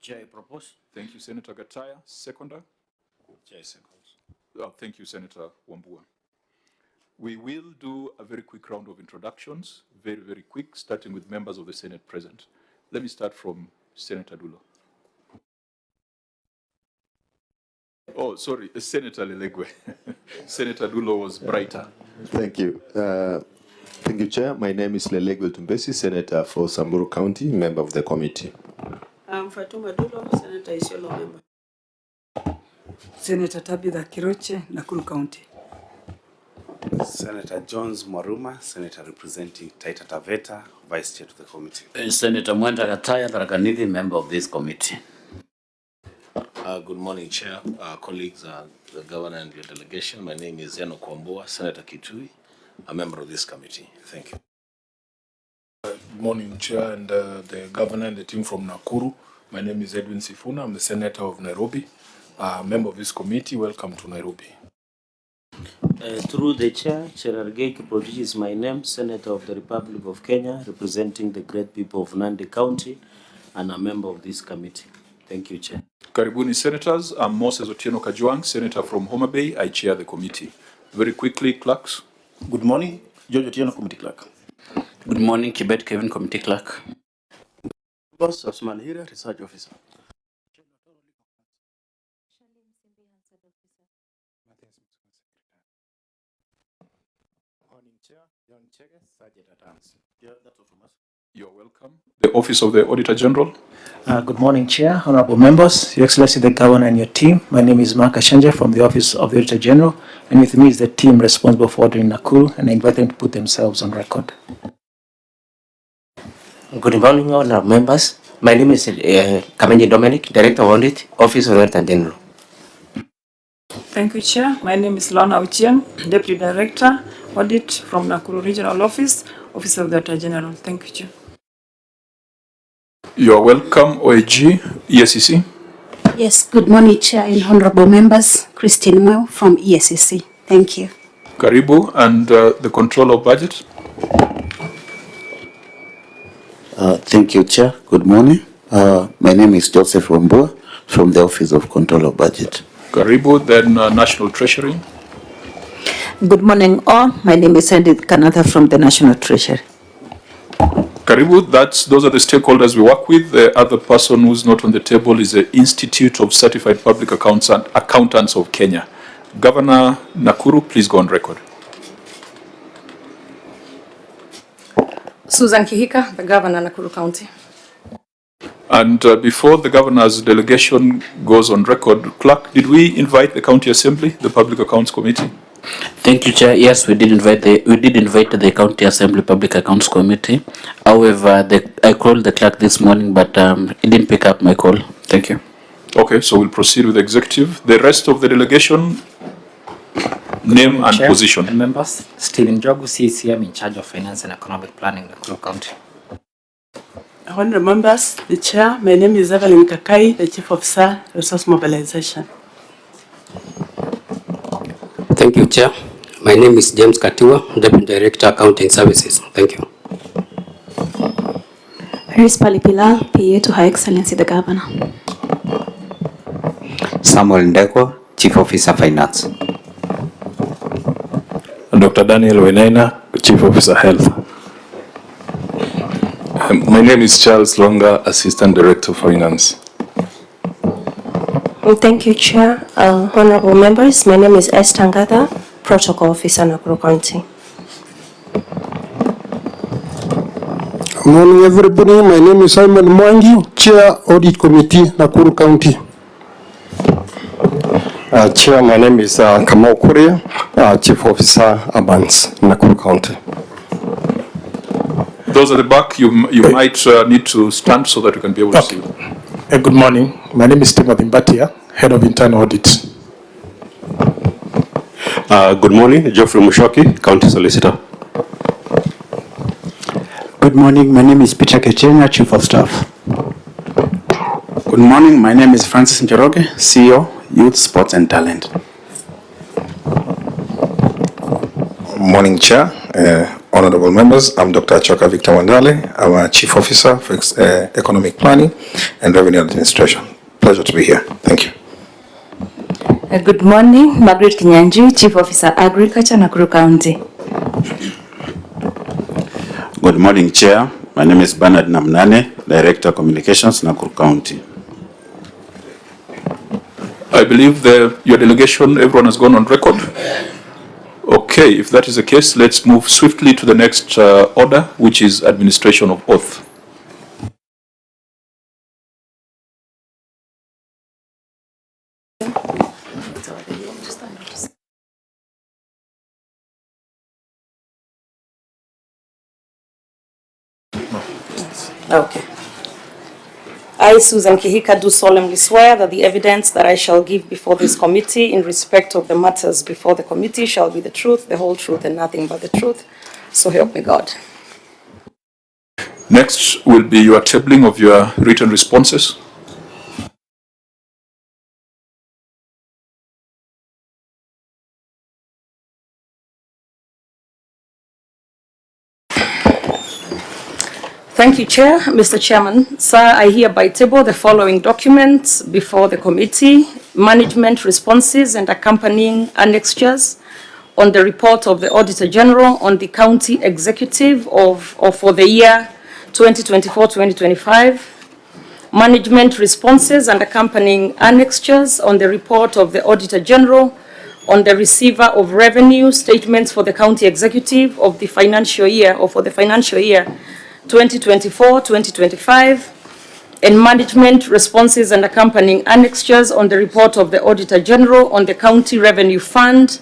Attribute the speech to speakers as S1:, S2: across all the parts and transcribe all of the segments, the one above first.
S1: Chair, I propose.
S2: Thank you, Senator Gataya. Seconder?
S1: Chair, seconds.
S2: Thank you, Senator Wambua. We will do a very quick round of introductions, very, very quick, starting with members of the Senate present. Let me start from Senator Dulo. Oh, sorry, Senator Lelegwe. Senator Dulo was brighter.
S3: Thank you. Thank you, Chair. My name is Lelegwe Tumbesi, Senator for Samburu County, member of the committee.
S4: I'm Fatuma Dulo, Senator Isiolo member.
S5: Senator Tabitha Kiroche, Nakuru County.
S6: Senator Jones Mwaruma, Senator representing Taita Taveta, Vice Chair to the committee.
S1: Senator Mwenda Gataya, Tharaka-Nithi, member of this committee.
S7: Good morning, Chair, colleagues, the Governor and your delegation. My name is Zeno Kwambua, Senator Kitui, a member of this committee. Thank you.
S8: Good morning, Chair, and the Governor and the team from Nakuru. My name is Edwin Sifuna. I'm the Senator of Nairobi, member of this committee. Welcome to Nairobi.
S9: Through the Chair, Chair Argei Kiprotich is my name, Senator of the Republic of Kenya, representing the great people of Nandi County, and a member of this committee. Thank you, Chair.
S2: Karibuni, Senators. I'm Moses Otieno Kajwang, Senator from Homa Bay. I chair the committee. Very quickly, clerks.
S10: Good morning, George Otieno, Committee Clerk.
S1: Good morning, Kibet Kevin, Committee Clerk.
S10: Boss Osman Hira, Research Officer.
S11: Morning, Chair. John Chege, Sergeant at Arms.
S10: Yeah, that's all from us.
S2: You're welcome. The Office of the Auditor General.
S12: Good morning, Chair, honorable members, Your Excellency the Governor and your team. My name is Mark Ashanje from the Office of the Auditor General, and with me is the team responsible for ordering Nakuru, and I invite them to put themselves on record.
S13: Good morning, honorable members. My name is Kamenji Dominic, Director of Audit, Office of the Auditor General.
S4: Thank you, Chair. My name is Lona Uchieng, Deputy Director, Audit from Nakuru Regional Office, Office of the Auditor General. Thank you, Chair.
S2: You are welcome, OAG, ESCC.
S14: Yes, good morning, Chair and honorable members. Christine Mweu from ESCC. Thank you.
S2: Karibu, and the Control of Budget.
S15: Thank you, Chair. Good morning. My name is Joseph Wambua from the Office of Control of Budget.
S2: Karibu, then National Treasury.
S16: Good morning, all. My name is Sandy Kanatha from the National Treasury.
S2: Karibu, those are the stakeholders we work with. The other person who's not on the table is the Institute of Certified Public Accountants of Kenya. Governor Nakuru, please go on record.
S17: Susan Kihika, the Governor, Nakuru County.
S2: And before the Governor's delegation goes on record, Clerk, did we invite the County Assembly, the Public Accounts Committee?
S1: Thank you, Chair. Yes, we did invite the County Assembly Public Accounts Committee. However, I called the clerk this morning, but he didn't pick up my call. Thank you.
S2: Okay, so we'll proceed with the executive. The rest of the delegation, name and
S11: Chair
S2: position.
S11: And members, Stephen Jogu, CCM in charge of Finance and Economic Planning in Nakuru County.
S4: Honorable members, the Chair, my name is Evelyn Kakai, the Chief Officer, Resource Mobilization.
S13: Thank you, Chair. My name is James Katiwa, Deputy Director, Accounting Services. Thank you.
S14: Harris Palipila, PA to Her Excellency the Governor.
S18: Samuel Ndekwa, Chief Officer Finance.
S19: Dr. Daniel Wenaina, Chief Officer Health. My name is Charles Longa, Assistant Director of Finance.
S20: Thank you, Chair. Honorable members, my name is Esther Ngata, Protocol Officer, Nakuru County.
S9: Good morning, everybody. My name is Simon Mwangi, Chair, Audit Committee, Nakuru County.
S5: Chair, my name is Kamau Kuria, Chief Officer, Abans, Nakuru County.
S2: Those at the back, you might need to stand so that you can be able to see.
S12: Good morning. My name is Timothy Mbatia, Head of Internal Audit.
S4: Good morning, Geoffrey Mushoki, County Solicitor.
S15: Good morning, my name is Peter Kechenya, Chief of Staff.
S3: Good morning, my name is Francis Njoroge, CEO, Youth, Sports and Talent.
S19: Morning, Chair,
S21: honorable members, I'm Dr. Achoka Victor Wandale. I'm a Chief Officer for Economic Planning and Revenue Administration. Pleasure to be here. Thank you.
S22: Good morning, Margaret Kinyanji, Chief Officer Agriculture, Nakuru County.
S23: Good morning, Chair. My name is Bernard Namnane, Director Communications, Nakuru County.
S2: I believe your delegation, everyone has gone on record. Okay, if that is the case, let's move swiftly to the next order, which is administration of oath.
S17: Okay. I, Susan Kihika, do solemnly swear that the evidence that I shall give before this committee in respect of the matters before the committee shall be the truth, the whole truth, and nothing but the truth. So help me God.
S2: Next will be your tabling of your written responses.
S17: Thank you, Chair. Mr. Chairman, sir, I hereby table the following documents before the committee: management responses and accompanying annexures on the report of the Auditor General on the County Executive for the year 2024-2025, management responses and accompanying annexures on the report of the Auditor General on the receiver of revenue statements for the County Executive of the financial year or for the financial year 2024-2025, and management responses and accompanying annexures on the report of the Auditor General on the County Revenue Fund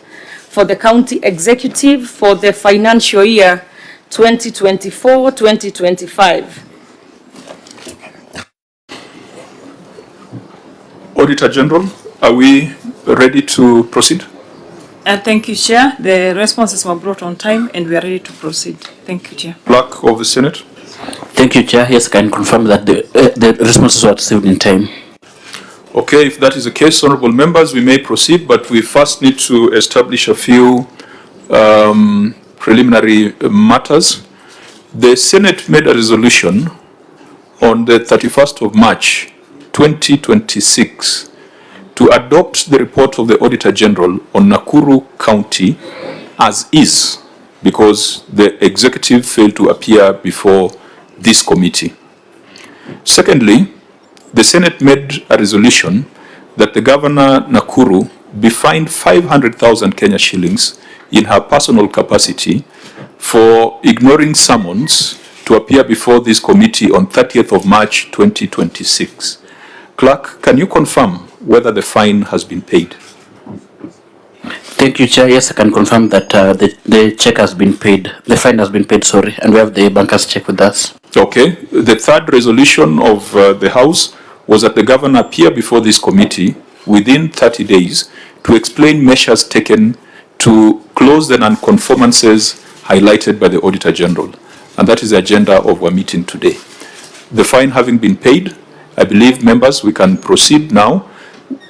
S17: for the County Executive for the financial year 2024-2025.
S2: Auditor General, are we ready to proceed?
S4: Thank you, Chair. The responses were brought on time and we are ready to proceed. Thank you, Chair.
S2: Clerk of the Senate.
S1: Thank you, Chair. Yes, I can confirm that the responses were received in time.
S2: Okay, if that is the case, honorable members, we may proceed, but we first need to establish a few preliminary matters. The Senate made a resolution on the 31st of March 2026 to adopt the report of the Auditor General on Nakuru County as is, because the executive failed to appear before this committee. Secondly, the Senate made a resolution that the Governor Nakuru be fined 500,000 Kenya shillings in her personal capacity for ignoring summons to appear before this committee on 30th of March 2026. Clerk, can you confirm whether the fine has been paid?
S1: Thank you, Chair. Yes, I can confirm that the check has been paid. The fine has been paid, sorry, and we have the banker's check with us.
S2: Okay. The third resolution of the House was that the Governor appear before this committee within 30 days to explain measures taken to close the non-conformances highlighted by the Auditor General. And that is the agenda of our meeting today. The fine having been paid, I believe, members, we can proceed now.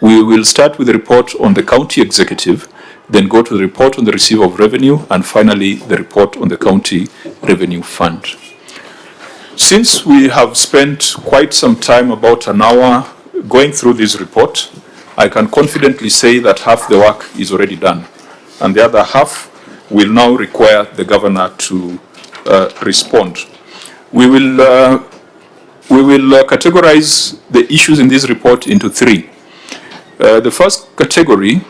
S2: We will start with the report on the County Executive, then go to the report on the receiver of revenue, and finally the report on the County Revenue Fund. Since we have spent quite some time, about an hour, going through this report, I can confidently say that half the work is already done, and the other half will now require the Governor to respond. We will categorize the issues in this report into three. The first category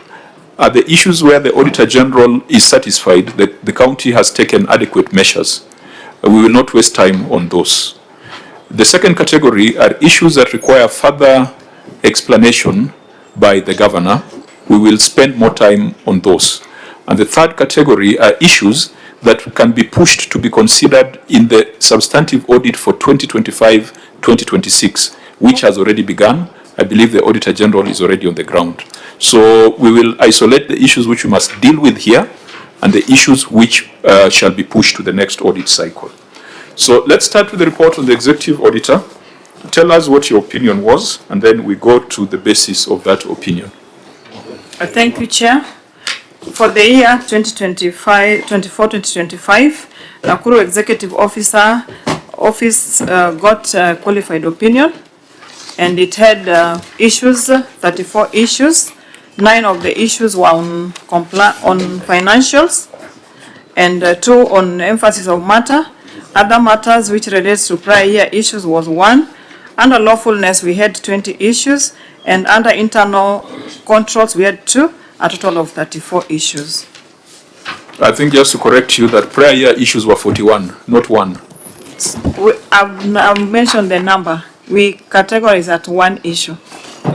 S2: are the issues where the Auditor General is satisfied that the county has taken adequate measures. We will not waste time on those. The second category are issues that require further explanation by the Governor. We will spend more time on those. And the third category are issues that can be pushed to be considered in the substantive audit for 2025-2026, which has already begun. I believe the Auditor General is already on the ground. So we will isolate the issues which we must deal with here and the issues which shall be pushed to the next audit cycle. So let's start with the report on the Executive Auditor. Tell us what your opinion was, and then we go to the basis of that opinion.
S4: Thank you, Chair. For the year 2024-2025, Nakuru Executive Office got qualified opinion, and it had issues, 34 issues. 9 of the issues were on financials, and 2 on emphasis of matter. Other matters which relates to prior year issues was 1. Under lawfulness, we had 20 issues, and under internal controls, we had 2, a total of 34 issues.
S2: I think just to correct you that prior year issues were 41, not 1.
S4: I've mentioned the number. We categorize at 1 issue.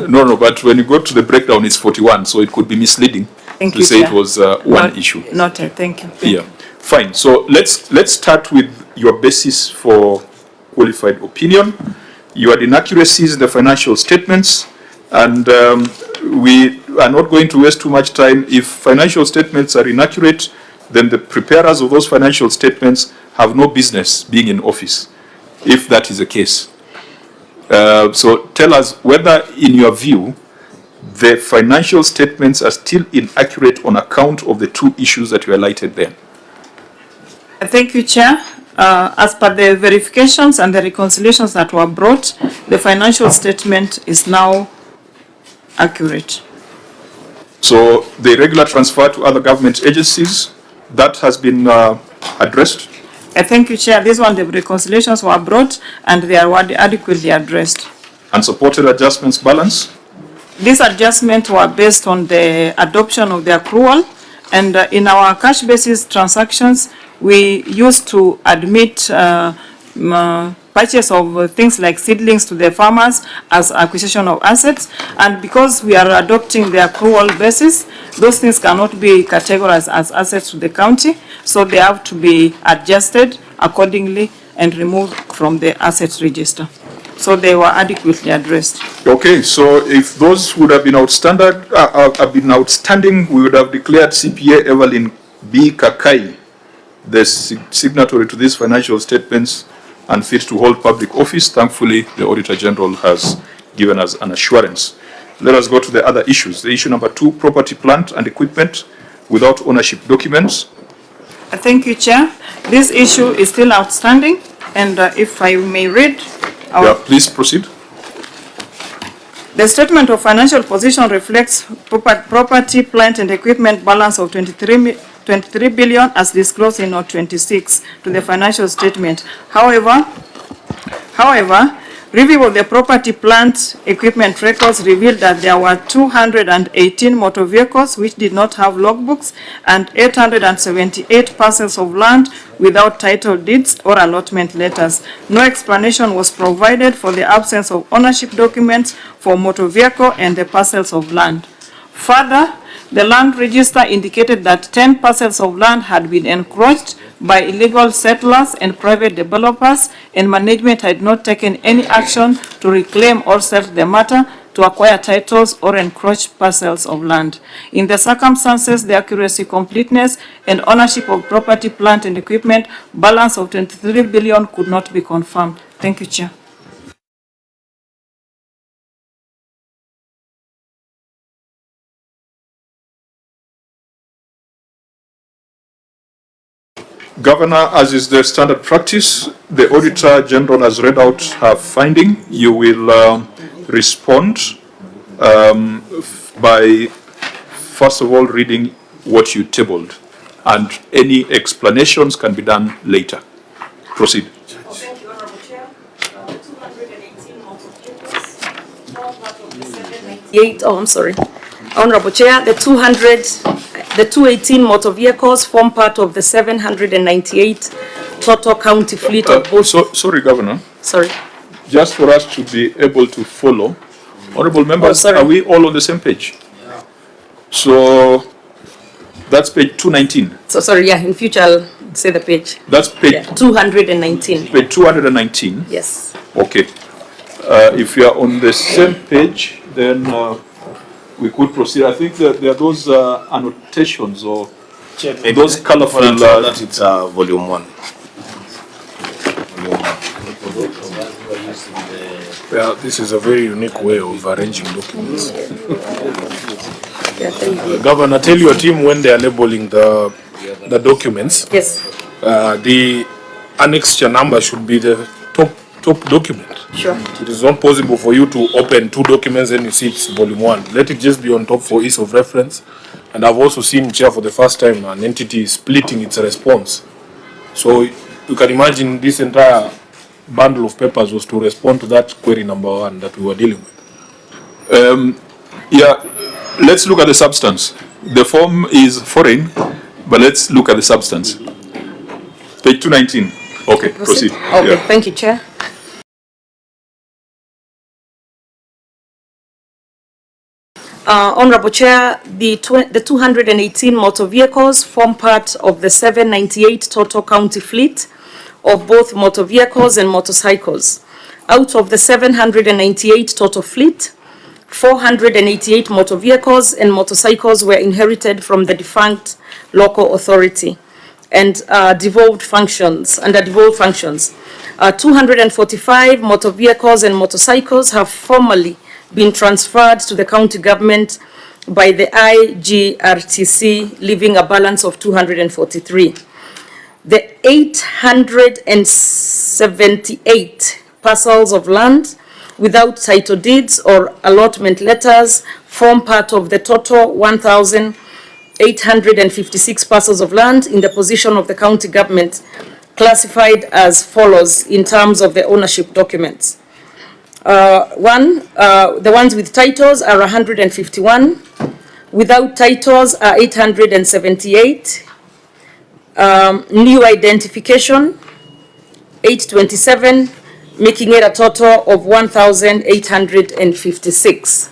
S2: No, but when you go to the breakdown, it's 41, so it could be misleading to say it was one issue.
S4: Noted, thank you.
S2: Yeah, fine. So let's start with your basis for qualified opinion. You had inaccuracies in the financial statements, and we are not going to waste too much time. If financial statements are inaccurate, then the preparers of those financial statements have no business being in office, if that is the case. So tell us whether, in your view, the financial statements are still inaccurate on account of the 2 issues that you highlighted there.
S4: Thank you, Chair. As per the verifications and the reconciliations that were brought, the financial statement is now accurate.
S2: So the irregular transfer to other government agencies, that has been addressed?
S4: Thank you, Chair. This one, the reconciliations were brought and they are adequately addressed.
S2: And supported adjustments balance?
S4: These adjustments were based on the adoption of the accrual, and in our cash basis transactions, we used to admit purchase of things like seedlings to the farmers as acquisition of assets, and because we are adopting the accrual basis, those things cannot be categorized as assets to the county, so they have to be adjusted accordingly and removed from the assets register. So they were adequately addressed.
S2: Okay, so if those would have been outstanding, we would have declared CPA Evelyn B. Kakai the signatory to these financial statements and fit to hold public office. Thankfully, the Auditor General has given us an assurance. Let us go to the other issues. The issue number 2, property, plant and equipment without ownership documents.
S4: Thank you, Chair. This issue is still outstanding, and if I may read.
S2: Please proceed.
S4: The statement of financial position reflects property, plant and equipment balance of 23 billion as disclosed in Note 26 to the financial statement. However, review of the property, plant, equipment records revealed that there were 218 motor vehicles which did not have logbooks and 878 parcels of land without title deeds or allotment letters. No explanation was provided for the absence of ownership documents for motor vehicle and the parcels of land. Further, the land register indicated that 10 parcels of land had been encroached by illegal settlers and private developers, and management had not taken any action to reclaim or settle the matter to acquire titles or encroach parcels of land. In the circumstances, the accuracy, completeness, and ownership of property, plant, and equipment balance of 23 billion could not be confirmed. Thank you, Chair.
S2: Governor, as is the standard practice, the Auditor General has read out her finding. You will respond by, first of all, reading what you tabled, and any explanations can be done later. Proceed.
S17: Thank you, Honorable Chair. 218 motor vehicles, all part of the 798. Oh, I'm sorry. Honorable Chair, the 218 motor vehicles form part of the 798 total county fleet of both.
S2: Sorry, Governor.
S17: Sorry.
S2: Just for us to be able to follow, honorable members, are we all on the same page? So that's page 219.
S17: So sorry, yeah, in future I'll say the page.
S2: That's page
S17: 219.
S2: Page 219.
S17: Yes.
S2: Okay. If you are on the same page, then we could proceed. I think that there are those annotations or those colorful.
S10: That it's volume 1.
S6: Yeah, this is a very unique way of arranging documents.
S17: Yeah, thank you.
S6: Governor, tell your team when they are labeling the documents.
S17: Yes.
S6: The annexure number should be the top document.
S17: Sure.
S6: It is not possible for you to open 2 documents and you see it's volume 1. Let it just be on top for ease of reference. And I've also seen, Chair, for the first time, an entity splitting its response. So you can imagine this entire bundle of papers was to respond to that query number 1 that we were dealing with.
S2: Yeah, let's look at the substance. The form is foreign, but let's look at the substance. Page 219. Okay, proceed.
S17: Okay,
S2: Yeah.
S17: thank you, Chair. Honorable Chair, the 218 motor vehicles form part of the 798 total county fleet of both motor vehicles and motorcycles. Out of the 798 total fleet, 488 motor vehicles and motorcycles were inherited from the defunct local authority and devolved functions. 245 motor vehicles and motorcycles have formally been transferred to the county government by the IGRTC, leaving a balance of 243. The 878 parcels of land without title deeds or allotment letters form part of the total 1,856 parcels of land in the possession of the county government, classified as follows in terms of the ownership documents. The ones with titles are 151, without titles are 878, new identification 827, making it a total of 1,856.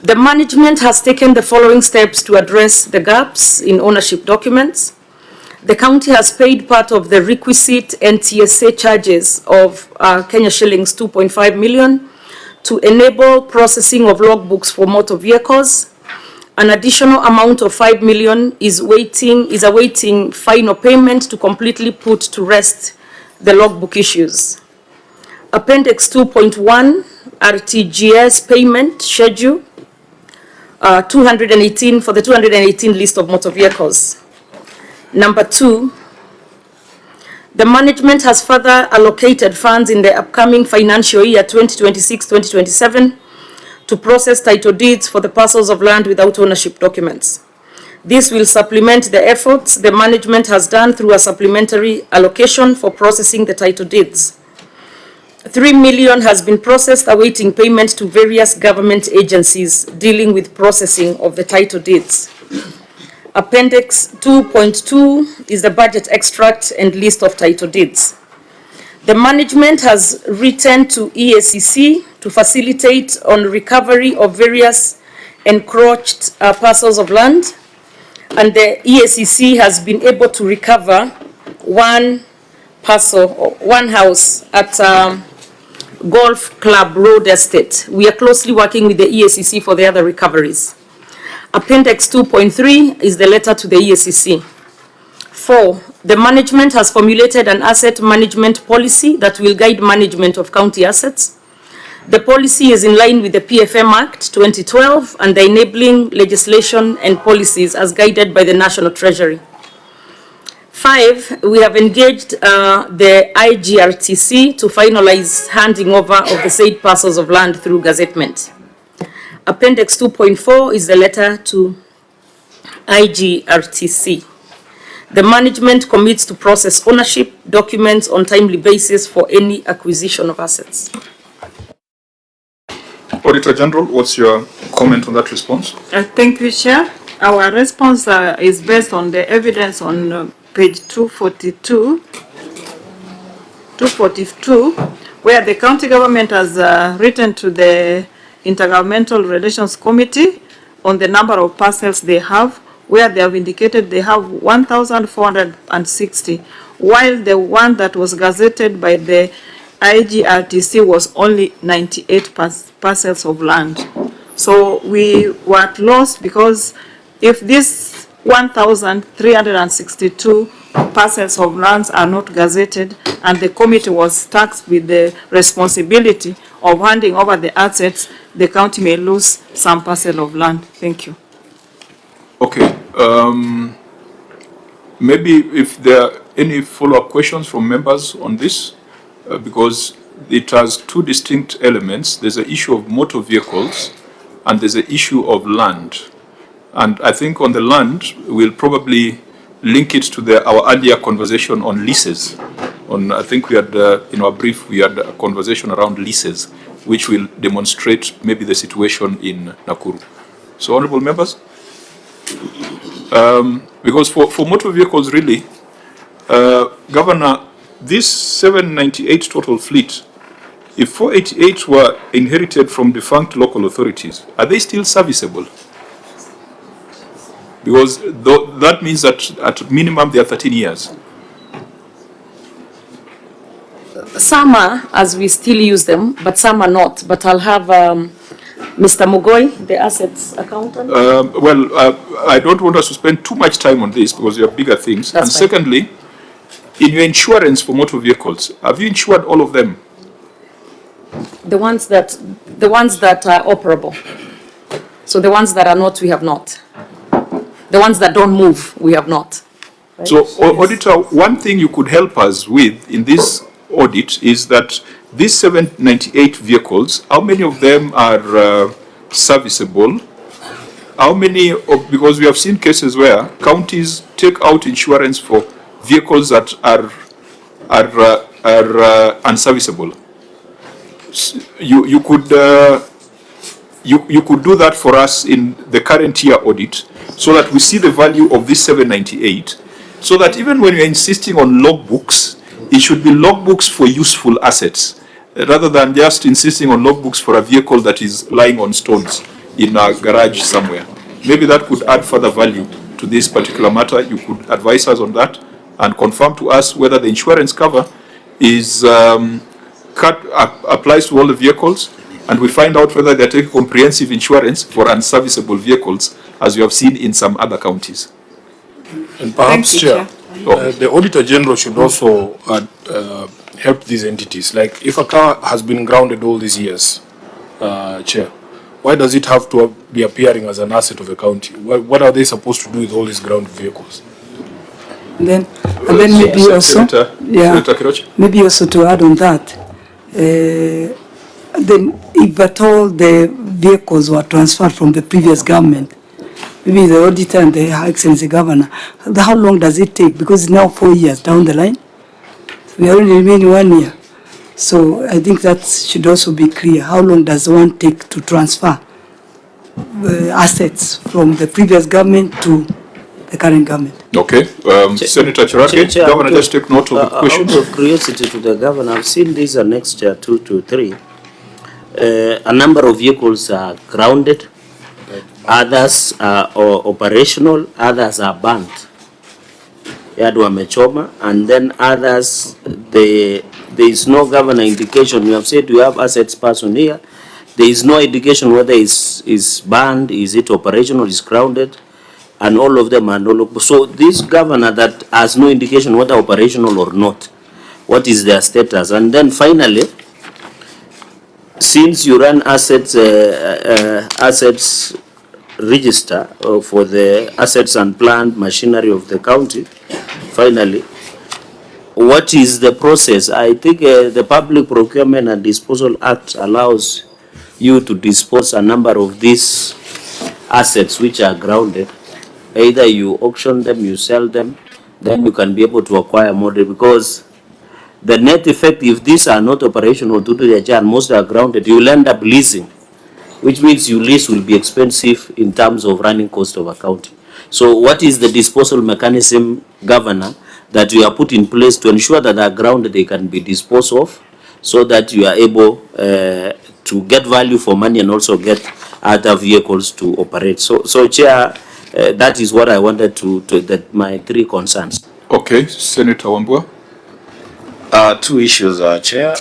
S17: The management has taken the following steps to address the gaps in ownership documents. The county has paid part of the requisite NTSA charges of Kenya shillings 2.5 million to enable processing of logbooks for motor vehicles. An additional amount of 5 million is awaiting final payment to completely put to rest the logbook issues. Appendix 2.1 RTGS payment schedule 218 for the 218 list of motor vehicles. Number 2, the management has further allocated funds in the upcoming financial year 2026-2027 to process title deeds for the parcels of land without ownership documents. This will supplement the efforts the management has done through a supplementary allocation for processing the title deeds. 3 million has been processed, awaiting payment to various government agencies dealing with processing of the title deeds. Appendix 2.2 is the budget extract and list of title deeds. The management has written to EACC to facilitate on recovery of various encroached parcels of land, and the EACC has been able to recover one parcel, one house at Golf Club Road Estate. We are closely working with the EACC for the other recoveries. Appendix 2.3 is the letter to the EACC. 4, the management has formulated an asset management policy that will guide management of county assets. The policy is in line with the PFM Act 2012 and the enabling legislation and policies as guided by the National Treasury. 5, we have engaged the IGRTC to finalize handing over of the said parcels of land through gazettement. Appendix 2.4 is the letter to IGRTC. The management commits to process ownership documents on timely basis for any acquisition of assets.
S2: Auditor General, what's your comment on that response?
S4: Thank you, Chair. Our response is based on the evidence on page 242, where the county government has written to the Intergovernmental Relations Committee on the number of parcels they have, where they have indicated they have 1,460, while the one that was gazetted by the IGRTC was only 98 parcels of land. So we were at loss because if these 1,362 parcels of lands are not gazetted and the committee was tasked with the responsibility of handing over the assets, the county may lose some parcel of land. Thank you.
S2: Okay. Maybe if there any follow-up questions from members on this? Because it has two distinct elements. There's an issue of motor vehicles and there's an issue of land. And I think on the land, we'll probably link it to our earlier conversation on leases. I think we had, in our brief, we had a conversation around leases, which will demonstrate maybe the situation in Nakuru. So, honorable members, because for motor vehicles, really, Governor, this 798 total fleet, if 488 were inherited from defunct local authorities, are they still serviceable? Because that means that at minimum they are 13 years.
S17: Some are, as we still use them, but some are not. But I'll have Mr. Mugoi, the assets accountant.
S2: I don't want us to spend too much time on this because there are bigger things.
S17: That's
S2: and
S17: fine.
S2: Secondly, in your insurance for motor vehicles, have you insured all of them?
S17: The ones that are operable. So the ones that are not, we have not. The ones that don't move, we have not. Right?
S2: So, Auditor, one thing you could help us with in this audit is that these 798 vehicles, how many of them are serviceable? How many because we have seen cases where counties take out insurance for vehicles that are unserviceable. You could do that for us in the current year audit, so that we see the value of this 798, so that even when you're insisting on logbooks, it should be logbooks for useful assets, rather than just insisting on logbooks for a vehicle that is lying on stones in a garage somewhere. Maybe that could add further value to this particular matter. You could advise us on that and confirm to us whether the insurance cover is applies to all the vehicles, and we find out whether they're taking comprehensive insurance for unserviceable vehicles, as you have seen in some other counties.
S6: And perhaps, Chair, the Auditor General should also help these entities. Like, if a car has been grounded all these years, Chair, why does it have to be appearing as an asset of the county? What are they supposed to do with all these grounded vehicles?
S7: And then maybe also, maybe also to add on that, if at all the vehicles were transferred from the previous government, maybe the auditor and the High Excellency Governor, how long does it take? Because it's now 4 years down the line. We are only remaining 1 year. So I think that should also be clear. How long does one take to transfer assets from the previous government to the current government?
S2: Okay. Senator Chirake, Governor, just take note of the question.
S9: Out of curiosity to the Governor, I've seen these annexure 2 to 3. A number of vehicles are grounded, others are operational, others are burnt. Yadu wamechoma, and then others, there is no Governor indication. You have said you have assets person here. There is no indication whether is burned, is it operational, is grounded, and all of them are no. So this Governor that has no indication whether operational or not, what is their status? And then finally, since you run assets register for the assets and plant machinery of the county, finally, what is the process? I think the Public Procurement and Disposal Act allows you to dispose a number of these assets which are grounded. Either you auction them, you sell them, then you can be able to acquire more, because the net effect, if these are not operational due to the charge, most are grounded, you will end up leasing, which means you lease will be expensive in terms of running cost of accounting. So what is the disposal mechanism, Governor, that you have put in place to ensure that they are grounded, they can be disposed of, so that you are able to get value for money and also get other vehicles to operate? So Chair, that is what I wanted that my 3 concerns.
S2: Okay, Senator Wambua.
S10: 2 issues, Chair.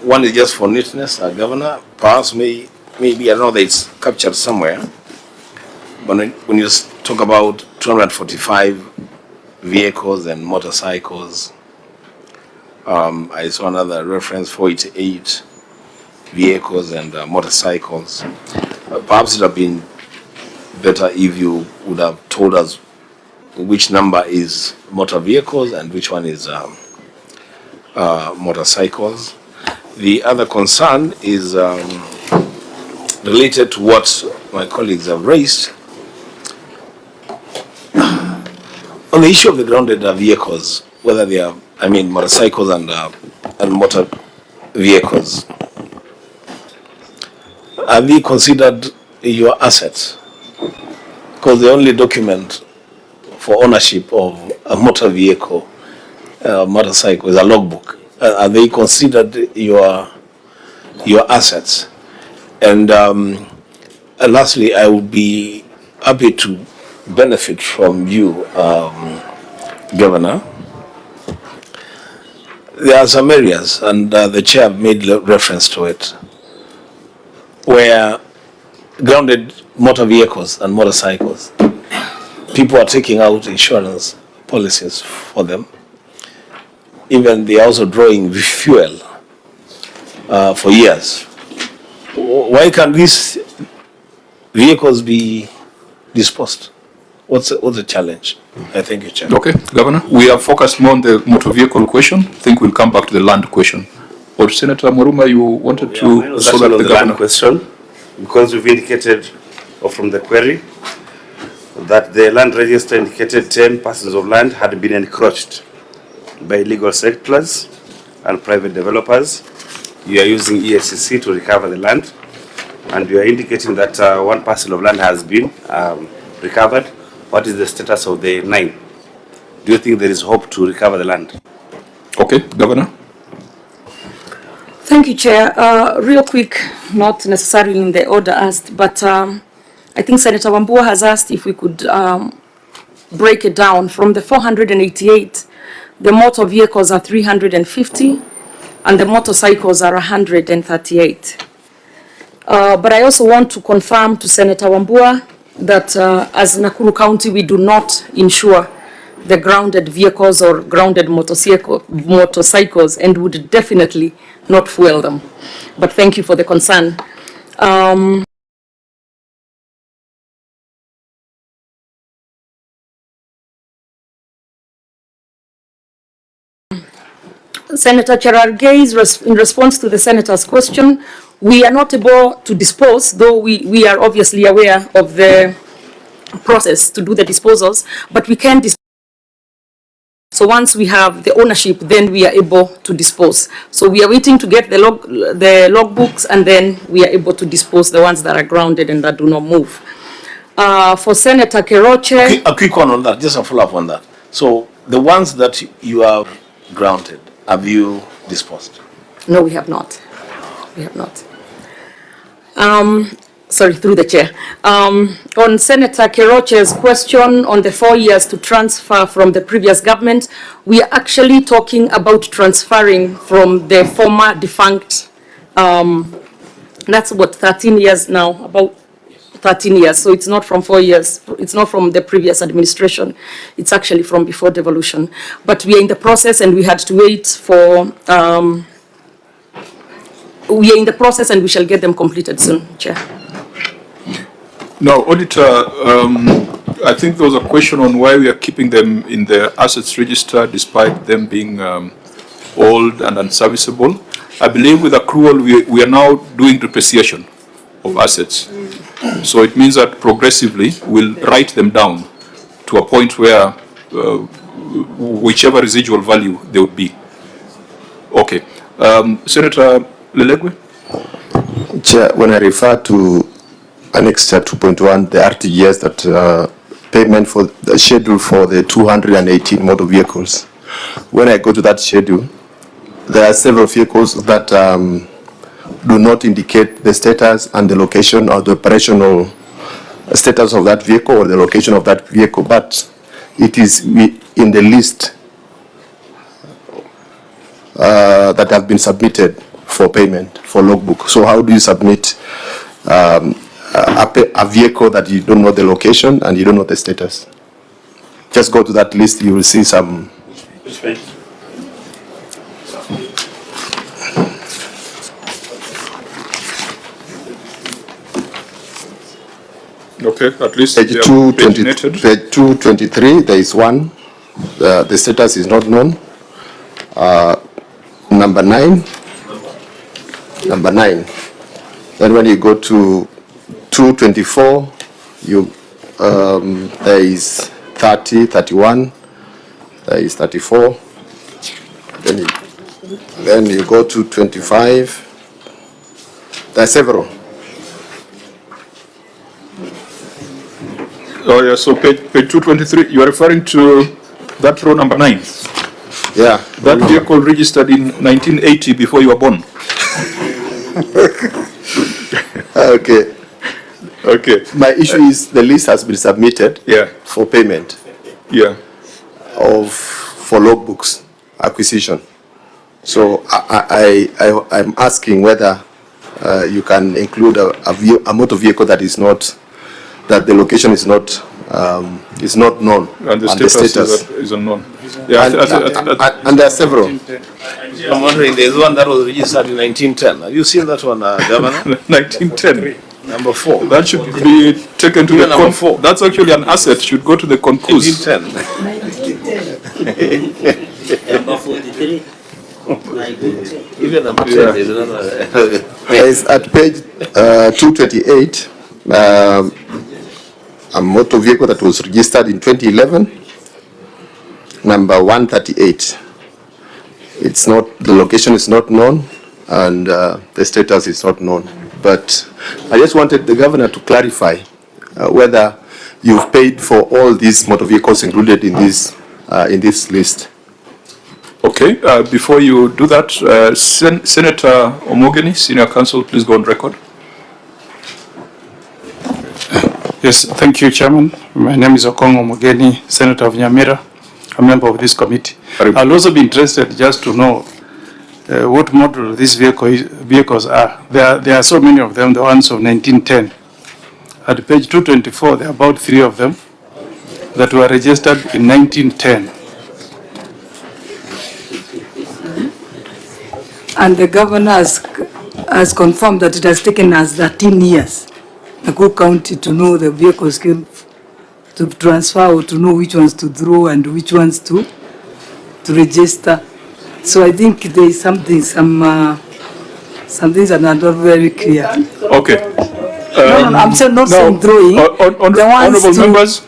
S10: One is just for neatness, Governor. Perhaps maybe I don't know that it's captured somewhere, but when you talk about 245 vehicles and motorcycles, I saw another reference, 488 vehicles and motorcycles. Perhaps it would have been better if you would have told us which number is motor vehicles and which one is motorcycles. The other concern is related to what my colleagues have raised. On the issue of the grounded vehicles, whether they are, motorcycles and motor vehicles, are they considered your assets? Because the only document for ownership of a motor vehicle, motorcycle, is a logbook. Are they considered your assets? And lastly, I would be happy to benefit from you, Governor. There are some areas, and the chair made reference to it, where grounded motor vehicles and motorcycles, people are taking out insurance policies for them. Even they are also drawing fuel for years. Why can't these vehicles be disposed? What's the challenge? I thank you, Chair.
S2: Okay, Governor, we have focused more on the motor vehicle question. I think we'll come back to the land question. Or Senator Muruma, you wanted to
S8: so that the land question, because we've indicated from the query that the land register indicated 10 parcels of land had been encroached by illegal settlers and private developers. You are using ESCC to recover the land, and you are indicating that one parcel of land has been recovered. What is the status of the 9? Do you think there is hope to recover the land?
S2: Okay, Governor.
S17: Thank you, Chair. Real quick, not necessarily in the order asked, but I think Senator Wambua has asked if we could break it down. From the 488, the motor vehicles are 350 and the motorcycles are 138. But I also want to confirm to Senator Wambua that as Nakuru County, we do not insure the grounded vehicles or grounded motorcycles, and would definitely not fuel them. But thank you for the concern. Senator Cherargei, in response to the Senator's question, we are not able to dispose, though we are obviously aware of the process to do the disposals, but we can dispose. So once we have the ownership, then we are able to dispose. So we are waiting to get the logbooks, and then we are able to dispose the ones that are grounded and that do not move. For Senator Keroche...
S10: A quick one on that, just a follow-up on that. So the ones that you have grounded, have you disposed?
S17: No, we have not. We have not. Sorry, through the chair. On Senator Keroche's question on the 4 years to transfer from the previous government, we are actually talking about transferring from the former defunct, that's what, 13 years now, about 13 years. So it's not from 4 years. It's not from the previous administration. It's actually from before devolution. But we are in the process, and we had to wait for, we are in the process, and we shall get them completed soon, Chair.
S2: Now, Auditor, I think there was a question on why we are keeping them in the assets register despite them being old and unserviceable. I believe with accrual, we are now doing depreciation of assets. So it means that progressively we'll write them down to a point where whichever residual value they would be. Okay. Senator Lelegwe?
S3: Chair, when I refer to Annexure 2.1, the RTGS, that payment for the schedule for the 218 motor vehicles, when I go to that schedule, there are several vehicles that do not indicate the status and the location or the operational status of that vehicle or the location of that vehicle, but it is in the list that have been submitted for payment for logbook. So how do you submit a vehicle that you don't know the location and you don't know the status? Just go to that list, you will see some.
S2: Okay, at least
S3: page
S2: they are
S3: 220,
S2: paginated.
S3: page 223, there is one. The status is not known. Number 9. Number 9. Then when you go to 224, there is 30, 31. There is 34. Then you go to 25. There are several.
S2: Oh yeah, so page 223, you are referring to that row number 9?
S3: Yeah.
S2: That vehicle registered in 1980 before you were born?
S3: Okay.
S2: Okay.
S3: My issue is the list has been submitted for payment.
S2: Yeah.
S3: For logbooks acquisition. So I'm asking whether you can include a motor vehicle that is not, that the location is not known.
S2: And the status is unknown. Yeah,
S3: and there are several.
S10: I'm wondering, there's one that was registered in 1910. Have you seen that one, Governor?
S2: 1910.
S10: Number 4.
S2: That should be taken to the
S10: number 4.
S2: That's actually an asset, should go to the concourse.
S10: 1910.
S9: Number 43.
S10: Even number 10 is another.
S3: It's at page 228, a motor vehicle that was registered in 2011, number 138. It's not, the location is not known, and the status is not known. But I just wanted the governor to clarify whether you've paid for all these motor vehicles included in this list.
S2: Okay, before you do that, Senator Omogeni, Senior Counsel, please go on record.
S11: Yes, thank you, Chairman. My name is Okong Omogeni, Senator of Nyamira, a member of this committee. I'll also be interested just to know what model these vehicles are. There are so many of them, the ones of 1910. At page 224, there are about 3 of them that were registered in 1910.
S7: And the governor has confirmed that it has taken us 13 years, Nakuru County, to know the vehicles came to transfer, or to know which ones to draw and which ones to register. So I think there is some things are not very clear.
S2: Okay.
S7: No, I'm not saying drawing.
S2: Honorable members,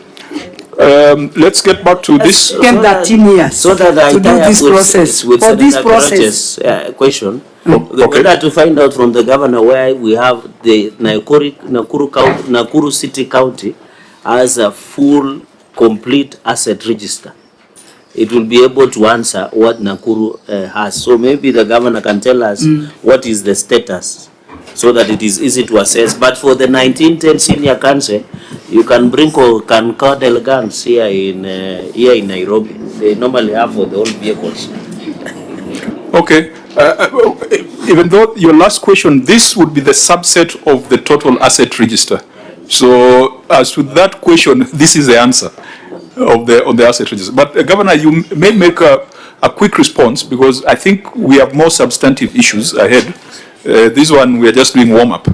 S2: let's get back to this.
S7: Came 13 years
S9: so that I
S7: to do this process.
S9: With
S7: For this
S9: Senator
S7: process,
S9: Karache's, question, whether to find out from the governor where we have the Nakuru City County as a full, complete asset register. It will be able to answer what Nakuru has. So maybe the governor can tell us what is the status, so that it is easy to assess. But for the 1910 Senior Council, you can bring concordel guns here in Nairobi. They normally have for the old vehicles.
S2: Okay. Even though your last question, this would be the subset of the total asset register. So as to that question, this is the answer of the asset register. But Governor, you may make a quick response, because I think we have more substantive issues ahead. This one, we are just doing warm-up.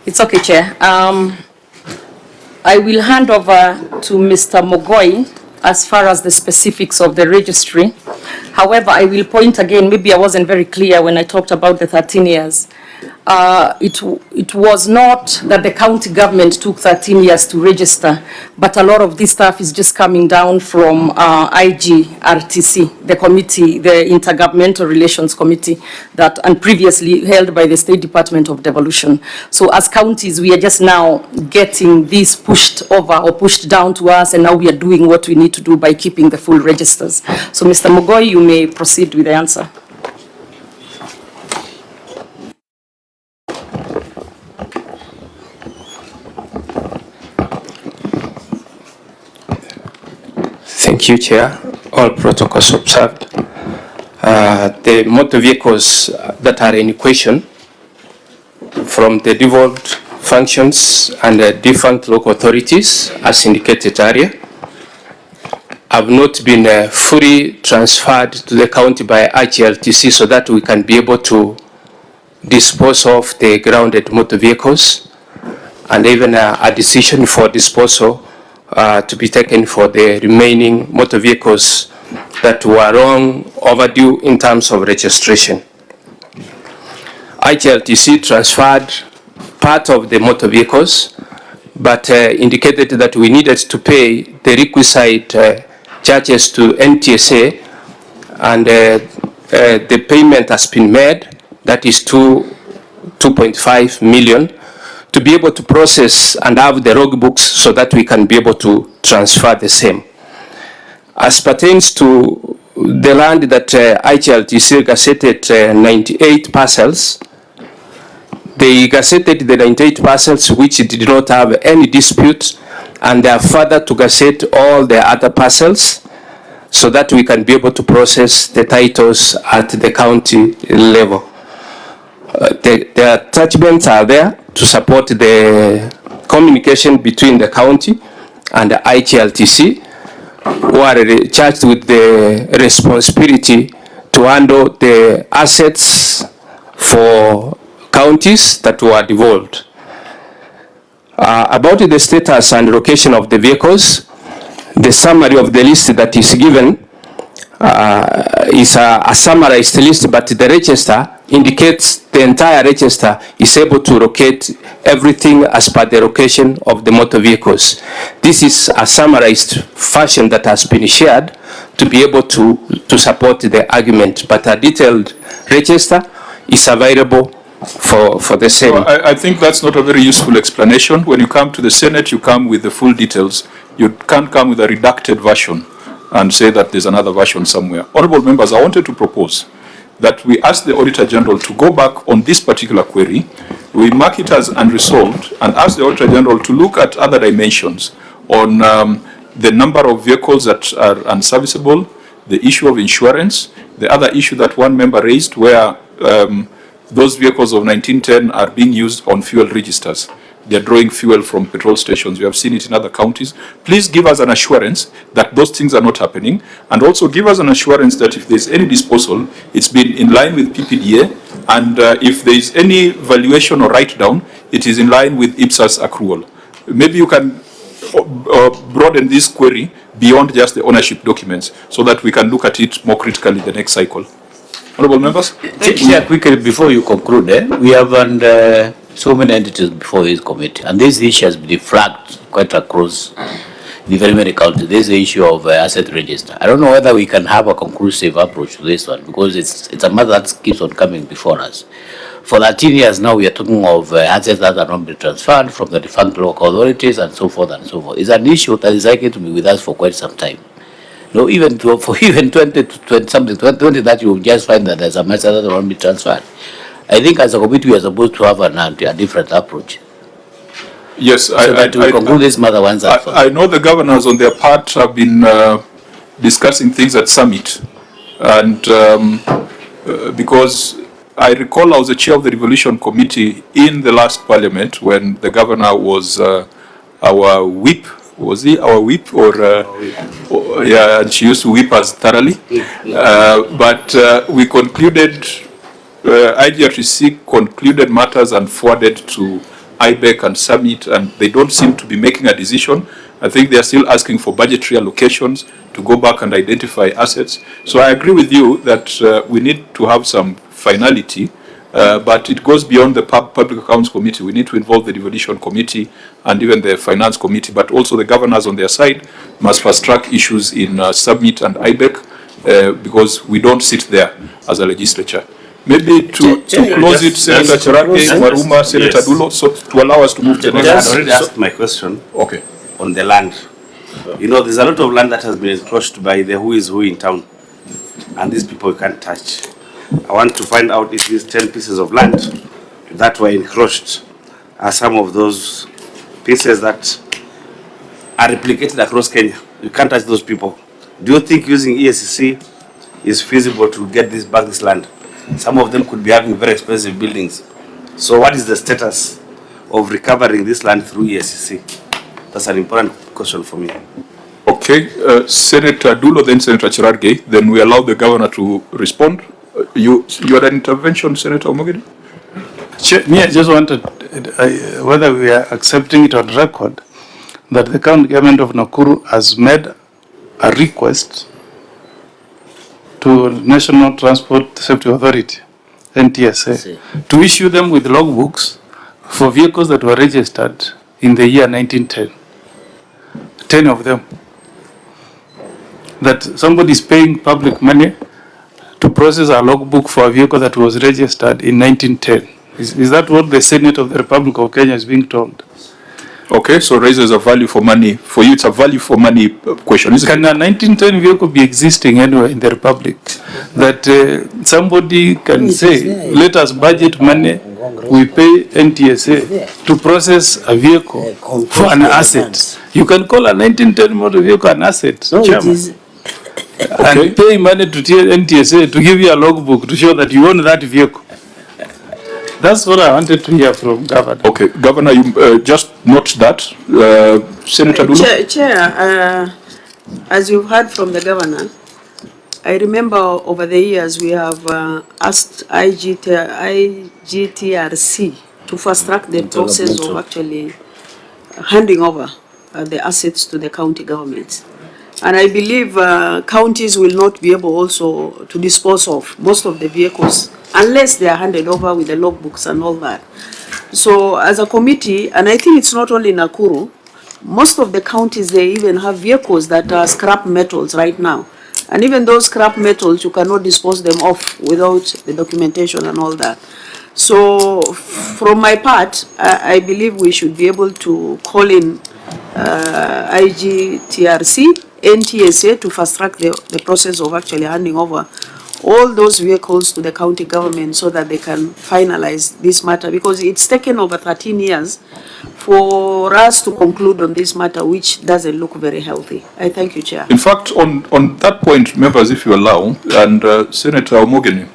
S17: It's okay, Chair. I will hand over to Mr. Mogoi as far as the specifics of the registry. However, I will point again, maybe I wasn't very clear when I talked about the 13 years. It was not that the county government took 13 years to register, but a lot of this stuff is just coming down from IGRTC, the committee, the Intergovernmental Relations Committee, that and previously held by the State Department of Devolution. So as counties, we are just now getting this pushed over or pushed down to us, and now we are doing what we need to do by keeping the full registers. So Mr. Mogoi, you may proceed with the answer.
S11: Thank you, Chair. All protocols observed. The motor vehicles that are in question from the devolved functions and the defunct local authorities, as indicated earlier, have not been fully transferred to the county by IGLTC, so that we can be able to dispose of the grounded motor vehicles. and even a decision for disposal to be taken for the remaining motor vehicles that were long overdue in terms of registration. IGLTC transferred part of the motor vehicles, but indicated that we needed to pay the requisite charges to NTSA, and the payment has been made, that is 2.5 million, to be able to process and have the log books so that we can be able to transfer the same. As pertains to the land that IGLTC gazetted 98 parcels, they gazetted the 98 parcels which did not have any dispute, and they are further to gazette all the other parcels so that we can be able to process the titles at the county level. The attachments are there to support the communication between the county and the IGLTC, who are charged with the responsibility to handle the assets for counties that were devolved. About the status and location of the vehicles, the summary of the list that is given is a summarized list, but the register indicates the entire register is able to locate everything as per the location of the motor vehicles. This is a summarized fashion that has been shared to be able to support the argument, but a detailed register is available for the same.
S2: So I think that's not a very useful explanation. When you come to the Senate, you come with the full details. You can't come with a redacted version and say that there's another version somewhere. Honorable members, I wanted to propose that we ask the Auditor General to go back on this particular query. We mark it as unresolved and ask the Auditor General to look at other dimensions on the number of vehicles that are unserviceable, the issue of insurance, the other issue that one member raised where those vehicles of 1910 are being used on fuel registers. They're drawing fuel from petrol stations. We have seen it in other counties. Please give us an assurance that those things are not happening, and also give us an assurance that if there's any disposal, it's been in line with PPDA, and if there is any valuation or write-down, it is in line with IPSAS accrual. Maybe you can broaden this query beyond just the ownership documents so that we can look at it more critically the next cycle. Honorable members?
S1: Chair, quickly before you conclude, we have so many entities before this committee, and this issue has been flagged quite across the very many counties. This is the issue of asset register. I don't know whether we can have a conclusive approach to this one, because it's a matter that keeps on coming before us. For 13 years now, we are talking of assets that are not being transferred from the defunct local authorities and so forth and so forth. It's an issue that is likely to be with us for quite some time. No, even for 20 that you will just find that there's a matter that will not be transferred. I think as a committee we are supposed to have a different approach.
S2: Yes,
S1: so that we conclude this matter once and for all.
S2: I know the governors on their part have been discussing things at summit, and because I recall I was the chair of the Revolution Committee in the last parliament when the governor was our whip. Was he our whip or yeah, and she used to whip us thoroughly. But we concluded, IGRTC concluded matters and forwarded to IBEC and Summit, and they don't seem to be making a decision. I think they are still asking for budgetary allocations to go back and identify assets. So I agree with you that we need to have some finality, but it goes beyond the Public Accounts Committee. We need to involve the Devolution Committee and even the Finance Committee, but also the governors on their side must fast-track issues in Summit and IBEC because we don't sit there as a legislature. Maybe to close it, Senator Cherargei, Waruma, Senator Dulo, so to allow us to move to the next.
S8: I already asked my question.
S2: Okay.
S8: On the land. You know, there's a lot of land that has been encroached by the who is who in town, and these people you can't touch. I want to find out if these 10 pieces of land that were encroached are some of those pieces that are replicated across Kenya. You can't touch those people. Do you think using ESCC is feasible to get back this land? Some of them could be having very expensive buildings. So what is the status of recovering this land through ESCC? That's an important question for me.
S2: Okay, Senator Dulo, then Senator Cherargei, then we allow the governor to respond. You had an intervention, Senator Omogedi?
S13: Me, I just wanted whether we are accepting it on record, that the county government of Nakuru has made a request to National Transport Safety Authority, NTSA, to issue them with logbooks for vehicles that were registered in the year 1910. 10 of them. That somebody is paying public money to process a logbook for a vehicle that was registered in 1910. Is that what the Senate of the Republic of Kenya is being told?
S2: Okay, so raises a value for money. For you, it's a value for money question, isn't
S13: Can
S2: it?
S13: a 1910 vehicle be existing anywhere in the Republic? That somebody can say, let us budget money, we pay NTSA to process a vehicle for an asset. You can call a 1910 motor vehicle an asset,
S9: No, it
S13: Chairman.
S9: is.
S13: And pay money to NTSA to give you a logbook to show that you own that vehicle. That's what I wanted to hear from Governor.
S2: Okay, Governor, you just note that. Senator Dulu?
S14: Chair, as you've heard from the Governor, I remember over the years we have asked IGTRC to fast track the process of actually handing over the assets to the county governments. And I believe counties will not be able also to dispose of most of the vehicles unless they are handed over with the logbooks and all that. So as a committee, and I think it's not only Nakuru, most of the counties, they even have vehicles that are scrap metals right now. And even those scrap metals, you cannot dispose them off without the documentation and all that. So from my part, I believe we should be able to call in IGTRC, NTSA to fast track the process of actually handing over all those vehicles to the county government so that they can finalize this matter, because it's taken over 13 years for us to conclude on this matter, which doesn't look very healthy. I thank you, Chair.
S2: In fact, on that point, members, if you allow, and Senator Omogeni,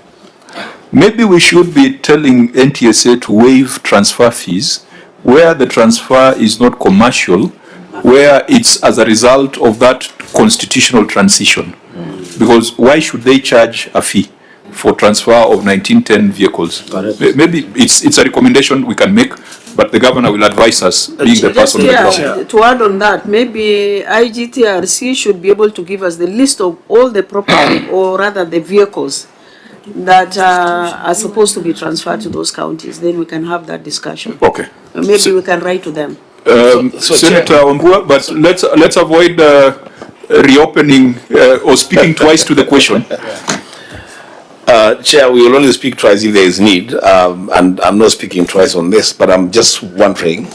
S2: maybe we should be telling NTSA to waive transfer fees where the transfer is not commercial, where it's as a result of that constitutional transition. Because why should they charge a fee for transfer of 1910 vehicles? Maybe it's a recommendation we can make, but the governor will advise us, being the person.
S14: To add on that, maybe IGTRC should be able to give us the list of all the property, or rather the vehicles that are supposed to be transferred to those counties. Then we can have that discussion.
S2: Okay.
S14: Maybe we can write to them.
S2: Senator Ombua, but let's avoid reopening or speaking twice to the question.
S10: Chair, we will only speak twice if there is need, and I'm not speaking twice on this, but I'm just wondering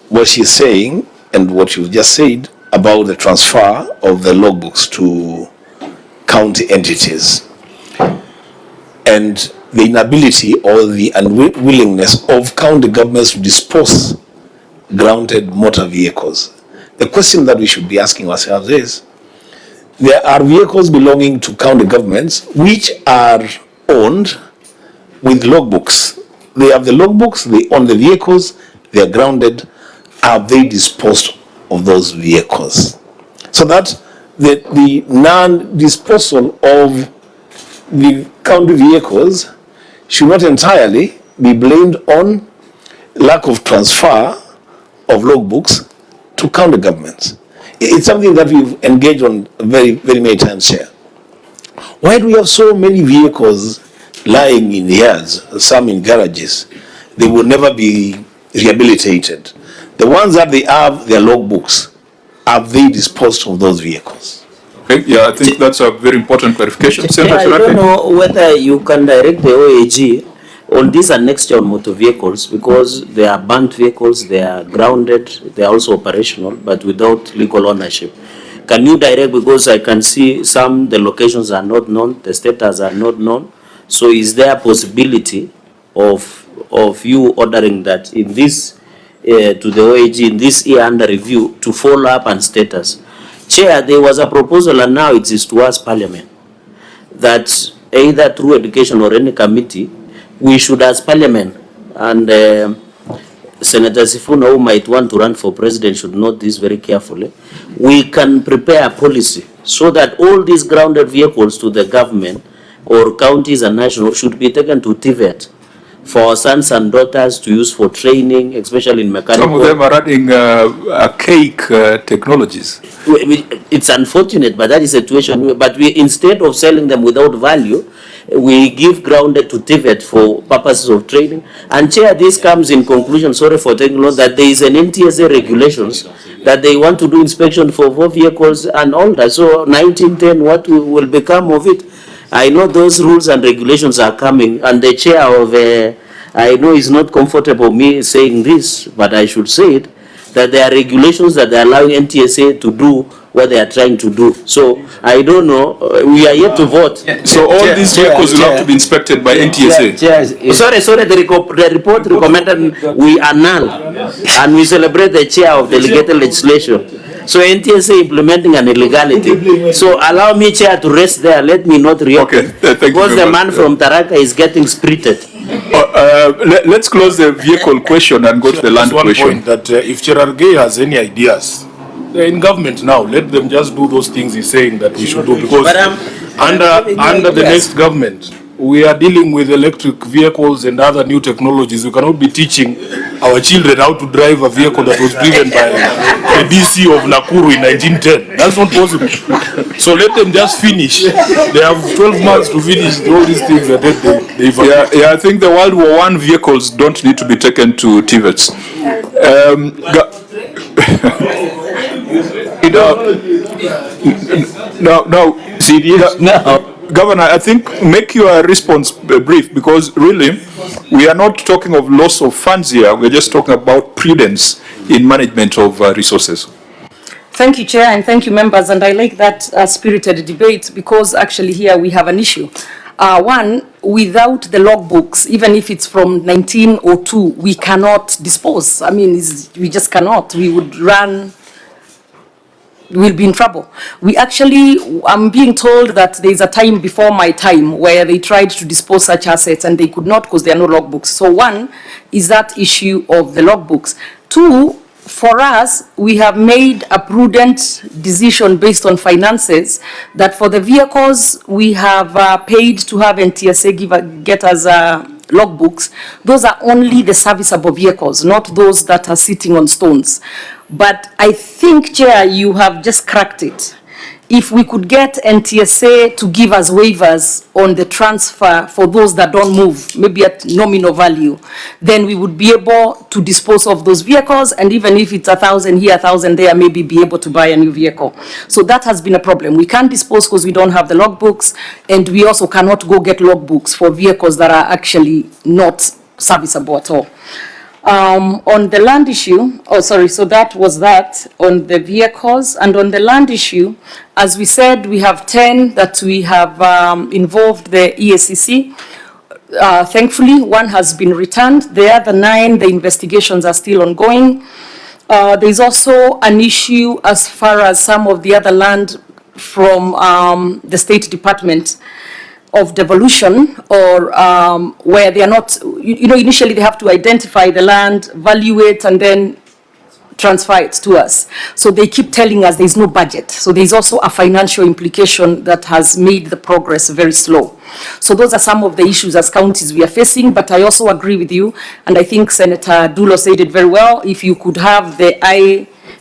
S10: what she's saying and what you've just said about the transfer of the logbooks to county entities and the inability or the unwillingness of county governments to dispose grounded motor vehicles. The question that we should be asking ourselves is, there are vehicles belonging to county governments which are owned with logbooks. They have the logbooks, they own the vehicles, they are grounded. Have they disposed of those vehicles? So that the non-disposal of the county vehicles should not entirely be blamed on lack of transfer of logbooks to county governments. It's something that we've engaged on very, very many times here. Why do we have so many vehicles lying in yards, some in garages? They will never be rehabilitated. The ones that they have, their logbooks, have they disposed of those vehicles?
S2: Okay, yeah, I think that's a very important clarification.
S9: I don't know whether you can direct the OAG on these annexed on motor vehicles, because they are burnt vehicles, they are grounded, they are also operational, but without legal ownership. Can you direct, because I can see some, the locations are not known, the status are not known. So is there a possibility of you ordering that in this, to the OAG, in this year under review, to follow up on status? Chair, there was a proposal, and now it is towards Parliament, that either through education or any committee, we should, as Parliament, and Senator Sifuna, who might want to run for president, should note this very carefully, we can prepare a policy so that all these grounded vehicles to the government or counties and national should be taken to TVET for our sons and daughters to use for training, especially in mechanical.
S2: Some of them are running archaic technologies.
S9: It's unfortunate, but that is a situation. But we, instead of selling them without value, we give ground to TVET for purposes of training. And Chair, this comes in conclusion, sorry for taking long, that there is an NTSA regulations that they want to do inspection for vehicles and all that. So 1910, what will become of it? I know those rules and regulations are coming, and the chair of, I know it's not comfortable me saying this, but I should say it, that there are regulations that they allow NTSA to do what they are trying to do. So I don't know, we are yet to vote.
S2: So all these vehicles will have to be inspected by NTSA.
S9: Sorry, the report recommended we annul and we celebrate the chair of delegated legislation. So NTSA implementing an illegality. So allow me, Chair, to rest there. Let me not react.
S2: Okay, thank you.
S9: Because the man from Taraka is getting spirited.
S2: Let's close the vehicle question and go to the land question.
S6: One point that if Cherargei has any ideas, they're in government now. Let them just do those things he's saying that we should do. Because under the next government, we are dealing with electric vehicles and other new technologies. We cannot be teaching our children how to drive a vehicle that was driven by the DC of Nakuru in 1910. That's not possible. So let them just finish. They have 12 months to finish all these things that they
S2: I think the World War I vehicles don't need to be taken to TVETs. Governor, I think make your response brief, because really we are not talking of loss of funds here. We're just talking about prudence in management of resources.
S17: Thank you, Chair, and thank you, members. And I like that spirited debate, because actually here we have an issue. One, without the logbooks, even if it's from 1902, we cannot dispose. I mean, we just cannot. We would run, we'll be in trouble. We actually, I'm being told that there's a time before my time where they tried to dispose such assets and they could not because there are no logbooks. So one is that issue of the logbooks. Two, for us, we have made a prudent decision based on finances that for the vehicles we have paid to have NTSA get us logbooks. Those are only the serviceable vehicles, not those that are sitting on stones. But I think, Chair, you have just cracked it. If we could get NTSA to give us waivers on the transfer for those that don't move, maybe at nominal value, then we would be able to dispose of those vehicles, and even if it's 1,000 here, 1,000 there, maybe be able to buy a new vehicle. So that has been a problem. We can't dispose because we don't have the logbooks, and we also cannot go get logbooks for vehicles that are actually not serviceable at all. On the land issue, so that was that on the vehicles. And on the land issue, as we said, we have 10 that we have involved the EACC. Thankfully, one has been returned. The other 9, the investigations are still ongoing. There's also an issue as far as some of the other land from the State Department of devolution, or where they are not, initially they have to identify the land, value it, and then transfer it to us. So they keep telling us there's no budget. So there's also a financial implication that has made the progress very slow. So those are some of the issues as counties we are facing, but I also agree with you, and I think Senator Dulo said it very well. If you could have the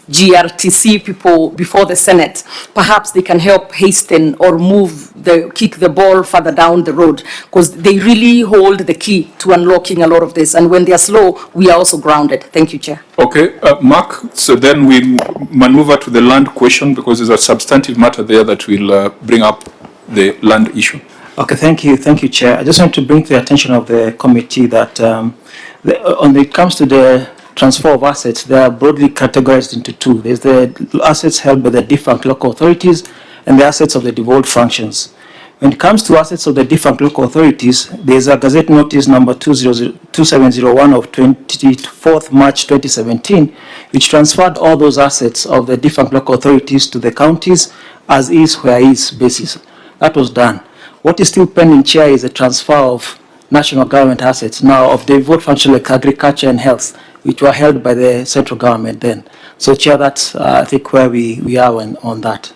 S17: GRTC people before the Senate, perhaps they can help hasten or kick the ball further down the road, because they really hold the key to unlocking a lot of this. And when they are slow, we are also grounded. Thank you, Chair.
S2: Okay, Mark, so then we maneuver to the land question, because there's a substantive matter there that will bring up the land issue.
S12: Okay, thank you, Chair. I just want to bring to the attention of the committee that when it comes to the transfer of assets, they are broadly categorized into 2. There's the assets held by the defunct local authorities and the assets of the devolved functions. When it comes to assets of the defunct local authorities, there's a Gazette Notice number 2701 of 24th March 2017, which transferred all those assets of the defunct local authorities to the counties as is where is basis. That was done. What is still pending, Chair, is a transfer of national government assets now of the devolved functions like agriculture and health, which were held by the central government then. So, Chair, that's, I think, where we are on that.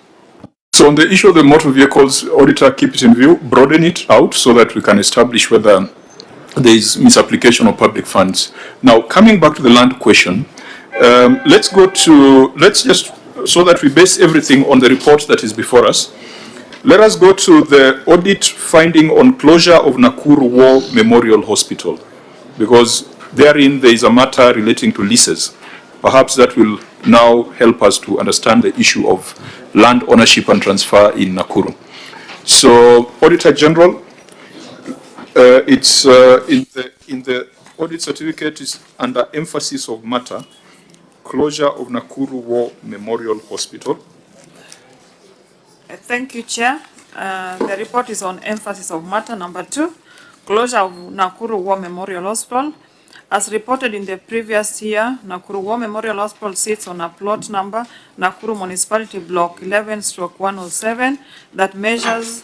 S2: So on the issue of the motor vehicles, Auditor, keep it in view, broaden it out so that we can establish whether there is misapplication of public funds. Now, coming back to the land question, let's just, so that we base everything on the report that is before us, let us go to the audit finding on closure of Nakuru War Memorial Hospital, because therein there is a matter relating to leases. Perhaps that will now help us to understand the issue of land ownership and transfer in Nakuru. So, Auditor General, it's in the audit certificate is under emphasis of matter, closure of Nakuru War Memorial Hospital.
S4: Thank you, Chair. The report is on emphasis of matter number 2, closure of Nakuru War Memorial Hospital. As reported in the previous year, Nakuru War Memorial Hospital sits on a plot number, Nakuru Municipality Block 11/107, that measures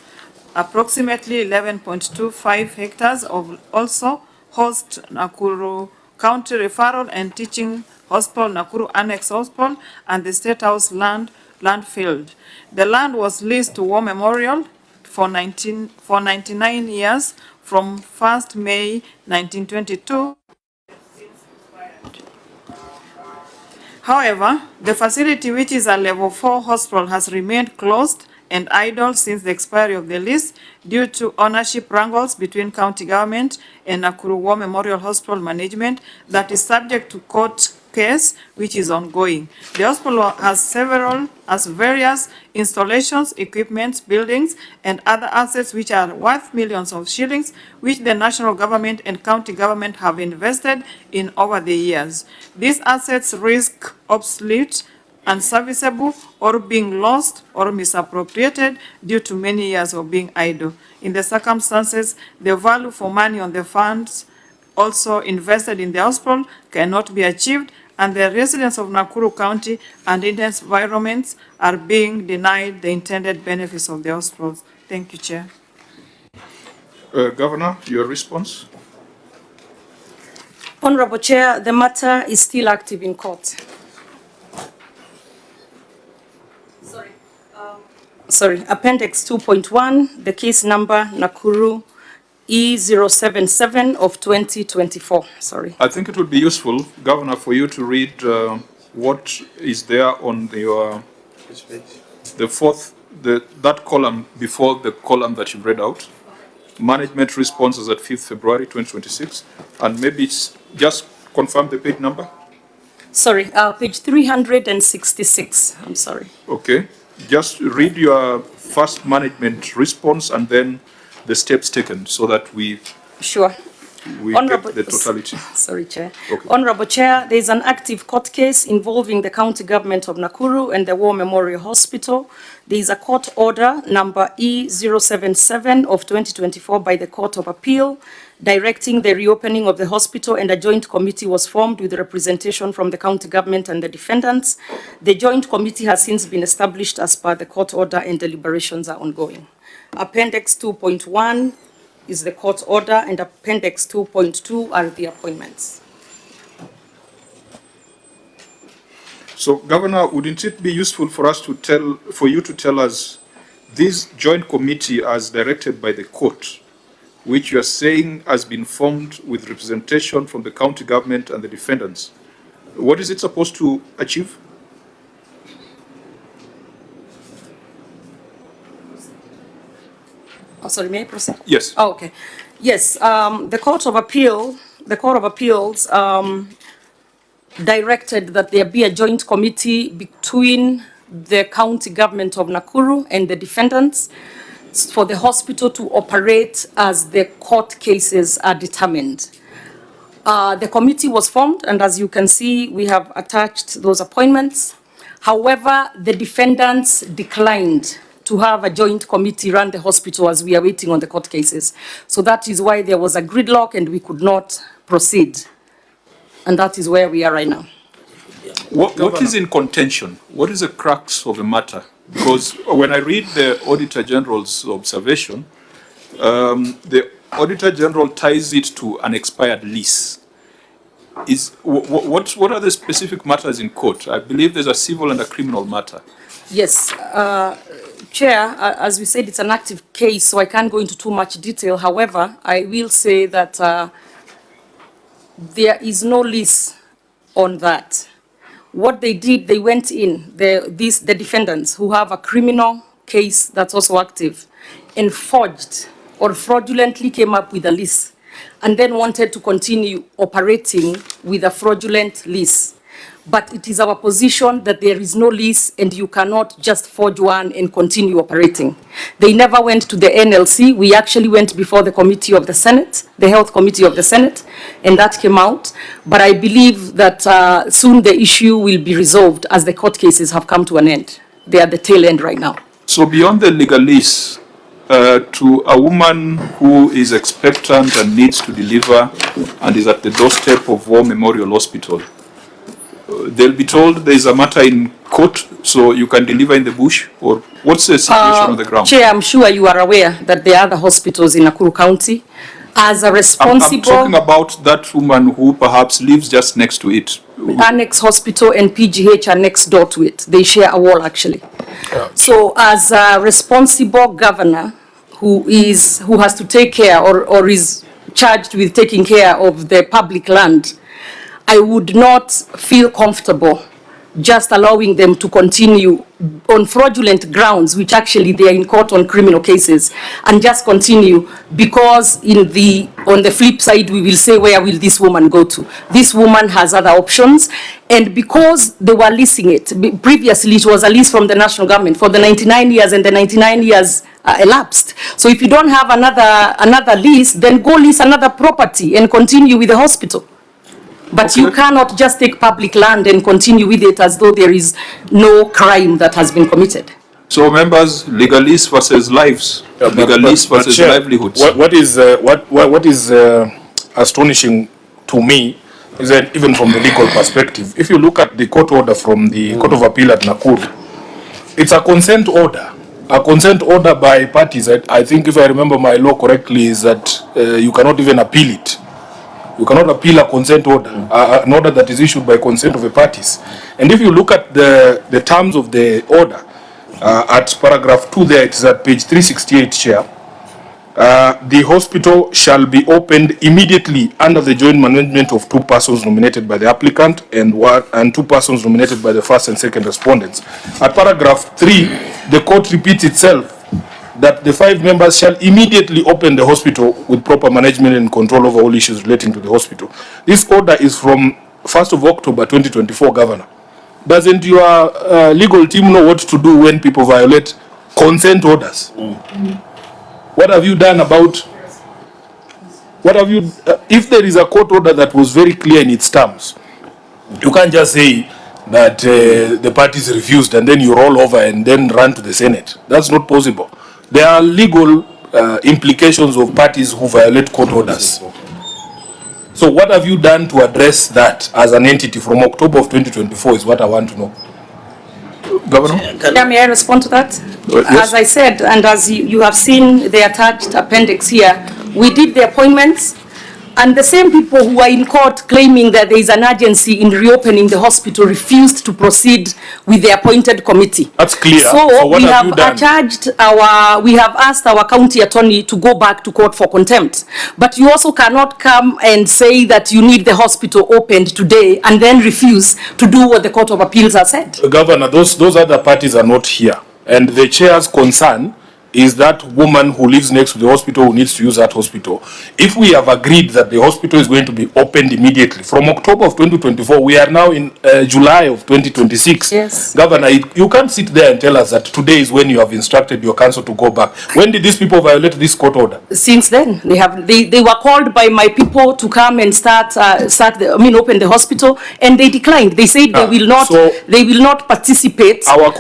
S4: approximately 11.25 hectares of also host Nakuru County Referral and Teaching Hospital, Nakuru Annex Hospital, and the State House landfill. The land was leased to War Memorial for 99 years from 1st May 1922. However, the facility, which is a level 4 hospital, has remained closed and idle since the expiry of the lease due to ownership wrangles between county government and Nakuru War Memorial Hospital management that is subject to court case which is ongoing. The hospital has various installations, equipment, buildings, and other assets which are worth millions of shillings, which the national government and county government have invested in over the years. These assets risk obsolete, unserviceable, or being lost or misappropriated due to many years of being idle. In the circumstances, the value for money on the funds also invested in the hospital cannot be achieved, and the residents of Nakuru County and its environments are being denied the intended benefits of the hospitals. Thank you, Chair.
S2: Governor, your response?
S17: Honorable Chair, the matter is still active in court. Sorry, Appendix 2.1, the case number Nakuru E077 of 2024. Sorry.
S2: I think it would be useful, Governor, for you to read what is there on the fourth, that column before the column that you've read out. Management responses at 5th February 2026, and maybe it's just confirm the page number.
S17: Sorry, page 366. I'm sorry.
S2: Okay, just read your first management response and then the steps taken, so that we
S17: Sure.
S2: get the totality.
S17: Sorry, Chair.
S2: Okay.
S17: Honorable Chair, there is an active court case involving the county government of Nakuru and the War Memorial Hospital. There is a court order number E077 of 2024 by the Court of Appeal directing the reopening of the hospital, and a joint committee was formed with representation from the county government and the defendants. The joint committee has since been established as per the court order, and deliberations are ongoing. Appendix 2.1 is the court order, and Appendix 2.2 are the appointments.
S2: So, Governor, wouldn't it be useful for you to tell us this joint committee, as directed by the court, which you are saying has been formed with representation from the county government and the defendants, what is it supposed to achieve?
S17: Oh, sorry, may I proceed?
S2: Yes.
S17: Oh, okay. Yes, the Court of Appeals directed that there be a joint committee between the county government of Nakuru and the defendants for the hospital to operate as the court cases are determined. The committee was formed, and as you can see, we have attached those appointments. However, the defendants declined to have a joint committee run the hospital as we are waiting on the court cases. So that is why there was a gridlock and we could not proceed. And that is where we are right now.
S2: What is in contention? What is the crux of the matter? Because when I read the Auditor General's observation, the Auditor General ties it to an expired lease. What are the specific matters in court? I believe there's a civil and a criminal matter.
S17: Yes, Chair, as we said, it's an active case, so I can't go into too much detail. However, I will say that there is no lease on that. What they did, they went in, the defendants who have a criminal case that's also active, and forged or fraudulently came up with a lease and then wanted to continue operating with a fraudulent lease. But it is our position that there is no lease and you cannot just forge one and continue operating. They never went to the NLC. We actually went before the committee of the Senate, the Health Committee of the Senate, and that came out. But I believe that soon the issue will be resolved as the court cases have come to an end. They are at the tail end right now.
S2: So beyond the legal lease, to a woman who is expectant and needs to deliver and is at the doorstep of War Memorial Hospital, they'll be told there is a matter in court, so you can deliver in the bush? Or what's the situation on the ground?
S17: Chair, I'm sure you are aware that there are other hospitals in Nakuru County. As a responsible...
S2: I'm talking about that woman who perhaps lives just next to it.
S17: Annex Hospital and PGH are next door to it. They share a wall, actually. Yeah. So as a responsible governor who has to take care or is charged with taking care of the public land, I would not feel comfortable just allowing them to continue on fraudulent grounds, which actually they are in court on criminal cases, and just continue because on the flip side, we will say, where will this woman go to? This woman has other options. And because they were leasing it, previously it was a lease from the national government for the 99 years, and the 99 years elapsed. So if you don't have another lease, then go lease another property and continue with the hospital. But okay, you cannot just take public land and continue with it as though there is no crime that has been committed.
S2: So members, legal lease versus lives, legal lease versus livelihoods.
S6: What is astonishing to me is that even from the legal perspective, if you look at the court order from the Court of Appeal at Nakuru, it's a consent order. A consent order by parties. I think, if I remember my law correctly, is that you cannot even appeal it. You cannot appeal a consent order, an order that is issued by consent of the parties. And if you look at the terms of the order, at paragraph 2 there, it is at page 368, Chair. The hospital shall be opened immediately under the joint management of 2 persons nominated by the applicant and 2 persons nominated by the first and second respondents. At paragraph 3, the court repeats itself that the 5 members shall immediately open the hospital with proper management and control over all issues relating to the hospital. This order is from 1st of October 2024, Governor. Doesn't your legal team know what to do when people violate consent orders? What have you done about, if there is a court order that was very clear in its terms, you can't just say that the parties refused and then you roll over and then run to the Senate. That's not possible. There are legal implications of parties who violate court orders. So what have you done to address that as an entity from October of 2024 is what I want to know. Governor?
S17: May I respond to that? Yes. As I said, and as you have seen the attached appendix here, we did the appointments, and the same people who are in court claiming that there is an urgency in reopening the hospital refused to proceed with the appointed committee.
S6: That's clear.
S17: So we have we have asked our county attorney to go back to court for contempt. But you also cannot come and say that you need the hospital opened today and then refuse to do what the Court of Appeals has said.
S6: Governor, those other parties are not here. And the chair's concern is that woman who lives next to the hospital who needs to use that hospital. If we have agreed that the hospital is going to be opened immediately, from October of 2024, we are now in July of 2026.
S17: Yes.
S6: Governor, you can't sit there and tell us that today is when you have instructed your council to go back. When did these people violate this court order?
S17: Since then, they were called by my people to come and open the hospital, and they declined. They said they will not participate.
S6: Our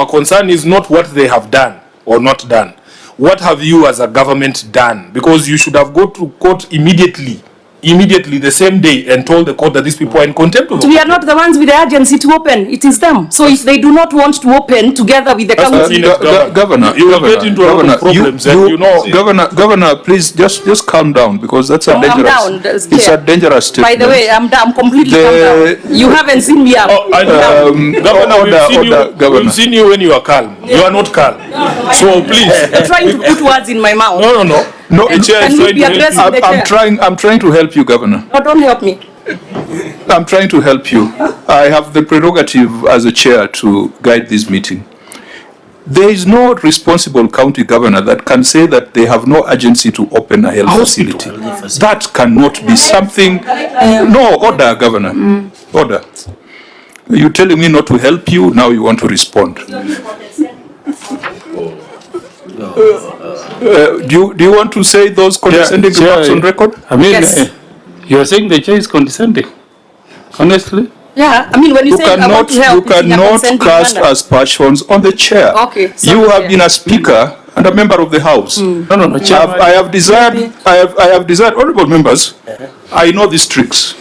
S6: concern is not what they have done or not done. What have you as a government done? Because you should have gone to court immediately immediately the same day and told the court that these people are in contempt of the
S17: We
S6: court.
S17: are not the ones with the urgency to open. It is them. So if they do not want to open together with the county,
S2: Governor,
S6: you will get into a lot of problems, and you know.
S2: Governor, please just calm down, because that's a
S17: I'm
S2: dangerous.
S17: down.
S2: It's a dangerous
S17: By
S2: statement.
S17: the way, I'm completely calm down. You haven't seen me up.
S6: Governor,
S2: Governor.
S6: we've seen you when you are calm. You are not calm. So please.
S17: You're trying to put words in my mouth.
S2: No,
S17: The chair is trying to help you.
S2: I'm trying to help you, Governor.
S17: No, don't help me.
S2: I'm trying to help you. I have the prerogative as a chair to guide this meeting. There is no responsible county governor that can say that they have no urgency to open a health facility. That cannot be something. No, order, Governor. Order. You're telling me not to help you, now you want to respond. Do you want to say those condescending remarks on record?
S13: I mean,
S17: Yes.
S13: you are saying the chair is condescending, honestly.
S17: Yeah, I mean, when you say I want to help,
S2: You cannot cast aspersions on the chair.
S17: Okay, sorry,
S2: You have
S17: Chair.
S2: been a speaker and a member of the House.
S13: No, Chair.
S2: I have desired, honorable members, I know these tricks.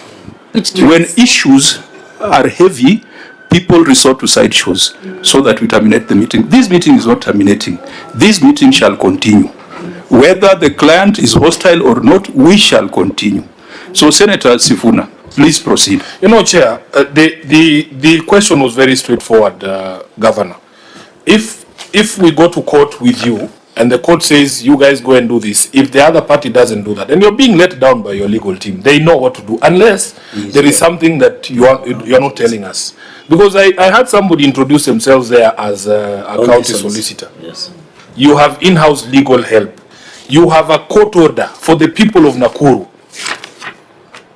S2: When issues are heavy, people resort to side shows so that we terminate the meeting. This meeting is not terminating. This meeting shall continue. Whether the client is hostile or not, we shall continue. So, Senator Sifuna, please proceed.
S6: You know, Chair, the question was very straightforward, Governor. If we go to court with you and the court says you guys go and do this, if the other party doesn't do that, and you're being let down by your legal team, they know what to do, unless there is something that you're not telling us. Because I had somebody introduce themselves there as a county solicitor.
S9: Yes.
S6: You have in-house legal help. You have a court order for the people of Nakuru.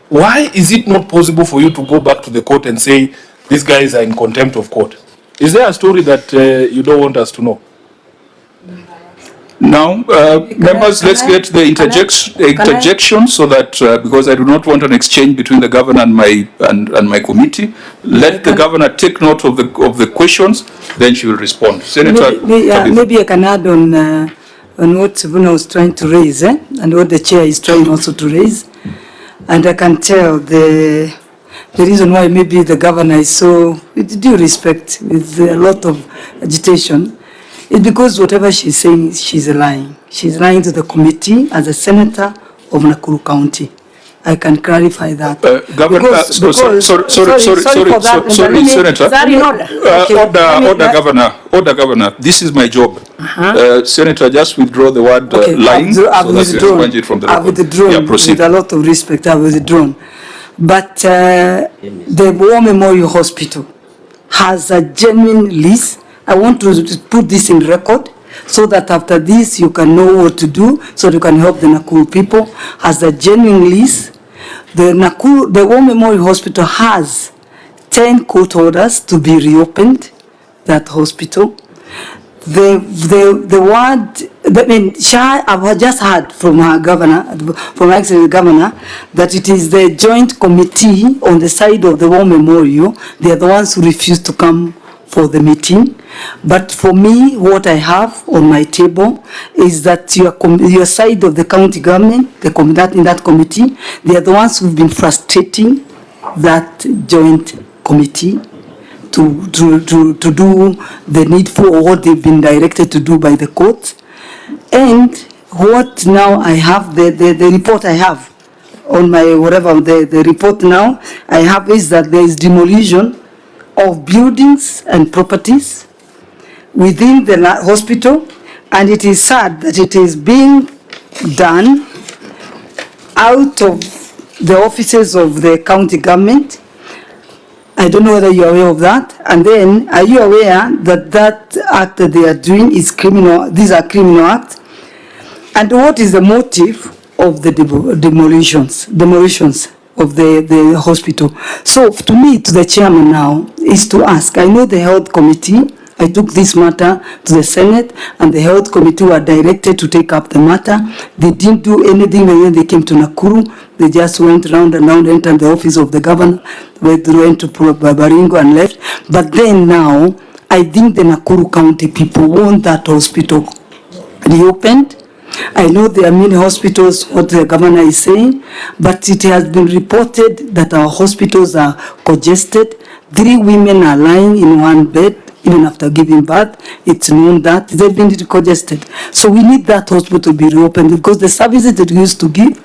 S6: Why is it not possible for you to go back to the court and say these guys are in contempt of court? Is there a story that you don't want us to know?
S2: Now, members, let's get the interjection so that, because I do not want an exchange between the governor and my committee, let the governor take note of the questions, then she will respond. Senator,
S7: maybe I can add on what Sivuna was trying to raise, and what the chair is trying also to raise. And I can tell the reason why maybe the governor is so, with due respect, with a lot of agitation, is because whatever she's saying, she's lying. She's lying to the committee as a senator of Nakuru County. I can clarify that.
S2: Governor, sorry, Senator.
S17: Is that in order?
S2: Order, Governor. This is my job. Senator, just withdraw the word lying.
S7: I've withdrawn.
S2: It from the
S7: I've
S2: record.
S7: withdrawn.
S2: Yeah, proceed.
S7: With a lot of respect, I've withdrawn. But the War Memorial Hospital has a genuine lease. I want to put this in record so that after this you can know what to do, so you can help the Nakuru people. Has a genuine lease. The War Memorial Hospital has 10 court orders to be reopened. That hospital. The word, I mean, I've just heard from our governor, from actually the governor, that it is the joint committee on the side of the War Memorial. They are the ones who refused to come for the meeting. But for me, what I have on my table is that your side of the county government, in that committee, they are the ones who've been frustrating that joint committee to do the needful, or what they've been directed to do by the court. And what now I have, the report I have on my the report now I have is that there is demolition of buildings and properties within the hospital, and it is sad that it is being done out of the offices of the county government. I don't know whether you are aware of that. And then, are you aware that that act that they are doing is criminal? These are criminal acts. And what is the motive of the demolitions of the hospital? So, to me, to the chairman now, is to ask. I know the health committee. I took this matter to the Senate, and the health committee were directed to take up the matter. They didn't do anything when they came to Nakuru. They just went round and round, entered the office of the governor, went to Baringo and left. But then now, I think the Nakuru County people want that hospital reopened. I know there are many hospitals, what the governor is saying, but it has been reported that our hospitals are congested. 3 women are lying in one bed, even after giving birth. It's known that they've been congested. So we need that hospital to be reopened because the services that we used to give,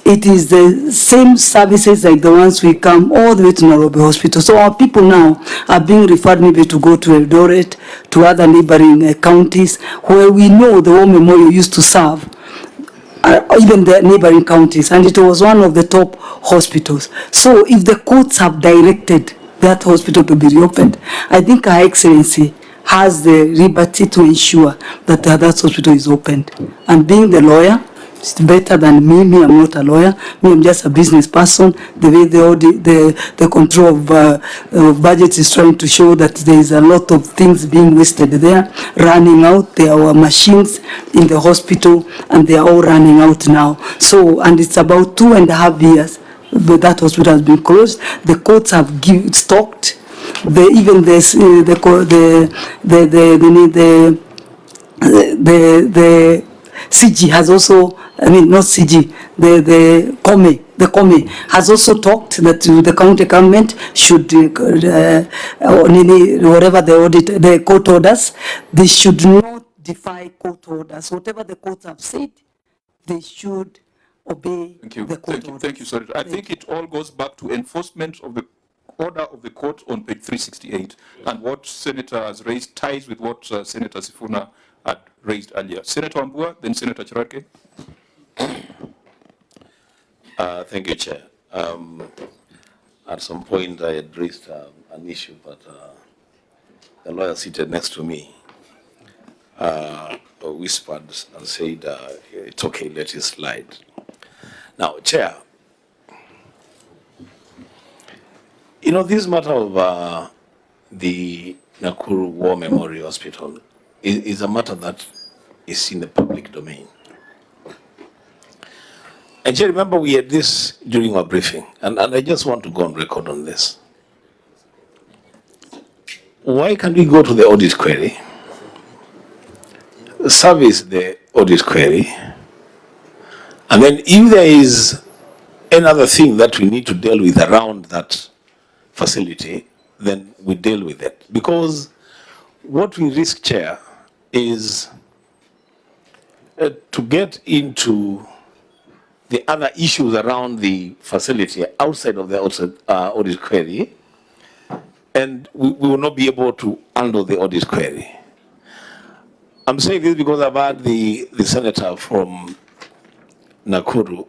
S7: it is the same services like the ones we come all the way to Nairobi Hospital. So our people now are being referred maybe to go to Eldoret, to other neighboring counties where we know the War Memorial used to serve, even the neighboring counties, and it was one of the top hospitals. So if the courts have directed that hospital to be reopened, I think Her Excellency has the liberty to ensure that that hospital is opened. And being the lawyer, it's better than me. Me, I'm not a lawyer. Me, I'm just a business person. The way the control of budget is trying to show that there is a lot of things being wasted there, running out. There are machines in the hospital, and they are all running out now. So, and it's about 2.5 years that that hospital has been closed. The courts have stocked. Even this, the CG has also, I mean not CG, the Commitee has also talked that the county government should, whatever the court orders, they should not defy court orders. Whatever the courts have said, they should obey the court orders.
S2: Thank you, sorry. I think it all goes back to enforcement of the order of the court on page 368, and what Senator has raised ties with what Senator Sifuna had raised earlier. Senator Wambua, then Senator Chirake.
S10: Thank you, Chair. At some point I had raised an issue, but the lawyer seated next to me whispered and said, it's okay, let it slide. Now, Chair, you know, this matter of the Nakuru War Memorial Hospital is a matter that is in the public domain. And you remember we had this during our briefing, and I just want to go on record on this. Why can't we go to the audit query, service the audit query, and then if there is another thing that we need to deal with around that facility, then we deal with it. Because what we risk, Chair, is to get into the other issues around the facility outside of the audit query, and we will not be able to handle the audit query. I'm saying this because I've had the senator from Nakuru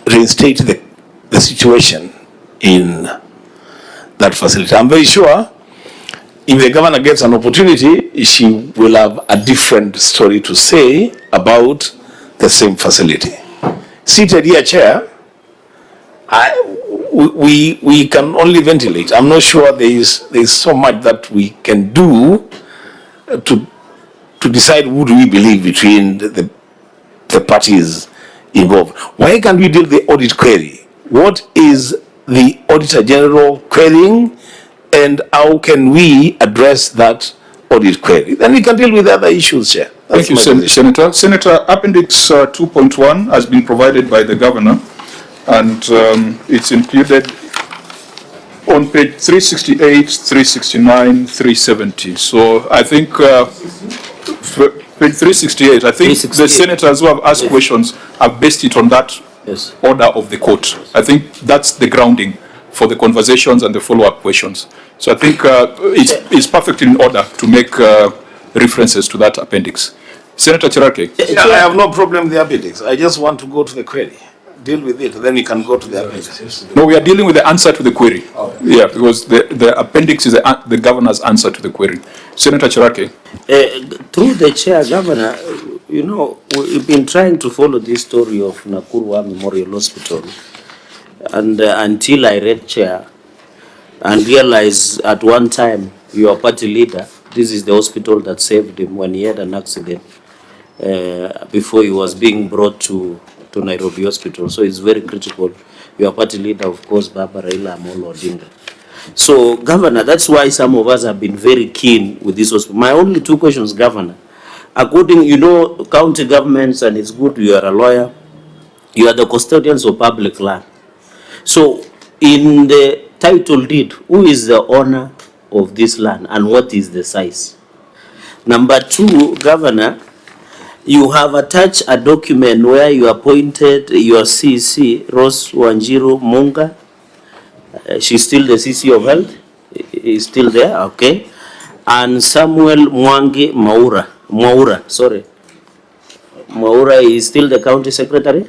S10: reinstate the situation in that facility. I'm very sure if the governor gets an opportunity, she will have a different story to say about the same facility. Seated here, Chair, we can only ventilate. I'm not sure there is so much that we can do to decide who do we believe between the parties involved. Why can't we deal the audit query? What is the Auditor General querying, and how can we address that audit query? Then we can deal with other issues, Chair.
S2: Thank you, Senator. Senator, Appendix 2.1 has been provided by the Governor, and it's included on page 368, 369, 370. So I think page 368, I think the senators who have asked questions have based it on that order of the court. I think that's the grounding for the conversations and the follow-up questions. So I think it's perfectly in order to make references to that appendix. Senator Chirake.
S10: Yeah, I have no problem with the appendix. I just want to go to the query. Deal with it, then we can go to the appendix.
S2: No, we are dealing with the answer to the query. Oh. Yeah, because the appendix is the governor's answer to the query. Senator Chirake.
S9: Through the chair, Governor, you know, we've been trying to follow this story of Nakuru War Memorial Hospital. And until I read, Chair, and realized at one time, your party leader, this is the hospital that saved him when he had an accident before he was being brought to Nairobi Hospital. So it's very critical. Your party leader, of course, Raila, odinga. So, Governor, that's why some of us have been very keen with this hospital. My only two questions, Governor. according, you know, county governments, and it's good you are a lawyer, you are the custodians of public land. So in the title deed, who is the owner of this land and what is the size? Number two, Governor, you have attached a document where you appointed your CC, Rose Wanjiru Munga. She's still the CC of Health, is still there, okay. And Samuel Mwangi Mwaura is still the county secretary.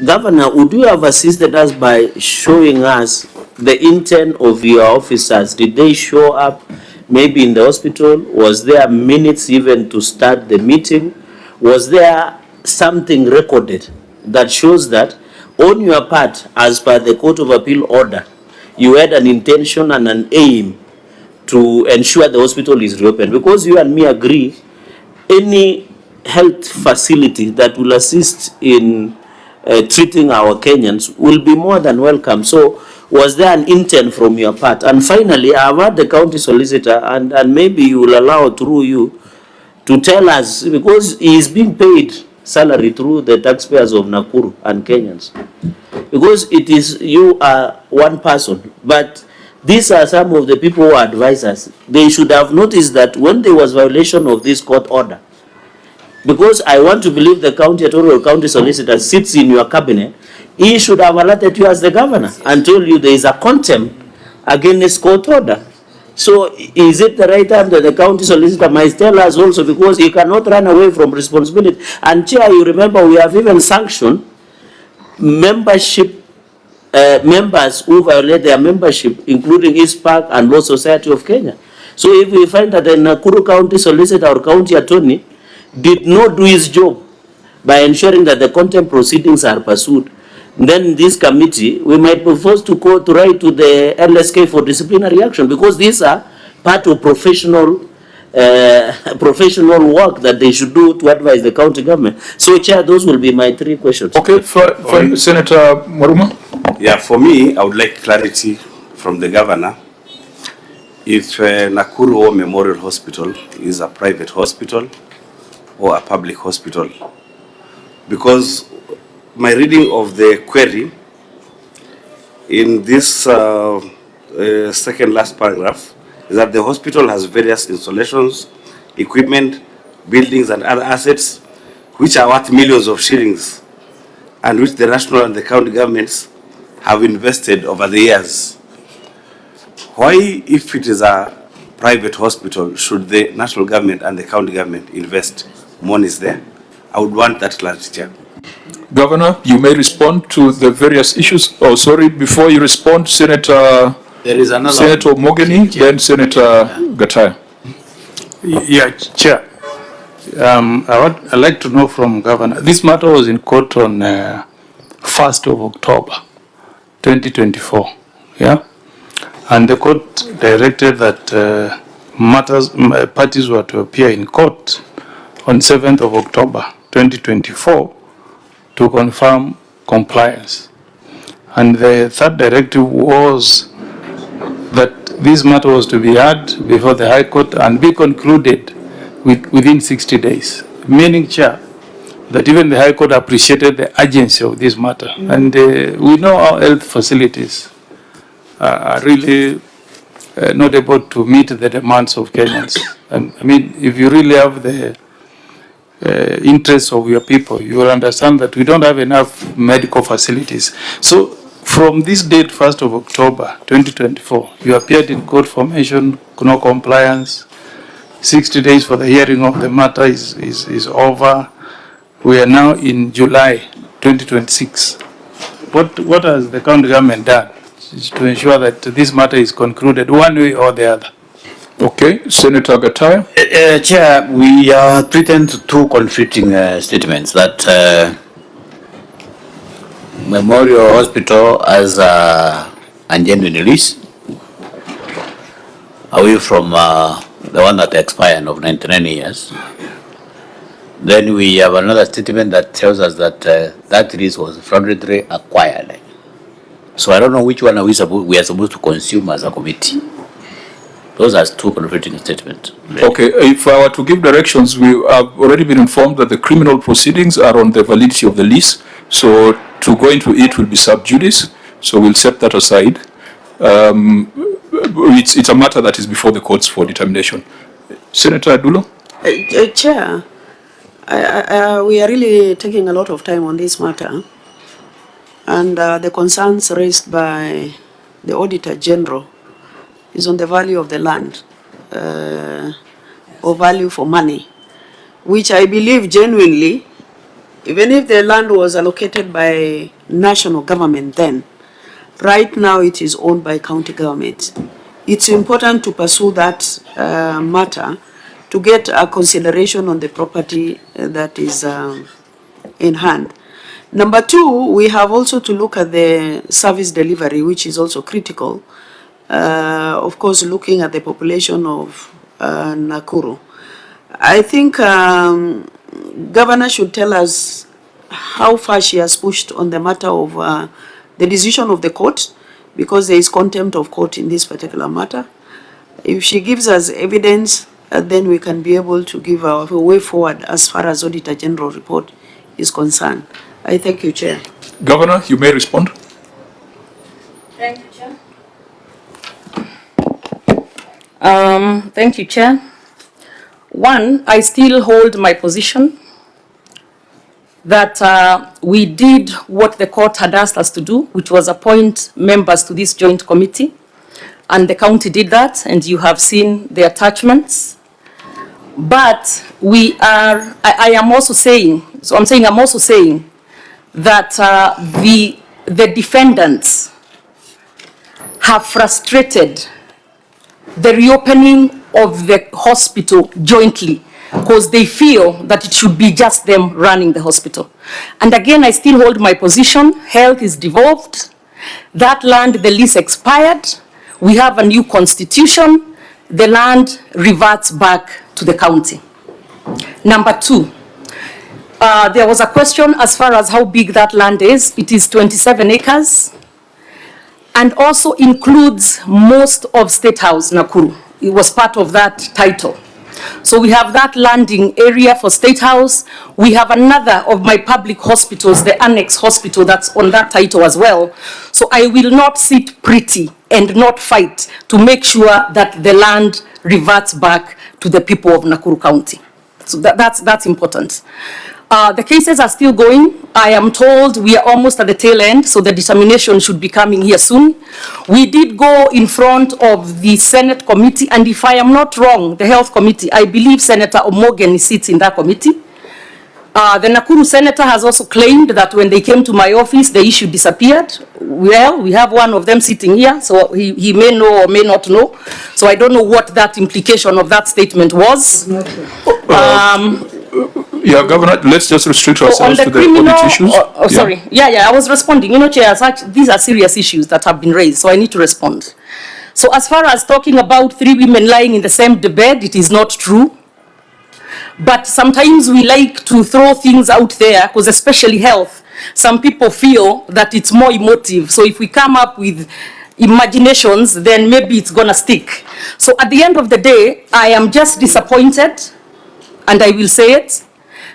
S9: Governor, would you have assisted us by showing us the intent of your officers? Did they show up maybe in the hospital? Was there minutes even to start the meeting? Was there something recorded that shows that on your part, as per the Court of Appeal order, you had an intention and an aim to ensure the hospital is reopened? Because you and me agree, any health facility that will assist in treating our Kenyans will be more than welcome. So was there an intent from your part? And finally, I've heard the county solicitor, and maybe you will allow through you to tell us, because he is being paid salary through the taxpayers of Nakuru and Kenyans. Because it is, you are one person, but these are some of the people who advise us. They should have noticed that when there was violation of this court order, because I want to believe the county attorney or county solicitor sits in your cabinet, he should have alerted you as the governor and told you there is a contempt against court order. So is it the right time that the county solicitor might tell us also, because he cannot run away from responsibility? And Chair, you remember we have even sanctioned membership members who violate their membership, including East Park and Law Society of Kenya. So if we find that the Nakuru County solicitor or county attorney did not do his job by ensuring that the contempt proceedings are pursued, then this committee, we might be forced to write to the LSK for disciplinary action, because these are part of professional work that they should do to advise the county government. So, Chair, those will be my three questions.
S2: Okay, for Senator Maruma.
S8: Yeah, for me, I would like clarity from the governor. If Nakuru Memorial Hospital is a private hospital or a public hospital, because my reading of the query in this second last paragraph is that the hospital has various installations, equipment, buildings and other assets which are worth millions of shillings and which the national and the county governments have invested over the years. Why, if it is a private hospital, should the national government and the county government invest monies there? I would want that clarity, Chair.
S2: Governor, you may respond to the various issues. Oh, sorry, before you respond, Senator Mogeni, then Senator Gataya.
S13: Yeah, Chair. I'd like to know from Governor. This matter was in court on 1st of October, 2024. Yeah? And the court directed that parties were to appear in court on 7th of October, 2024 to confirm compliance. And the third directive was that this matter was to be heard before the High Court and be concluded within 60 days. Meaning, Chair, that even the High Court appreciated the urgency of this matter. And we know our health facilities are really not able to meet the demands of Kenyans. And I mean, if you really have the interests of your people, you will understand that we don't have enough medical facilities. So from this date, 1st of October 2024, you appeared in court for mention, no compliance. 60 days for the hearing of the matter is over. We are now in July 2026. What has the county government done to ensure that this matter is concluded one way or the other?
S2: Okay, Senator Gataya.
S1: Chair, we are treating two conflicting statements that Memorial Hospital as a genuine release away from the one that expired of 99 years. Then we have another statement that tells us that that release was fraudulently acquired. So I don't know which one we are supposed to consume as a committee. Those are two conflicting statements.
S2: Okay, if I were to give directions, we have already been informed that the criminal proceedings are on the validity of the lease. So to go into it will be sub judice. So we'll set that aside. It's a matter that is before the courts for determination. Senator Adulo?
S14: Chair, we are really taking a lot of time on this matter. And the concerns raised by the Auditor General is on the value of the land, or value for money, which I believe genuinely, even if the land was allocated by national government then, right now it is owned by county government. It's important to pursue that matter to get a consideration on the property that is in hand. Number two, we have also to look at the service delivery, which is also critical. Of course, looking at the population of Nakuru. I think Governor should tell us how far she has pushed on the matter of the decision of the court, because there is contempt of court in this particular matter. If she gives us evidence, then we can be able to give our way forward as far as Auditor General report is concerned. I thank you, Chair.
S2: Governor, you may respond.
S17: Thank you, Chair. Thank you, Chair. One, I still hold my position that we did what the court had asked us to do, which was appoint members to this joint committee. And the county did that, and you have seen the attachments. But I am also saying, I'm also saying that the defendants have frustrated the reopening of the hospital jointly because they feel that it should be just them running the hospital. And again, I still hold my position. Health is devolved. That land, the lease expired. We have a new constitution. The land reverts back to the county. Number two, there was a question as far as how big that land is. It is 27 acres and also includes most of State House, Nakuru. It was part of that title. So we have that landing area for State House. We have another of my public hospitals, the Annex Hospital, that's on that title as well. So I will not sit pretty and not fight to make sure that the land reverts back to the people of Nakuru County. So that's important. The cases are still going. I am told we are almost at the tail end, so the determination should be coming here soon. We did go in front of the Senate committee, and if I am not wrong, the Health Committee, I believe Senator Omogen sits in that committee. The Nakuru senator has also claimed that when they came to my office, the issue disappeared. Well, we have one of them sitting here, so he may know or may not know. So I don't know what that implication of that statement was.
S2: Yeah, Governor, let's just restrict ourselves to the audit issues.
S17: Sorry. Yeah, I was responding. You know, Chair, these are serious issues that have been raised, so I need to respond. So as far as talking about 3 women lying in the same bed, it is not true. But sometimes we like to throw things out there, because especially health, some people feel that it's more emotive. So if we come up with imaginations, then maybe it's going to stick. So at the end of the day, I am just disappointed, and I will say it,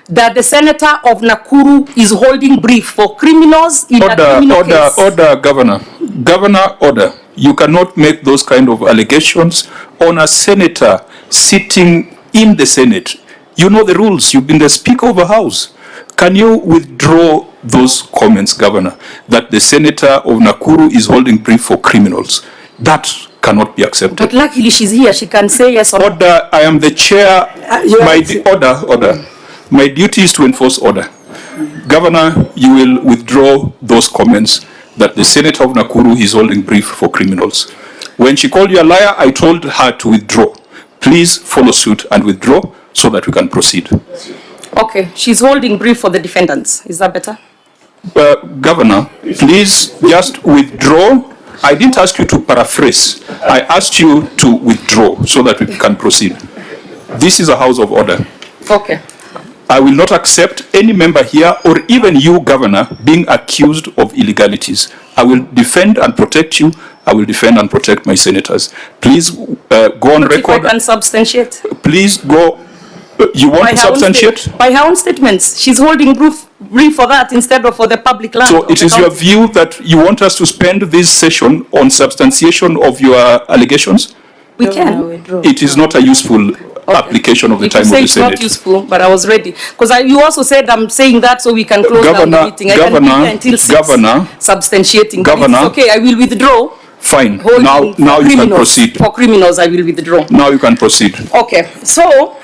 S17: that the senator of Nakuru is holding brief for criminals in a criminal case.
S2: Order, Governor. Governor, order. You cannot make those kind of allegations on a senator sitting in the Senate. You know the rules. You've been the Speaker of the House. Can you withdraw those comments, Governor, that the senator of Nakuru is holding brief for criminals? That cannot be accepted.
S17: But luckily she's here. She can say yes or no.
S2: Order. I am the chair. Order. My duty is to enforce order. Governor, you will withdraw those comments that the senator of Nakuru is holding brief for criminals. When she called you a liar, I told her to withdraw. Please follow suit and withdraw so that we can proceed.
S17: Okay, she's holding brief for the defendants. Is that better?
S2: Governor, please just withdraw. I didn't ask you to paraphrase. I asked you to withdraw so that we can proceed. This is a house of order.
S17: Okay.
S2: I will not accept any member here or even you, Governor, being accused of illegalities. I will defend and protect you. I will defend and protect my senators. Please go on
S17: But
S2: record.
S17: if I can substantiate.
S2: Please go. You want to substantiate?
S17: By her own statements. She's holding brief for that instead of for the public land.
S2: So it is your view that you want us to spend this session on substantiation of your allegations?
S17: We can.
S2: It is not a useful application of the time of the
S17: You say it's not
S2: Senate.
S17: useful, but I was ready. Because you also said I'm saying that so we can close down the meeting. I can be here until 6 substantiating. But it's okay, I will withdraw.
S2: Fine. Now you can proceed.
S17: For criminals, I will withdraw.
S2: Now you can proceed.
S17: Okay. So,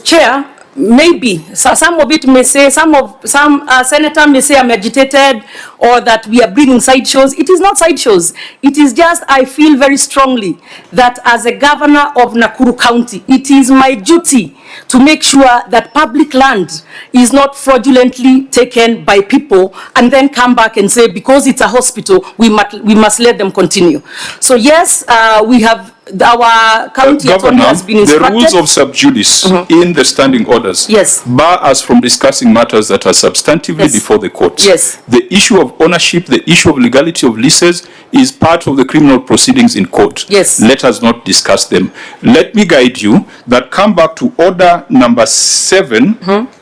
S17: Chair, maybe some of it may say, some senator may say I'm agitated or that we are bringing sideshows. It is not sideshows. It is just I feel very strongly that as a governor of Nakuru County, it is my duty to make sure that public land is not fraudulently taken by people and then come back and say because it's a hospital we must let them continue. So yes, we have our county attorney has been instructed.
S2: The rules of sub judice in the standing orders bar us from discussing matters that are substantively before the court.
S17: Yes.
S2: The issue of ownership, the issue of legality of leases is part of the criminal proceedings in court.
S17: Yes.
S2: Let us not discuss them. Let me guide you that come back to order number 7,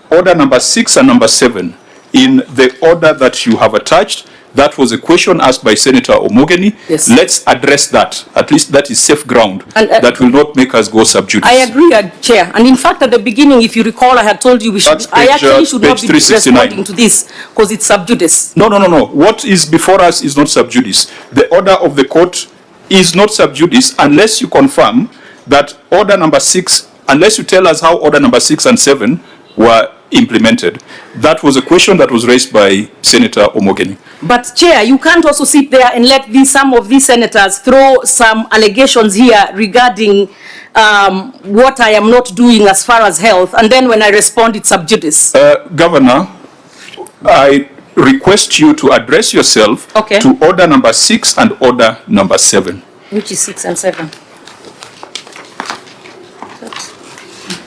S2: order number 6 and number 7 in the order that you have attached. That was a question asked by Senator Omogeni.
S17: Yes.
S2: Let's address that. At least that is safe ground.
S17: And,
S2: that will not make us go sub judice.
S17: I agree, Chair. And in fact, at the beginning, if you recall, I had told you I actually should not be responding to this because it's sub judice.
S2: No. What is before us is not sub judice. The order of the court is not sub judice unless you confirm that order number 6, unless you tell us how order number 6 and 7 were implemented. That was a question that was raised by Senator Omogeni.
S17: But Chair, you can't also sit there and let some of these senators throw some allegations here regarding what I am not doing as far as health, and then when I respond, it's sub judice.
S2: Governor, I request you to address yourself to order number 6 and order number 7.
S17: Which is 6 and 7?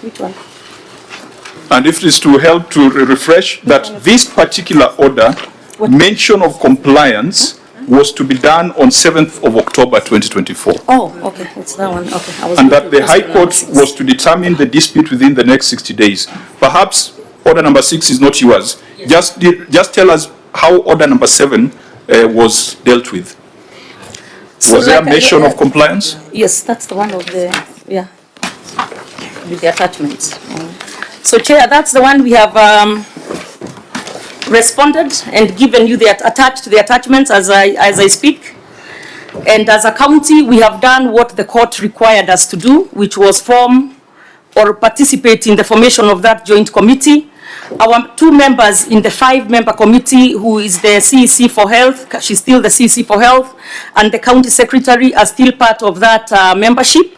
S17: Which one?
S2: And if it is to help to refresh that this particular order, mention of compliance was to be done on 7th of October 2024.
S17: Oh, okay, it's that one. Okay.
S2: And that the High Court was to determine the dispute within the next 60 days. Perhaps order number 6 is not yours. Just tell us how order number 7 was dealt with. Was there a mention of compliance?
S17: Yes, that's the one of the, with the attachments. So, Chair, that's the one we have responded and given you the attachments as I speak. And as a county, we have done what the court required us to do, which was form or participate in the formation of that joint committee. Our 2 members in the 5-member committee, who is the CEC for Health, she's still the CEC for Health, and the county secretary are still part of that membership.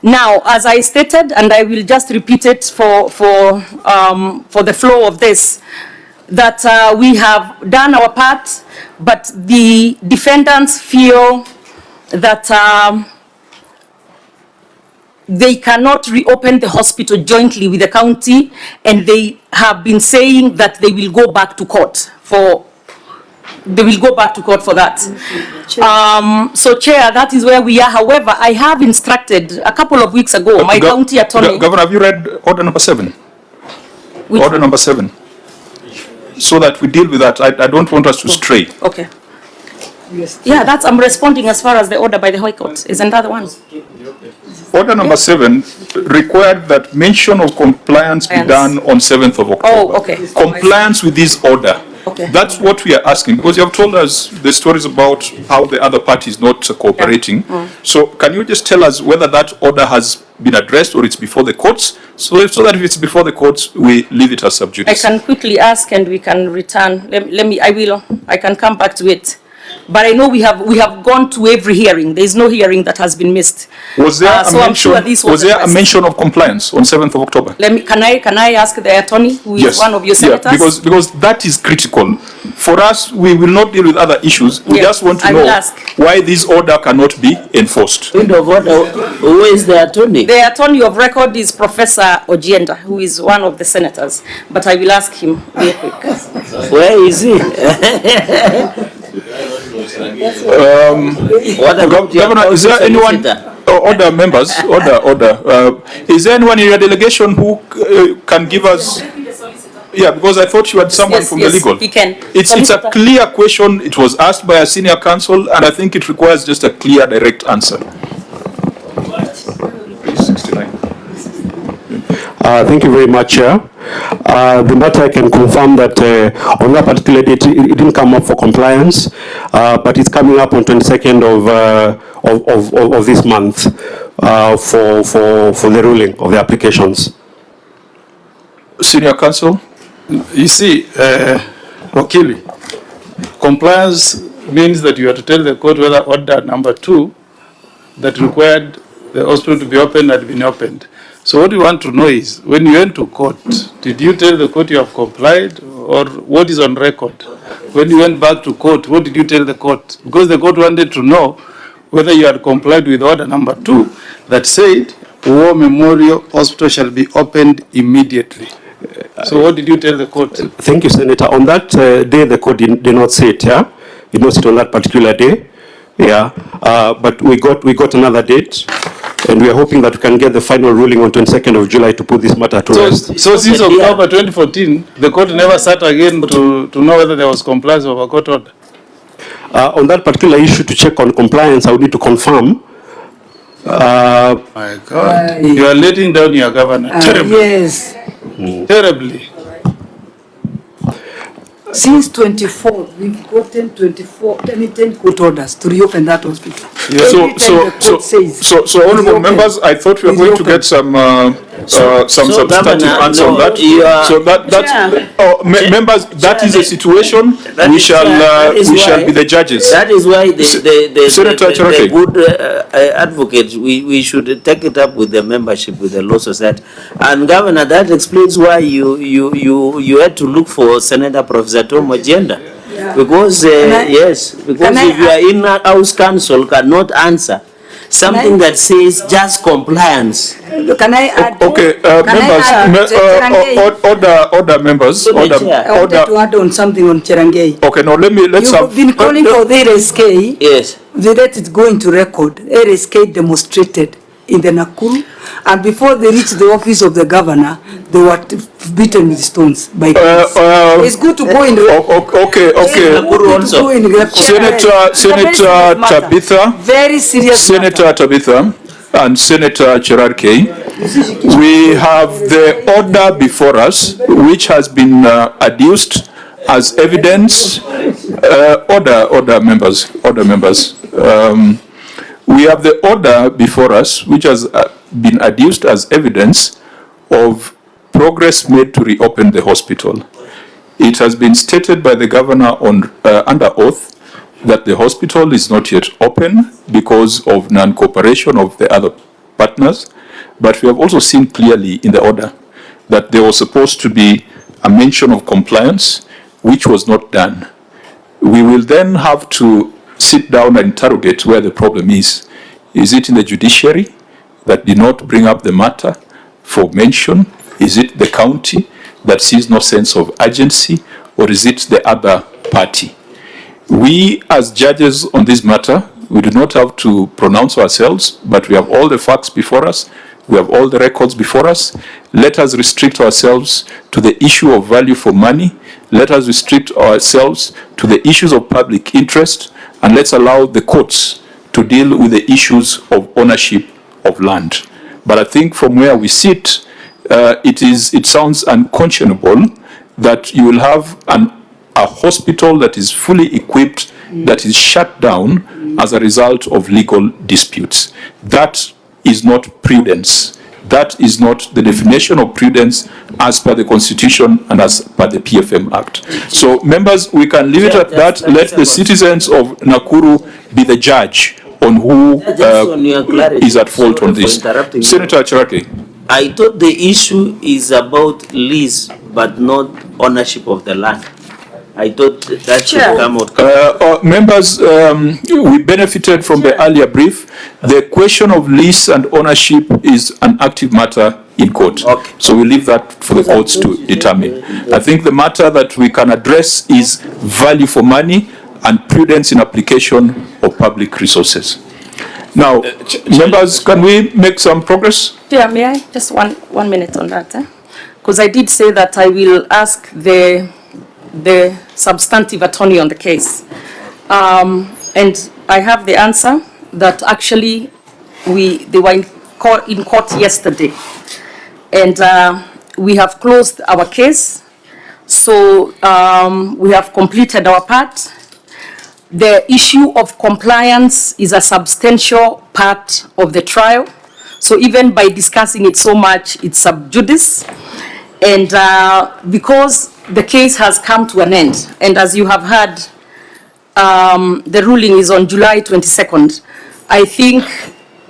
S17: Now, as I stated, and I will just repeat it for the flow of this, that we have done our part, but the defendants feel that they cannot reopen the hospital jointly with the county, and they have been saying that they will go back to court for that. So, Chair, that is where we are. However, I have instructed a couple of weeks ago, my county attorney...
S2: Governor, have you read order number 7? Order number 7. So that we deal with that. I don't want us to stray.
S17: Okay. Yeah, I'm responding as far as the order by the High Court. Isn't that the one?
S2: Order number 7 required that mention of compliance be done on 7th of October.
S17: Oh, okay.
S2: Compliance with this order.
S17: Okay.
S2: That's what we are asking, because you have told us the stories about how the other party is not cooperating. So can you just tell us whether that order has been addressed or it's before the courts? So that if it's before the courts, we leave it as sub judice.
S17: I can quickly ask and we can return. I can come back to it. But I know we have gone to every hearing. There is no hearing that has been missed.
S2: Was there a mention of compliance on 7th of October?
S17: Can I ask the attorney, who is one of your senators?
S2: Because that is critical. For us, we will not deal with other issues. We just want to know why this order cannot be enforced.
S9: Who is the attorney?
S17: The attorney of record is Professor Ojienda, who is one of the senators. But I will ask him real quick.
S9: Where is he?
S23: Governor, is there anyone, order members, order, is there anyone in your delegation who can give us? Yeah, because I thought you had someone from the legal.
S17: You can.
S23: It's a clear question. It was asked by a senior counsel, and I think it requires just a clear, direct answer.
S16: Thank you very much, Chair. The matter, I can confirm that on that particular date, it didn't come up for compliance, but it's coming up on 22nd of this month for the ruling of the applications.
S23: Senior counsel?
S13: You see, Wakili, compliance means that you have to tell the court whether order number 2 that required the hospital to be opened had been opened. So what we want to know is, when you went to court, did you tell the court you have complied, or what is on record? When you went back to court, what did you tell the court? Because the court wanted to know whether you had complied with order number 2 that said War Memorial Hospital shall be opened immediately. So what did you tell the court?
S16: Thank you, Senator. On that day, the court did not say it, yeah? Did not sit on that particular day, yeah? But we got another date, and we are hoping that we can get the final ruling on 22nd of July to put this matter to rest.
S13: So since October 2014, the court never sat again to know whether there was compliance of a court order?
S16: On that particular issue, to check on compliance, I would need to confirm.
S13: My God, you are letting down your governor. Terribly.
S7: Yes.
S13: Terribly.
S7: Since 24, we've gotten 10 court orders to reopen that hospital.
S23: Yeah. So honorable members, I thought we were going to get some substantive answer on that. Members, that is a situation. We shall be the judges.
S9: That is why the good advocate, we should take it up with the membership, with the Law Society. And Governor, that explains why you had to look for Senator Professor Tom agenda. Yeah. Because if your in-house counsel cannot answer something that says just compliance.
S7: Can I add?
S23: Okay, order members.
S7: I wanted to add on something on Cherangei.
S23: Okay, now let's
S7: You've been calling for the RSK.
S9: Yes.
S7: The date is going to record. RSK demonstrated in the Nakuru, and before they reached the office of the governor, they were beaten with stones by police. It's good to go in
S23: Senator Tabitha,
S7: very serious
S23: Senator matter. Tabitha and Senator Cherarkei, we have the order before us, which has been adduced as evidence. Order members. We have the order before us, which has been adduced as evidence of progress made to reopen the hospital. It has been stated by the governor on under oath that the hospital is not yet open because of non-cooperation of the other partners, but we have also seen clearly in the order that there was supposed to be a mention of compliance, which was not done. We will then have to sit down and interrogate where the problem is. Is it in the judiciary that did not bring up the matter for mention? Is it the county that sees no sense of urgency, or is it the other party? We as judges on this matter, we do not have to pronounce ourselves, but we have all the facts before us. We have all the records before us. Let us restrict ourselves to the issue of value for money. Let us restrict ourselves to the issues of public interest, and let's allow the courts to deal with the issues of ownership of land. But I think from where we sit, it sounds unconscionable that you will have a hospital that is fully equipped, that is shut down as a result of legal disputes. That is not prudence. That is not the definition of prudence as per the Constitution and as per the PFM Act. So, members, we can leave it at that. Let the citizens of Nakuru be the judge on who is at fault on this. Senator Cherarkei.
S9: I thought the issue is about lease, but not ownership of the land. I thought that should come out.
S23: Members, we benefited from the earlier brief. The question of lease and ownership is an active matter in court. Okay. So we leave that for the courts to determine. I think the matter that we can address is value for money and prudence in application of public resources. Now, members, can we make some progress?
S17: Yeah, may I? Just one minute on that. Because I did say that I will ask the substantive attorney on the case. And I have the answer that actually they were in court yesterday. And we have closed our case. So we have completed our part. The issue of compliance is a substantial part of the trial. So even by discussing it so much, it's sub judice. And because the case has come to an end, and as you have heard, the ruling is on July 22nd, I think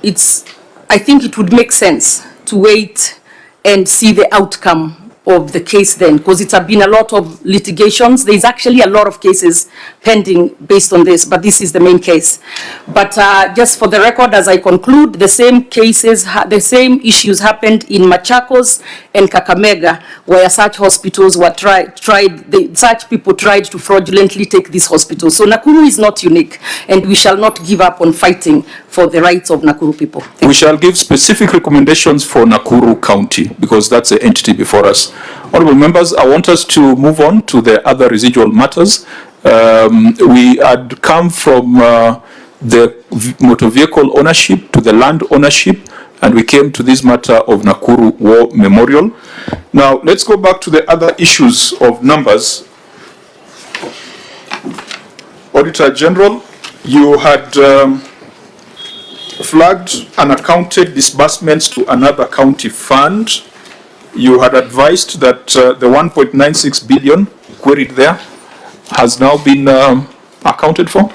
S17: it would make sense to wait and see the outcome of the case then, because it's been a lot of litigations. There's actually a lot of cases pending based on this, but this is the main case. But just for the record, as I conclude, the same cases, the same issues happened in Machakos and Kakamega, where such hospitals were such people tried to fraudulently take these hospitals. So Nakuru is not unique, and we shall not give up on fighting for the rights of Nakuru people.
S23: We shall give specific recommendations for Nakuru County, because that's the entity before us. Honorable members, I want us to move on to the other residual matters. We had come from the motor vehicle ownership to the land ownership, and we came to this matter of Nakuru War Memorial. Now, let's go back to the other issues of numbers. Auditor General, you had flagged unaccounted disbursements to another county fund. You had advised that the 1.96 billion queried there has now been accounted for?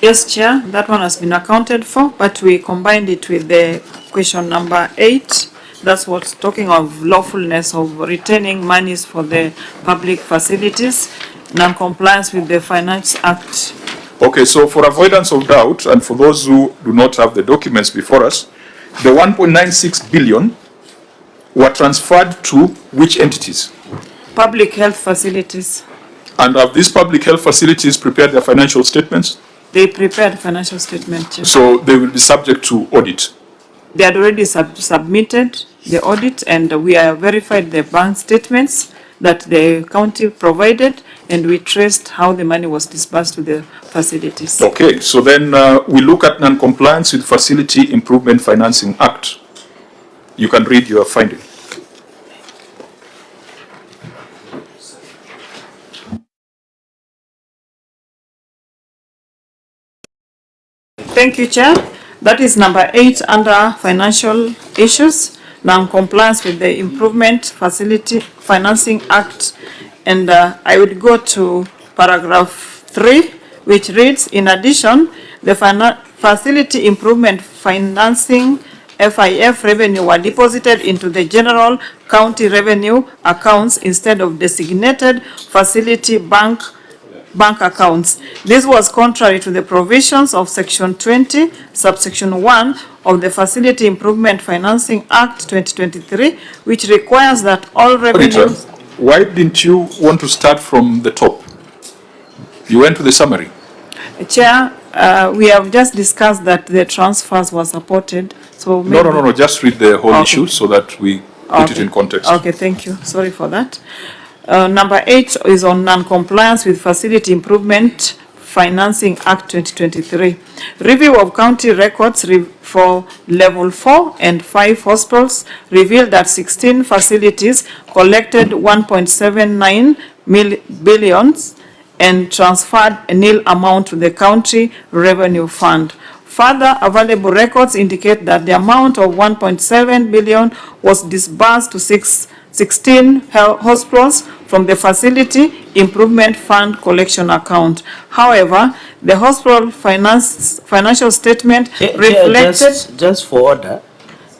S4: Yes, Chair, that one has been accounted for, but we combined it with the question number 8. That's what's talking of lawfulness of retaining monies for the public facilities, non-compliance with the Finance Act.
S23: Okay, so for avoidance of doubt, and for those who do not have the documents before us, the 1.96 billion were transferred to which entities?
S4: Public health facilities.
S23: And have these public health facilities prepared their financial statements?
S4: They prepared financial statements.
S23: So they will be subject to audit?
S4: They had already submitted the audit, and we have verified the bank statements that the county provided, and we traced how the money was disbursed to the facilities.
S23: Okay, so then we look at non-compliance with Facility Improvement Financing Act. You can read your finding.
S4: Thank you, Chair. That is number 8 under financial issues, non-compliance with the Improvement Facility Financing Act. And I would go to paragraph 3, which reads, in addition, the Facility Improvement Financing FIF revenue were deposited into the general county revenue accounts instead of designated facility bank accounts. This was contrary to the provisions of Section 20, subsection 1 of the Facility Improvement Financing Act 2023, which requires that all revenues...
S23: Why didn't you want to start from the top? You went to the summary.
S4: Chair, we have just discussed that the transfers were supported. So maybe...
S23: No, just read the whole issue so that we put it in context.
S4: Okay, thank you. Sorry for that. Number 8 is on non-compliance with Facility Improvement Financing Act 2023. Review of county records for level 4 and 5 hospitals revealed that 16 facilities collected 1.79 billion and transferred a nil amount to the county revenue fund. Further available records indicate that the amount of 1.7 billion was disbursed to 16 hospitals from the Facility Improvement Fund collection account. However, the hospital financial statement reflected...
S9: Just for order,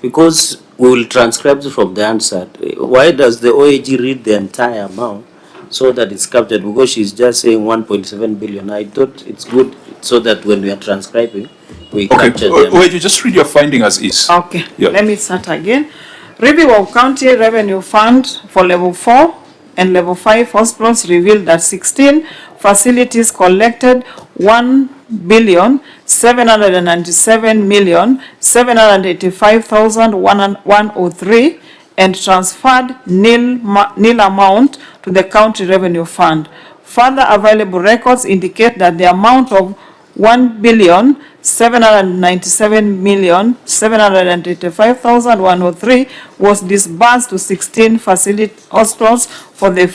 S9: because we will transcribe from the answer, why does the OAG read the entire amount so that it's captured? Because she's just saying 1.7 billion. I thought it's good so that when we are transcribing, we capture them.
S23: Wait, you just read your finding as is.
S4: Okay, let me start again. Review of county revenue fund for level 4 and level 5 hospitals revealed that 16 facilities collected 1,797,785,103 and transferred nil amount to the county revenue fund. Further available records indicate that the amount of 1,797,785,103 was disbursed to 16 hospitals for the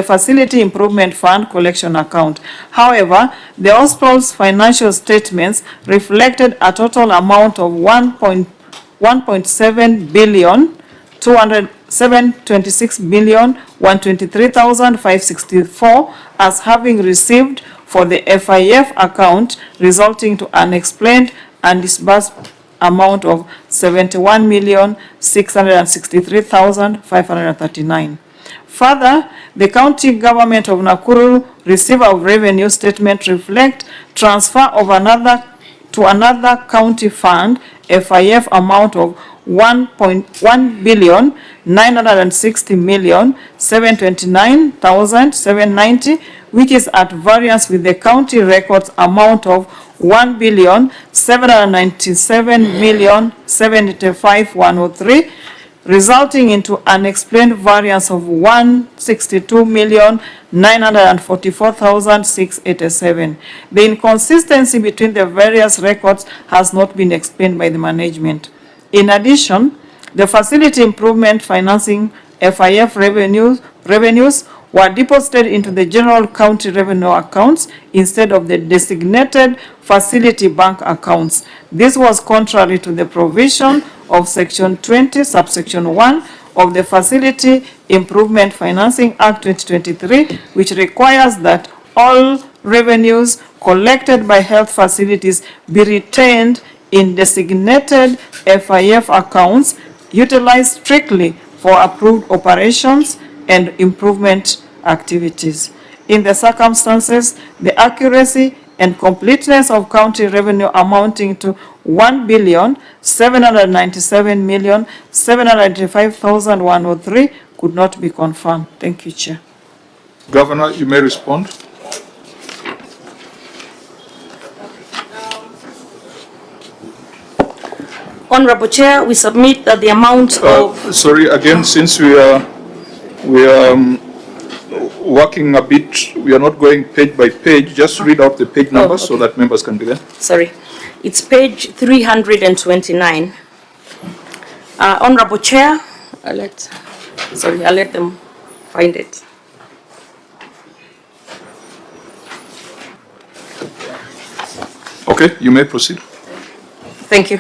S4: Facility Improvement Fund collection account. However, the hospital's financial statements reflected a total amount of 1.7 billion 726,123,564 as having received for the FIF account, resulting to unexplained and disbursed amount of 71,663,539. Further, the county government of Nakuru receiver of revenue statement reflect transfer of another county fund FIF amount of 1,960,729,790, which is at variance with the county records amount of 1,797,785,103, resulting into unexplained variance of 162,944,687. The inconsistency between the various records has not been explained by the management. In addition, the facility improvement financing FIF revenues were deposited into the general county revenue accounts instead of the designated facility bank accounts. This was contrary to the provision of Section 20, subsection 1 of the Facility Improvement Financing Act 2023, which requires that all revenues collected by health facilities be retained in designated FIF accounts utilized strictly for approved operations and improvement activities. In the circumstances, the accuracy and completeness of county revenue amounting to 1,797,785,103 could not be confirmed. Thank you, Chair.
S2: Governor, you may respond.
S17: Honorable Chair, we submit that the amount of...
S2: Sorry, again, since we are working a bit, we are not going page by page, just read out the page numbers so that members can be there.
S17: Sorry, it's page 329. Honorable Chair, I'll let them find it.
S2: Okay, you may proceed.
S17: Thank you.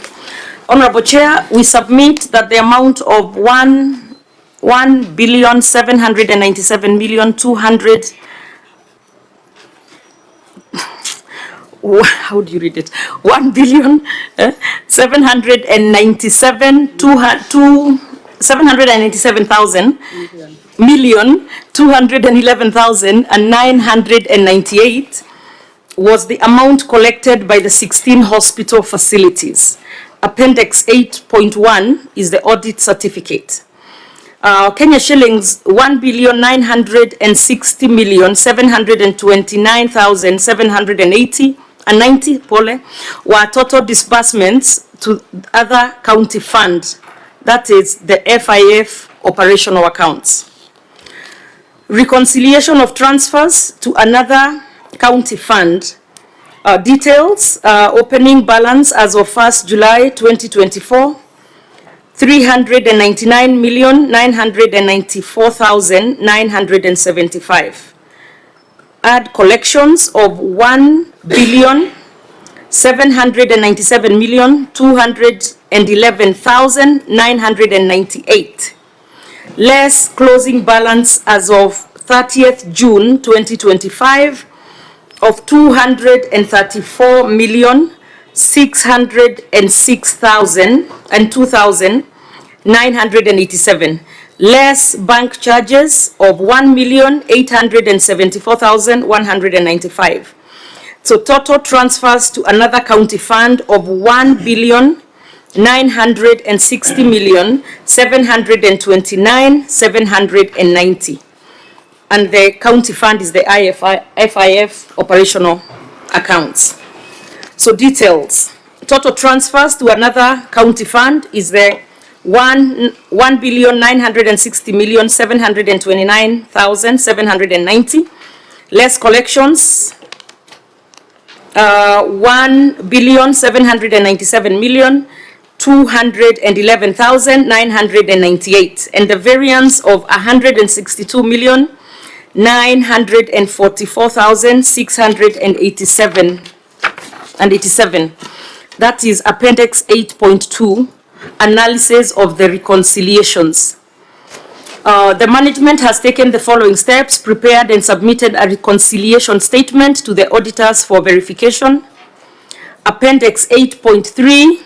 S17: Honorable Chair, we submit that the amount of 1,797,200,000 how do you read it? 1,797,211,998 was the amount collected by the 16 hospital facilities. Appendix 8.1 is the audit certificate. Kenya shillings 1,960,729,780 and 90 were total disbursements to other county funds, that is the FIF operational accounts. Reconciliation of transfers to another county fund. Details, opening balance as of 1st July 2024, 399,994,975. Add collections of 1,797,211,998. Less closing balance as of 30th June 2025 of 234,606,2,987. Less bank charges of 1,874,195. So total transfers to another county fund of 1,960,729,790. and the county fund is the FIF operational accounts. So details. Total transfers to another county fund is the 1,960,729,790. Less collections, 1,797,211,998, and the variance of 162,944,687. That is Appendix 8.2, analysis of the reconciliations. The management has taken the following steps: prepared and submitted a reconciliation statement to the auditors for verification. Appendix 8.3,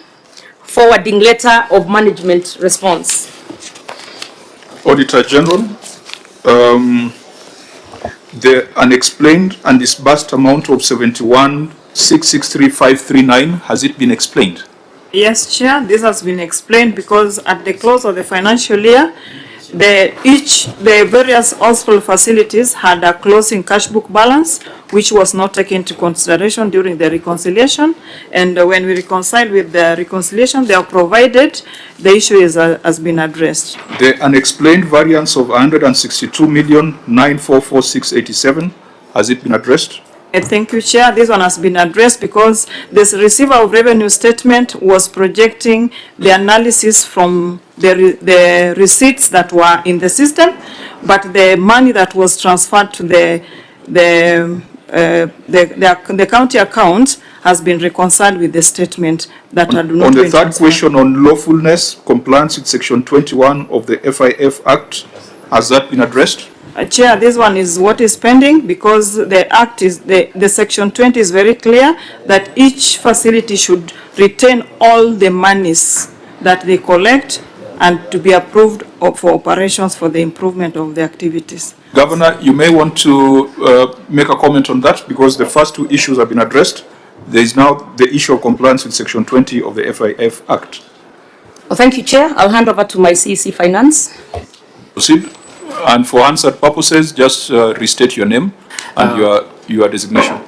S17: forwarding letter of management response.
S2: Auditor General, the unexplained and disbursed amount of 71,663,539, has it been explained?
S4: Yes, Chair, this has been explained because at the close of the financial year, the various hospital facilities had a closing cash book balance, which was not taken into consideration during the reconciliation. And when we reconciled with the reconciliation, they are provided, the issue has been addressed.
S2: The unexplained variance of 162,944,687, has it been addressed?
S4: Thank you, Chair. This one has been addressed because this receiver of revenue statement was projecting the analysis from the receipts that were in the system, but the money that was transferred to the county account has been reconciled with the statement that had not been
S2: On the third question on lawfulness, compliance with Section 21 of the FIF Act, has that been addressed?
S4: Chair, this one is what is pending because the Act is, the Section 20 is very clear that each facility should retain all the monies that they collect and to be approved for operations for the improvement of the activities.
S2: Governor, you may want to make a comment on that because the first two issues have been addressed. There is now the issue of compliance with Section 20 of the FIF Act.
S17: Well, thank you, Chair. I'll hand over to my CEC Finance.
S2: Proceed. And for answered purposes, just restate your name and your designation.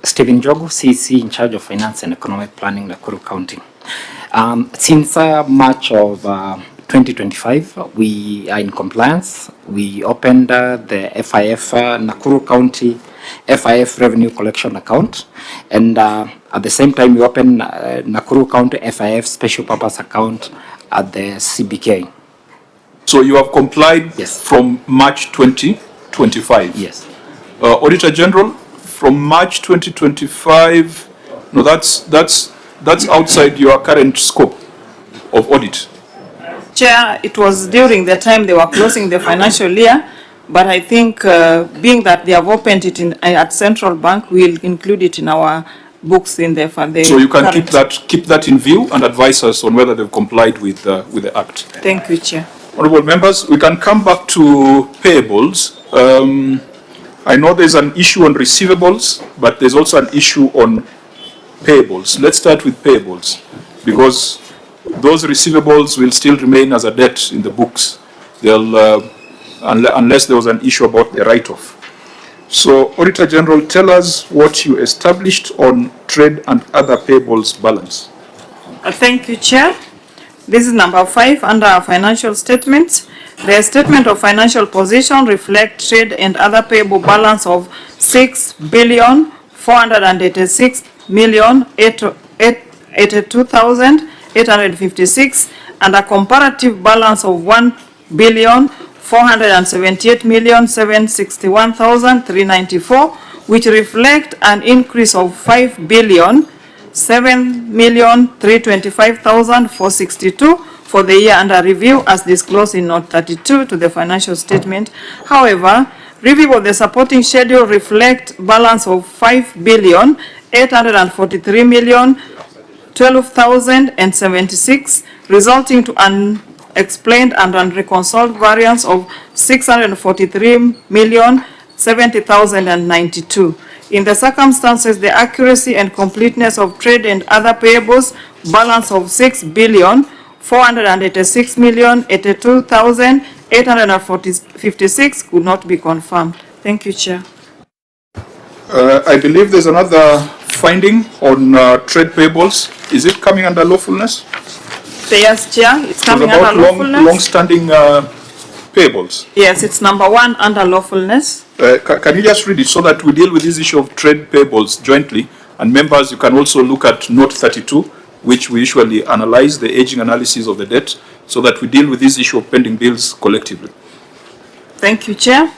S5: Stephen Jogo, CEC in charge of Finance and Economic Planning, Nakuru County. Since March of 2025, we are in compliance. We opened the FIF Nakuru County FIF Revenue Collection Account, and at the same time we opened Nakuru County FIF Special Purpose Account at the CBK.
S2: So you have complied from March 2025?
S5: Yes.
S2: Auditor General, from March 2025, no, that's outside your current scope of audit.
S4: Chair, it was during the time they were closing the financial year, but I think being that they have opened it at Central Bank, we'll include it in our books in the fund.
S2: So you can keep that in view and advise us on whether they've complied with the Act.
S4: Thank you, Chair.
S2: Honourable members, we can come back to payables. I know there's an issue on receivables, but there's also an issue on payables. Let's start with payables, because those receivables will still remain as a debt in the books. They'll, unless there was an issue about the write-off. So, Auditor General, tell us what you established on trade and other payables balance.
S4: Thank you, Chair. This is number 5 under our financial statements. The statement of financial position reflects trade and other payable balance of 6,486,882,856 and a comparative balance of 1,478,761,394, which reflect an increase of 5,7,325,462 for the year under review as disclosed in Note 32 to the financial statement. However, review of the supporting schedule reflect balance of 5,843,012,076, resulting to unexplained and unreconciled variance of 643,070,092. In the circumstances, the accuracy and completeness of trade and other payables balance of 6,486,082,000 856 could not be confirmed. Thank you, Chair.
S2: I believe there's another finding on trade payables. Is it coming under lawfulness?
S4: Yes, Chair, it's coming
S2: about
S4: under lawfulness.
S2: long-standing payables.
S4: Yes, it's number 1 under lawfulness.
S2: Can you just read it so that we deal with this issue of trade payables jointly? And members, you can also look at note 32, which we usually analyze the aging analysis of the debt, so that we deal with this issue of pending bills collectively.
S4: Thank you, Chair.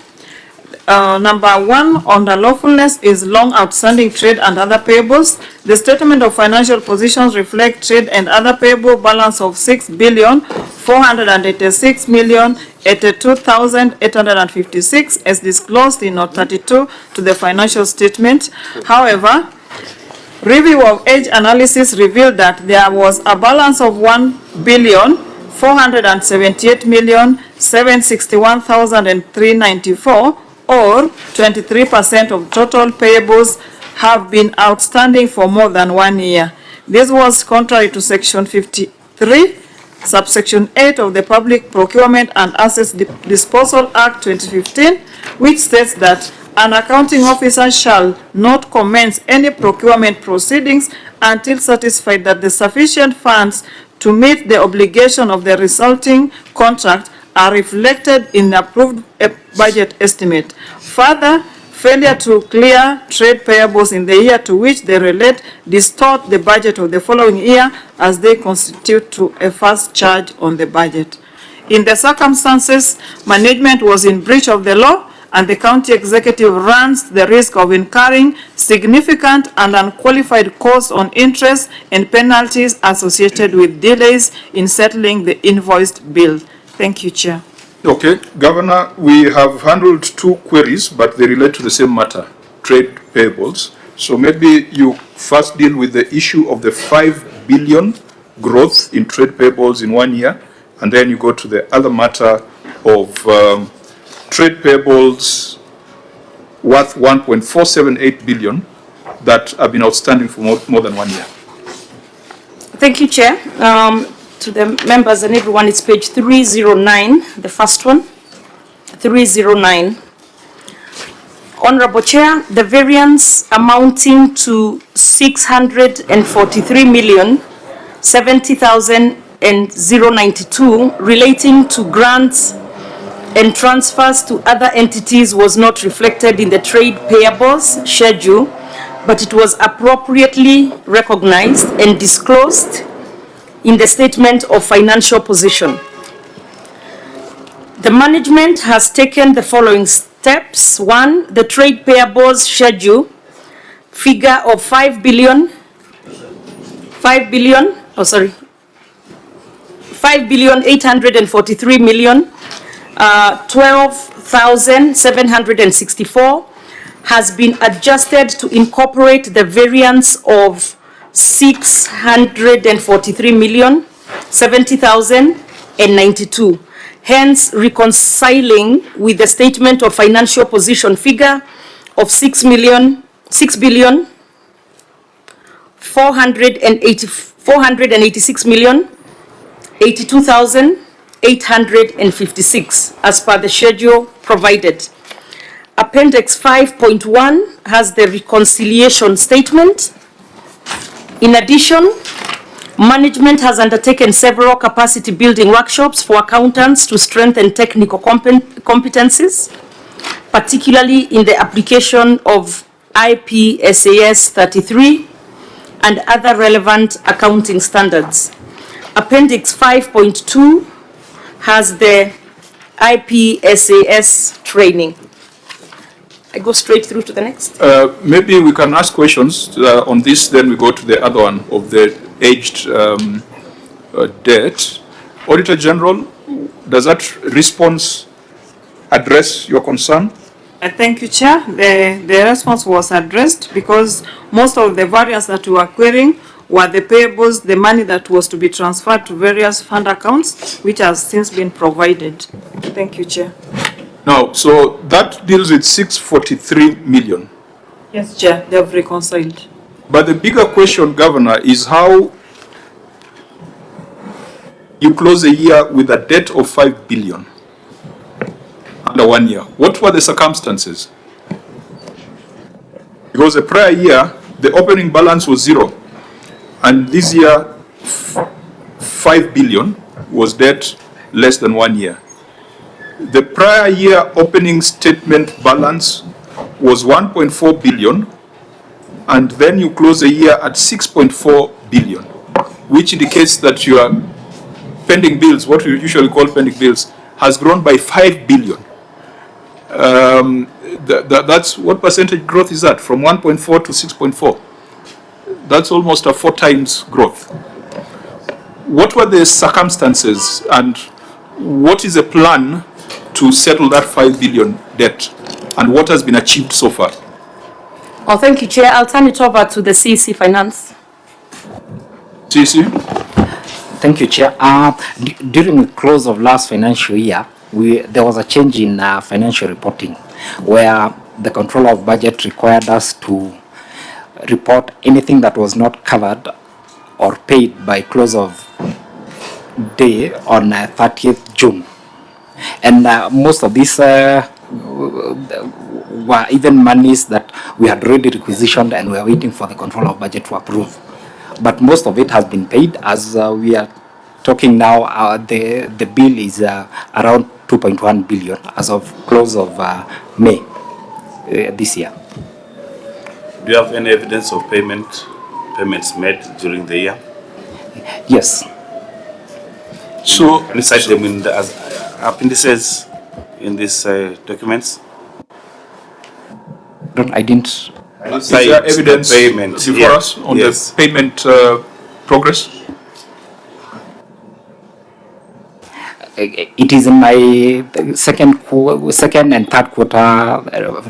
S4: Number 1 under lawfulness is long outstanding trade and other payables. The statement of financial positions reflect trade and other payable balance of 6,486,082,856 as disclosed in note 32 to the financial statement. However, review of age analysis revealed that there was a balance of 1,478,761,394, or 23% of total payables have been outstanding for more than 1 year. This was contrary to Section 53, subsection 8 of the Public Procurement and Assets Disposal Act 2015, which states that an accounting officer shall not commence any procurement proceedings until satisfied that the sufficient funds to meet the obligation of the resulting contract are reflected in the approved budget estimate. Further, failure to clear trade payables in the year to which they relate distort the budget of the following year as they constitute to a first charge on the budget. In the circumstances, management was in breach of the law, and the county executive runs the risk of incurring significant and unqualified costs on interest and penalties associated with delays in settling the invoiced bill. Thank you, Chair.
S2: Okay, Governor, we have handled 2 queries, but they relate to the same matter, trade payables. So maybe you first deal with the issue of the 5 billion growth in trade payables in 1 year, and then you go to the other matter of trade payables worth 1.478 billion that have been outstanding for more than 1 year.
S17: Thank you, Chair. To the members and everyone, it's page 309, the first one. 309. Honorable Chair, the variance amounting to 643,070,092 relating to grants and transfers to other entities was not reflected in the trade payables schedule, but it was appropriately recognized and disclosed in the statement of financial position. The management has taken the following steps. 1, the trade payables schedule figure of 5,843,012,764 has been adjusted to incorporate the variance of 643,070,092, hence reconciling with the statement of financial position figure of 486,082,856 as per the schedule provided. Appendix 5.1 has the reconciliation statement. In addition, management has undertaken several capacity building workshops for accountants to strengthen technical competencies, particularly in the application of IPSAS 33 and other relevant accounting standards. Appendix 5.2 has the IPSAS training. I go straight through to the next.
S2: Maybe we can ask questions on this, then we go to the other one of the aged debt. Auditor General, does that response address your concern?
S4: Thank you, Chair. The response was addressed because most of the variance that we were querying were the payables, the money that was to be transferred to various fund accounts, which has since been provided. Thank you, Chair.
S2: Now, so that deals with 643 million.
S4: Yes, Chair, they have reconciled.
S2: But the bigger question, Governor, is how you close a year with a debt of 5 billion. under 1 year. What were the circumstances? Because the prior year, the opening balance was 0. And this year, 5 billion was debt less than 1 year. The prior year opening statement balance was 1.4 billion, and then you close the year at 6.4 billion, which indicates that your pending bills, what we usually call pending bills, has grown by 5 billion. That's what percentage growth is that? From 1.4 to 6.4. That's almost a 4 times growth. What were the circumstances, and what is the plan to settle that 5 billion debt, and what has been achieved so far?
S17: Oh, thank you, Chair. I'll turn it over to the CEC Finance.
S2: CEC?
S5: Thank you, Chair. During the close of last financial year, there was a change in financial reporting, where the controller of budget required us to report anything that was not covered or paid by close of day on 30th June. And most of these were even monies that we had already requisitioned and we are waiting for the controller of budget to approve. But most of it has been paid. As we are talking now, the bill is around 2.1 billion as of close of May this year.
S8: Do you have any evidence of payments made during the year?
S5: Yes.
S8: So, can you cite them in the appendices in these documents?
S5: I didn't.
S2: Is there evidence before us on the payment progress?
S5: It is in my second and third quarter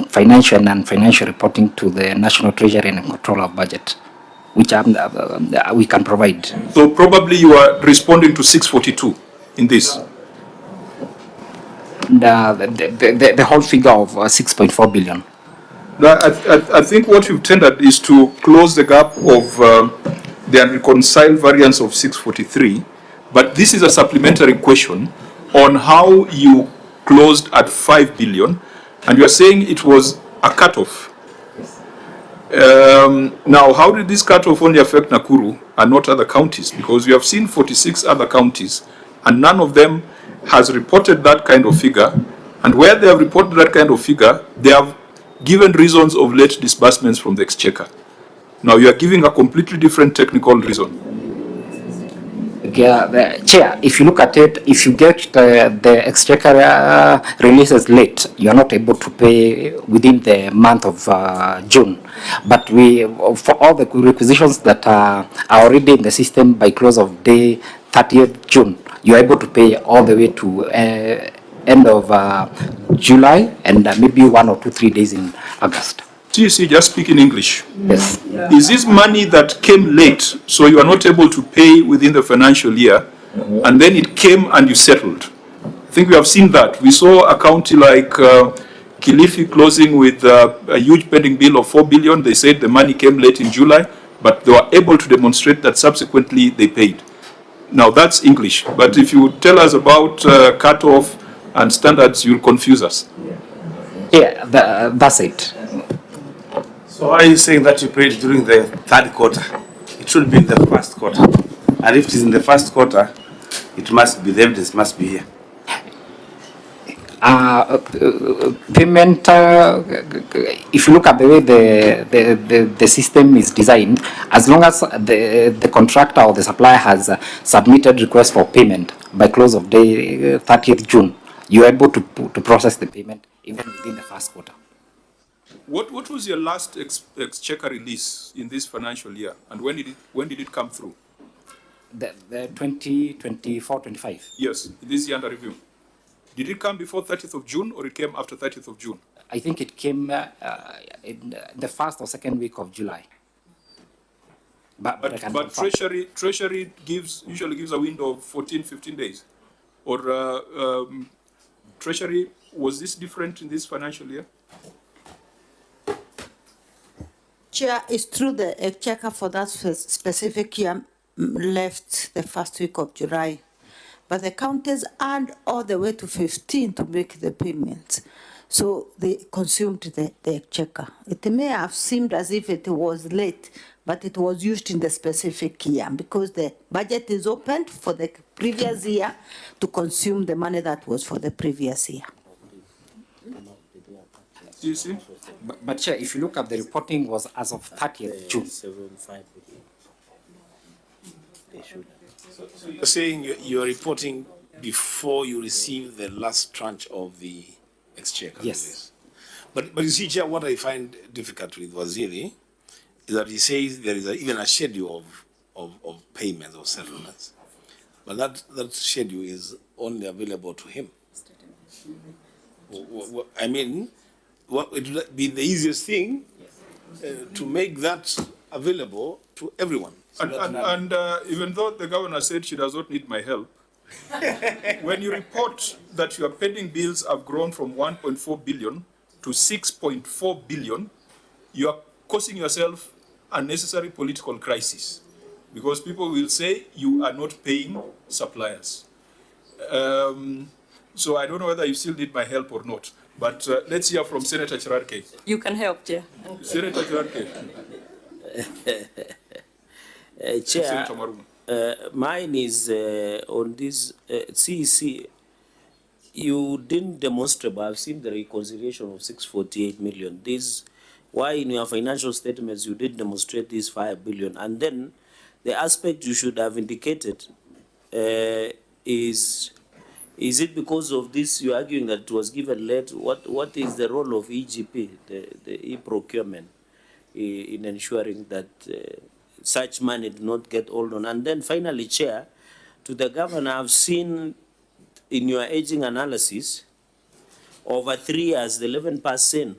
S5: financial and non-financial reporting to the National Treasury and Controller of Budget, which we can provide.
S2: So probably you are responding to 642 in this.
S5: The whole figure of 6.4 billion.
S2: I think what you've tendered is to close the gap of the unreconciled variance of 643, but this is a supplementary question on how you closed at 5 billion, and you are saying it was a cutoff. Now, how did this cutoff only affect Nakuru and not other counties? Because we have seen 46 other counties, and none of them has reported that kind of figure, and where they have reported that kind of figure, they have given reasons of late disbursements from the exchequer. Now you are giving a completely different technical reason.
S5: Chair, if you look at it, if you get the exchequer releases late, you are not able to pay within the month of June. But for all the requisitions that are already in the system by close of day 30th June, you are able to pay all the way to end of July and maybe 1 or 3 days in August.
S2: TC, just speak in English.
S5: Yes.
S2: Is this money that came late, so you are not able to pay within the financial year, and then it came and you settled? I think we have seen that. We saw a county like Kilifi closing with a huge pending bill of 4 billion. They said the money came late in July, but they were able to demonstrate that subsequently they paid. Now that's English, but if you tell us about cutoff and standards, you'll confuse us.
S5: Yeah, that's it.
S8: So are you saying that you paid during the third quarter? It should be in the first quarter. And if it is in the first quarter, it must be, the evidence must be here.
S5: Payment, if you look at the way the system is designed, as long as the contractor or the supplier has submitted request for payment by close of day 30th June, you are able to process the payment even within the first quarter.
S2: What was your last exchequer release in this financial year, and when did it come through?
S5: The 2024-25.
S2: Yes, this year under review. Did it come before 30th of June or it came after 30th of June?
S5: I think it came in the first or second week of July. But
S2: Treasury usually gives a window of 14-15 days. Or Treasury, was this different in this financial year?
S15: Chair, it's true the exchequer for that specific year left the first week of July. but the counties earned all the way to 15 to make the payments. So they consumed the exchequer. It may have seemed as if it was late, but it was used in the specific year because the budget is opened for the previous year to consume the money that was for the previous year.
S2: You see?
S5: But Chair, if you look at the reporting was as of 30th June.
S10: So you're saying you're reporting before you receive the last tranche of the exchequer?
S5: Yes.
S10: But you see, Chair, what I find difficult with Waziri is that he says there is even a schedule of payments or settlements. But that schedule is only available to him. I mean, what it would be the easiest thing to make that available to everyone. So
S2: And even though the governor said she does not need my help, when you report that your pending bills have grown from 1.4 billion to 6.4 billion, you are causing yourself unnecessary political crisis because people will say you are not paying suppliers. So I don't know whether you still need my help or not, but let's hear from Senator Chirarke.
S17: You can help, Chair.
S2: Senator Chirarke.
S9: Chair, mine is on this CEC. You didn't demonstrate, but I've seen the reconciliation of 648 million. This, why in your financial statements you did demonstrate this 5 billion, and then the aspect you should have indicated is it because of this you're arguing that it was given late? What is the role of EGP, the e-procurement, in ensuring that such money did not get hold on? And then finally, Chair, to the governor, I've seen in your aging analysis, over 3 years, the 11%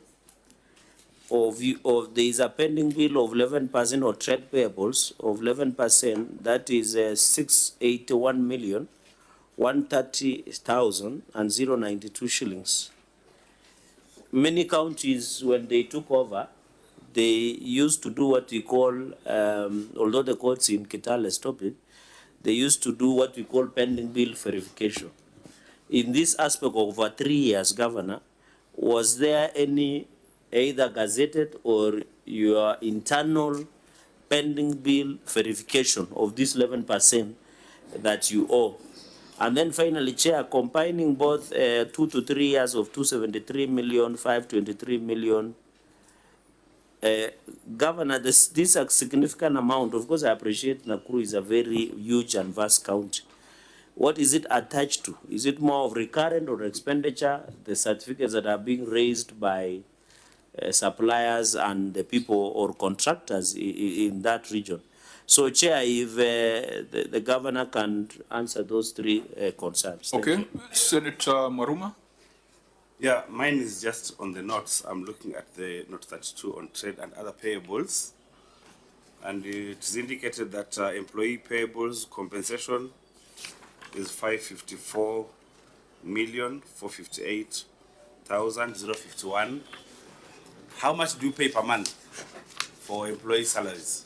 S9: of there is a pending bill of 11% or trade payables of 11%, that is 681,130,092 shillings. Many counties, when they took over, they used to do what we call, although the courts in Kitale stopped it, they used to do what we call pending bill verification. In this aspect of over 3 years, Governor, was there any either gazetted or your internal pending bill verification of this 11% that you owe? And then finally, Chair, combining both 2 to 3 years of 273 million, 523 million, Governor, this is a significant amount. Of course, I appreciate Nakuru is a very huge and vast county. What is it attached to? Is it more of recurrent or expenditure, the certificates that are being raised by suppliers and the people or contractors in that region? So, Chair, if the governor can answer those 3 concerns.
S2: Okay, Senator Maruma.
S8: Yeah, mine is just on the notes. I'm looking at the note 32 on trade and other payables. And it is indicated that employee payables compensation is 554,458,051. How much do you pay per month for employee salaries?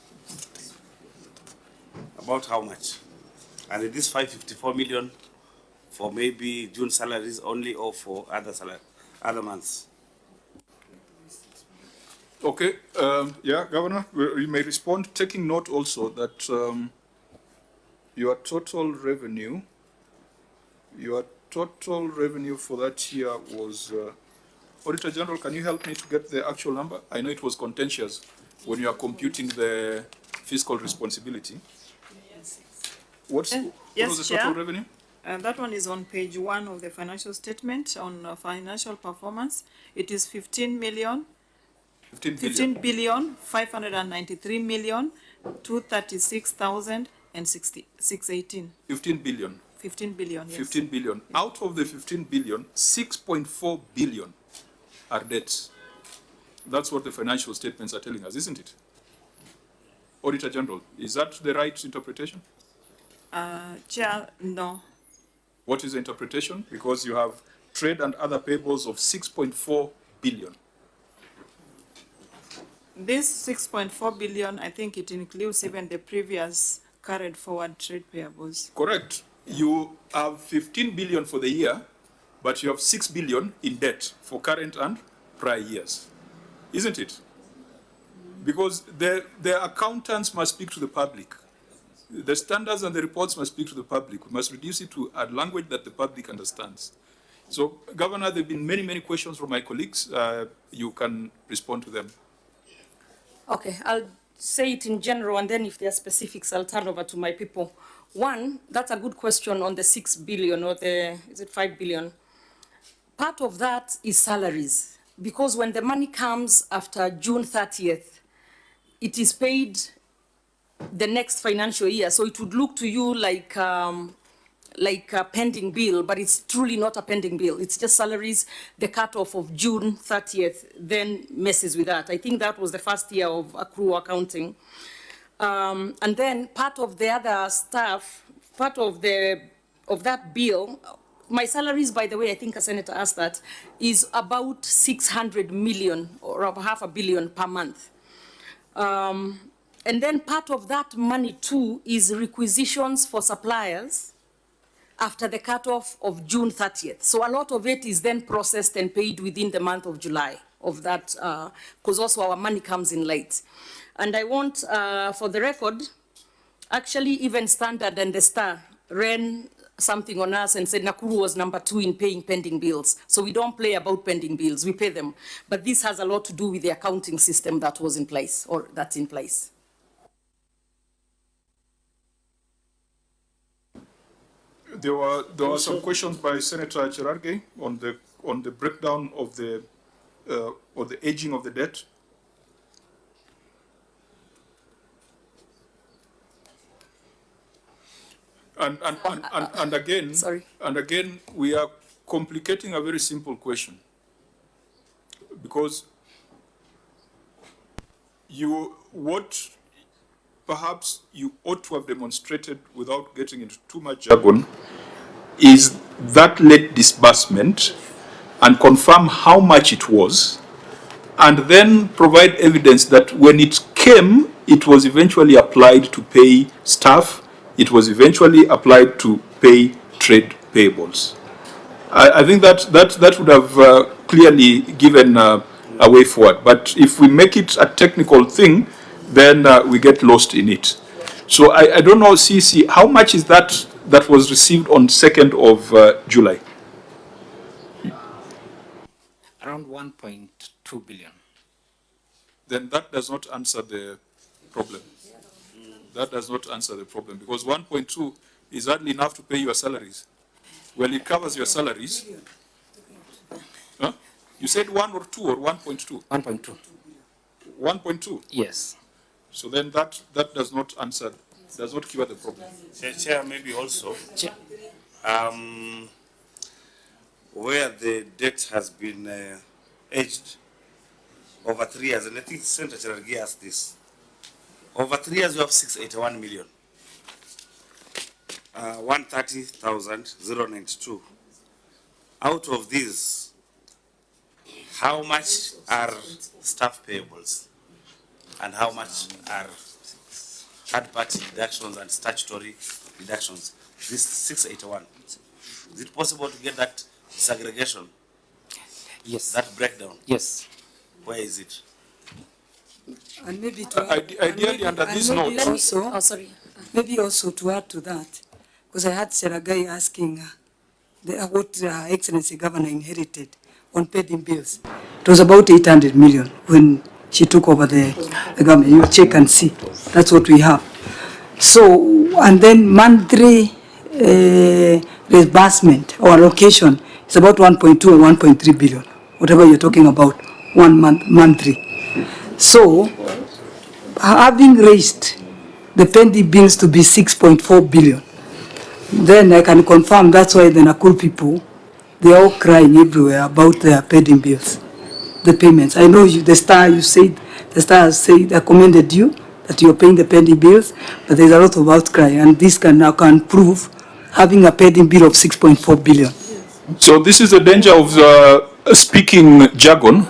S8: About how much? And it is 554 million for maybe June salaries only or for other months?
S2: Okay, yeah, Governor, you may respond, taking note also that your total revenue for that year was, Auditor General, can you help me to get the actual number? I know it was contentious when you are computing the fiscal responsibility. What was the total revenue?
S4: That one is on page 1 of the financial statement on financial performance. It is 15 billion 593,236,618.
S2: 15 billion.
S4: 15 billion, yes.
S2: 15 billion. Out of the 15 billion, 6.4 billion are debts. That's what the financial statements are telling us, isn't it? Auditor General, is that the right interpretation?
S4: Chair, no.
S2: What is the interpretation? Because you have trade and other payables of 6.4 billion.
S4: This 6.4 billion, I think it includes even the previous carried forward trade payables.
S2: Correct. you have 15 billion for the year, but you have 6 billion in debt for current and prior years. Isn't it? Because the accountants must speak to the public. The standards and the reports must speak to the public. We must reduce it to a language that the public understands. So, Governor, there have been many, many questions from my colleagues. You can respond to them.
S17: Okay, I'll say it in general, and then if there are specifics, I'll turn over to my people. One, that's a good question on the 6 billion or is it 5 billion? Part of that is salaries, because when the money comes after June 30th, it is paid the next financial year. So it would look to you like a pending bill, but it's truly not a pending bill. It's just salaries. The cutoff of June 30th then messes with that. I think that was the first year of accrual accounting. And then part of the other stuff, part of that bill, my salaries, by the way, I think a senator asked that, is about 600 million or $500 million per month. And then part of that money too is requisitions for suppliers after the cutoff of June 30th. So a lot of it is then processed and paid within the month of July of that, because also our money comes in late. And I want, for the record, actually even Standard and the Star ran something on us and said Nakuru was number 2 in paying pending bills. So we don't play about pending bills, we pay them. But this has a lot to do with the accounting system that was in place, or that's in place.
S2: There were some questions by Senator Cherargei on the breakdown of the aging of the debt. And again,
S17: sorry.
S2: And again, we are complicating a very simple question, because what perhaps you ought to have demonstrated without getting into too much jargon is that late disbursement, and confirm how much it was, and then provide evidence that when it came, it was eventually applied to pay staff, it was eventually applied to pay trade payables. I think that would have clearly given a way forward. But if we make it a technical thing, then we get lost in it. So I don't know, CC, how much is that was received on 2nd of July?
S5: Around 1.2 billion.
S2: Then that does not answer the problem. That does not answer the problem, because 1.2 is hardly enough to pay your salaries. Well, it covers your salaries. Huh? You said 1 or 2 or 1.2?
S5: 1.2.
S2: 1.2?
S5: Yes.
S2: So then that does not answer, does not cure the problem.
S8: Chair, maybe also, where the debt has been aged over 3 years, and I think Senator Cherargei asked this. Over 3 years, we have 681 million. 130,092. Out of these, how much are staff payables? And how much are third-party deductions and statutory deductions? This 681. Is it possible to get that segregation?
S5: Yes.
S8: That breakdown?
S5: Yes.
S8: Where is it?
S7: And maybe to
S2: ideally under this note.
S7: Also, maybe also to add to that, because I had Cherargei asking what Excellency Governor inherited on pending bills. It was about 800 million when she took over the government. You check and see. That's what we have. So, and then monthly disbursement or allocation is about 1.2 or 1.3 billion, whatever you're talking about, 1 month, monthly. So, having raised the pending bills to be 6.4 billion, then I can confirm that's why the Nakuru people, they're all crying everywhere about their pending bills, the payments. I know the Star has said, I commended you that you're paying the pending bills, but there's a lot of outcry, and this can prove having a pending bill of 6.4 billion.
S2: So this is the danger of speaking jargon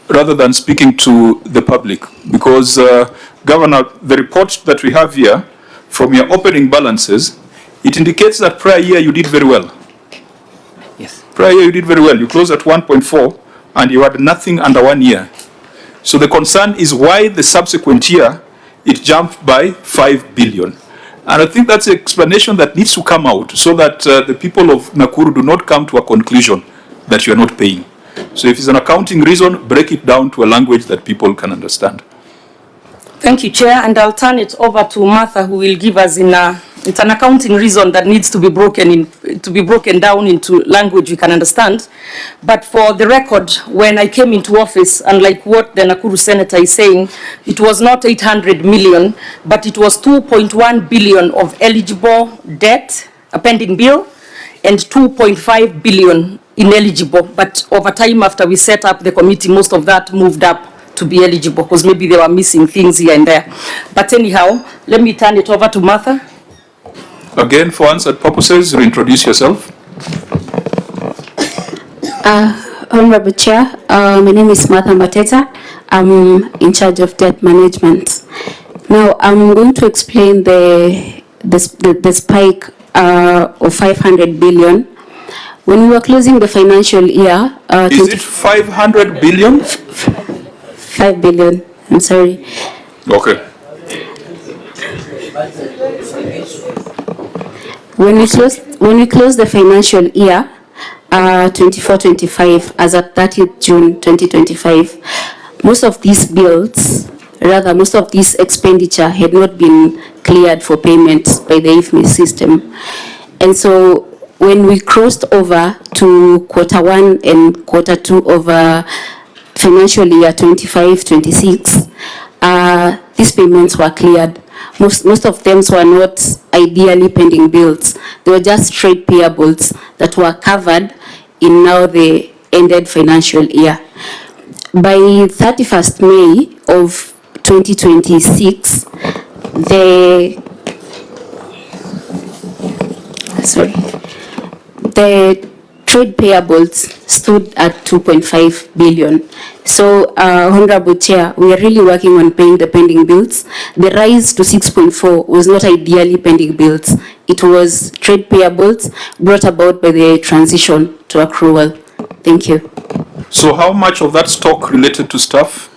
S2: rather than speaking to the public, because Governor, the report that we have here from your opening balances it indicates that prior year you did very well.
S5: Yes.
S2: Prior year you did very well. You closed at 1.4 and you had nothing under 1 year. So the concern is why the subsequent year it jumped by 5 billion. And I think that's an explanation that needs to come out so that the people of Nakuru do not come to a conclusion that you are not paying. So if it's an accounting reason, break it down to a language that people can understand.
S17: Thank you, Chair, and I'll turn it over to Martha, who will give us it's an accounting reason that needs to be broken down into language we can understand. But for the record, when I came into office, unlike what the Nakuru Senator is saying, it was not 800 million, but it was 2.1 billion of eligible debt, a pending bill, and 2.5 billion ineligible. But over time, after we set up the committee, most of that moved up to be eligible because maybe they were missing things here and there. But anyhow, let me turn it over to Martha.
S2: Again, for answered purposes, reintroduce yourself.
S18: Honorable Chair, my name is Martha Mateta. I'm in charge of debt management. Now, I'm going to explain the spike of 500 billion. When we were closing the financial year...
S2: is it 500 billion?
S18: 5 billion, I'm sorry.
S2: Okay.
S18: When we closed the financial year, 24-25, as at 30th June 2025, most of these bills, rather most of this expenditure had not been cleared for payment by the IFMI system. And so when we crossed over to Q1 and Q2 of financial year 25-26, these payments were cleared. Most of them were not ideally pending bills. They were just trade payables that were covered in now the ended financial year. By 31st May of 2026, the trade payables stood at 2.5 billion. So, Honorable Chair, we are really working on paying the pending bills. The rise to 6.4 was not ideally pending bills. It was trade payables brought about by the transition to accrual. Thank you.
S2: So how much of that stock related to staff?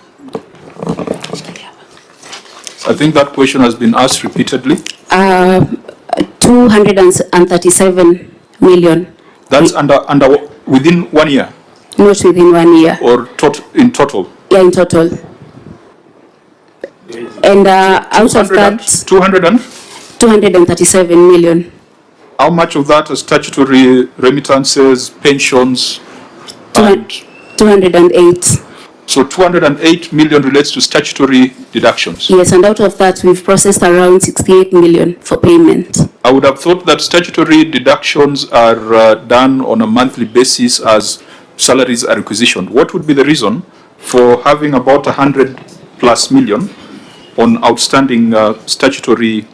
S2: I think that question has been asked repeatedly.
S18: 237 million.
S2: That's within 1 year?
S18: Not within 1 year.
S2: Or in total?
S18: Yeah, in total. And out of that, 237 million.
S2: How much of that is statutory remittances, pensions?
S18: 208.
S2: So 208 million relates to statutory deductions?
S18: Yes, and out of that, we've processed around 68 million for payment.
S2: I would have thought that statutory deductions are done on a monthly basis as salaries are requisitioned. What would be the reason for having about 100+ million on outstanding statutory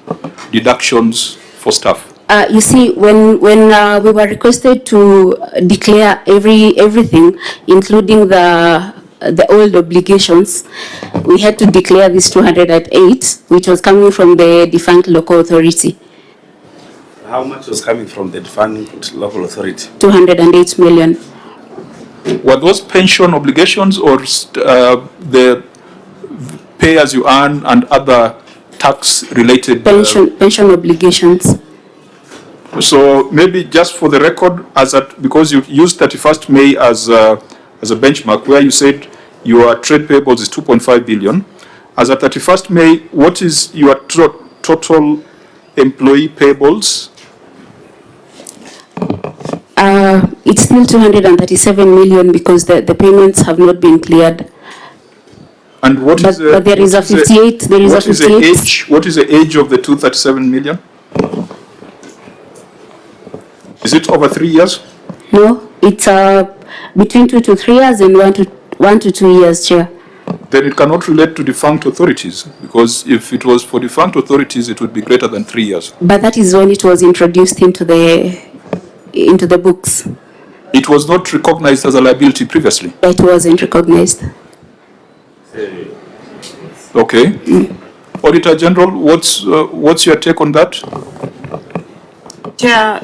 S2: deductions for staff?
S18: You see, when we were requested to declare everything, including the old obligations, we had to declare this 208, which was coming from the defunct local authority.
S8: How much was coming from the defunct local authority?
S18: 208 million.
S2: Were those pension obligations or the pay as you earn and other tax related?
S18: Pension obligations.
S2: So maybe just for the record, because you used 31st May as a benchmark where you said your trade payables is 2.5 billion. As at 31st May, what is your total employee payables?
S18: It's still 237 million because the payments have not been cleared.
S2: And what is
S18: but there is a 58. There is a 58.
S2: What is the age of the 237 million? Is it over 3 years?
S18: No, it's between 2 to 3 years and 1 to 2 years, Chair.
S2: Then it cannot relate to defunct authorities, because if it was for defunct authorities, it would be greater than 3 years.
S18: But that is when it was introduced into the books.
S2: It was not recognized as a liability previously?
S18: It wasn't recognized.
S2: Okay. Auditor General, what's your take on that?
S4: Chair,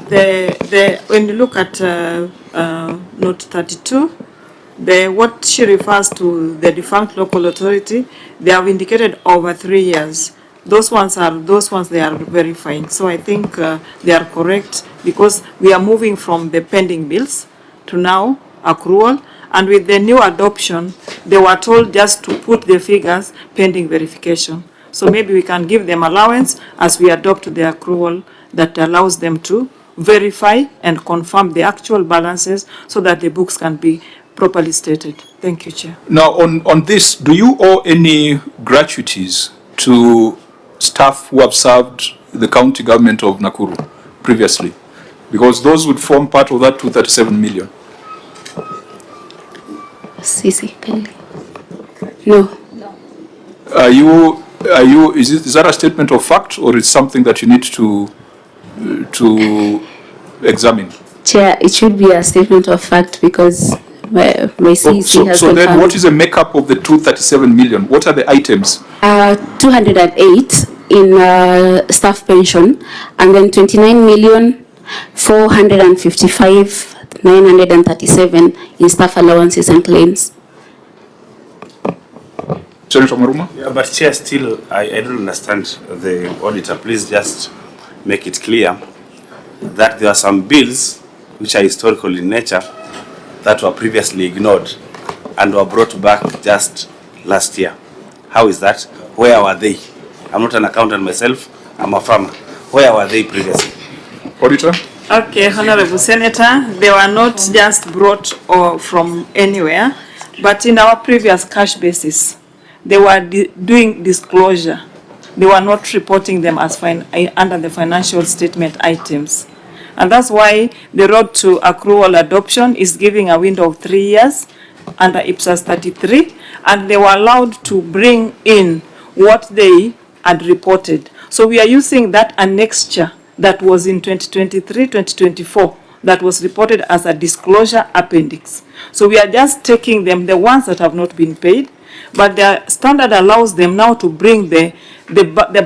S4: when you look at note 32, what she refers to the defunct local authority, they have indicated over 3 years. Those ones they are verifying. So I think they are correct because we are moving from the pending bills to now accrual. And with the new adoption, they were told just to put the figures pending verification. So maybe we can give them allowance as we adopt the accrual that allows them to verify and confirm the actual balances so that the books can be properly stated. Thank you, Chair.
S2: Now, on this, do you owe any gratuities to staff who have served the county government of Nakuru previously? Because those would form part of that 237 million.
S18: Sisi, no.
S2: Is that a statement of fact or is something that you need to examine?
S18: Chair, it should be a statement of fact because my CEC has
S2: So then
S18: confirmed.
S2: what is the makeup of the 237 million? What are the items?
S18: 208 in staff pension and then 29,455,937 in staff allowances and claims.
S2: Senator Maruma?
S8: Yeah, but Chair, still, I don't understand the auditor. Please just make it clear that there are some bills which are historical in nature that were previously ignored and were brought back just last year. How is that? Where were they? I'm not an accountant myself, I'm a farmer. Where were they previously?
S2: Auditor?
S4: Okay, Honorable Senator, they were not just brought from anywhere, but in our previous cash basis, they were doing disclosure. They were not reporting them as under the financial statement items. And that's why the road to accrual adoption is giving a window of 3 years under IPSAS 33, and they were allowed to bring in what they had reported. So we are using that annexure that was in 2023-2024 that was reported as a disclosure appendix. So we are just taking them, the ones that have not been paid, but the standard allows them now to bring the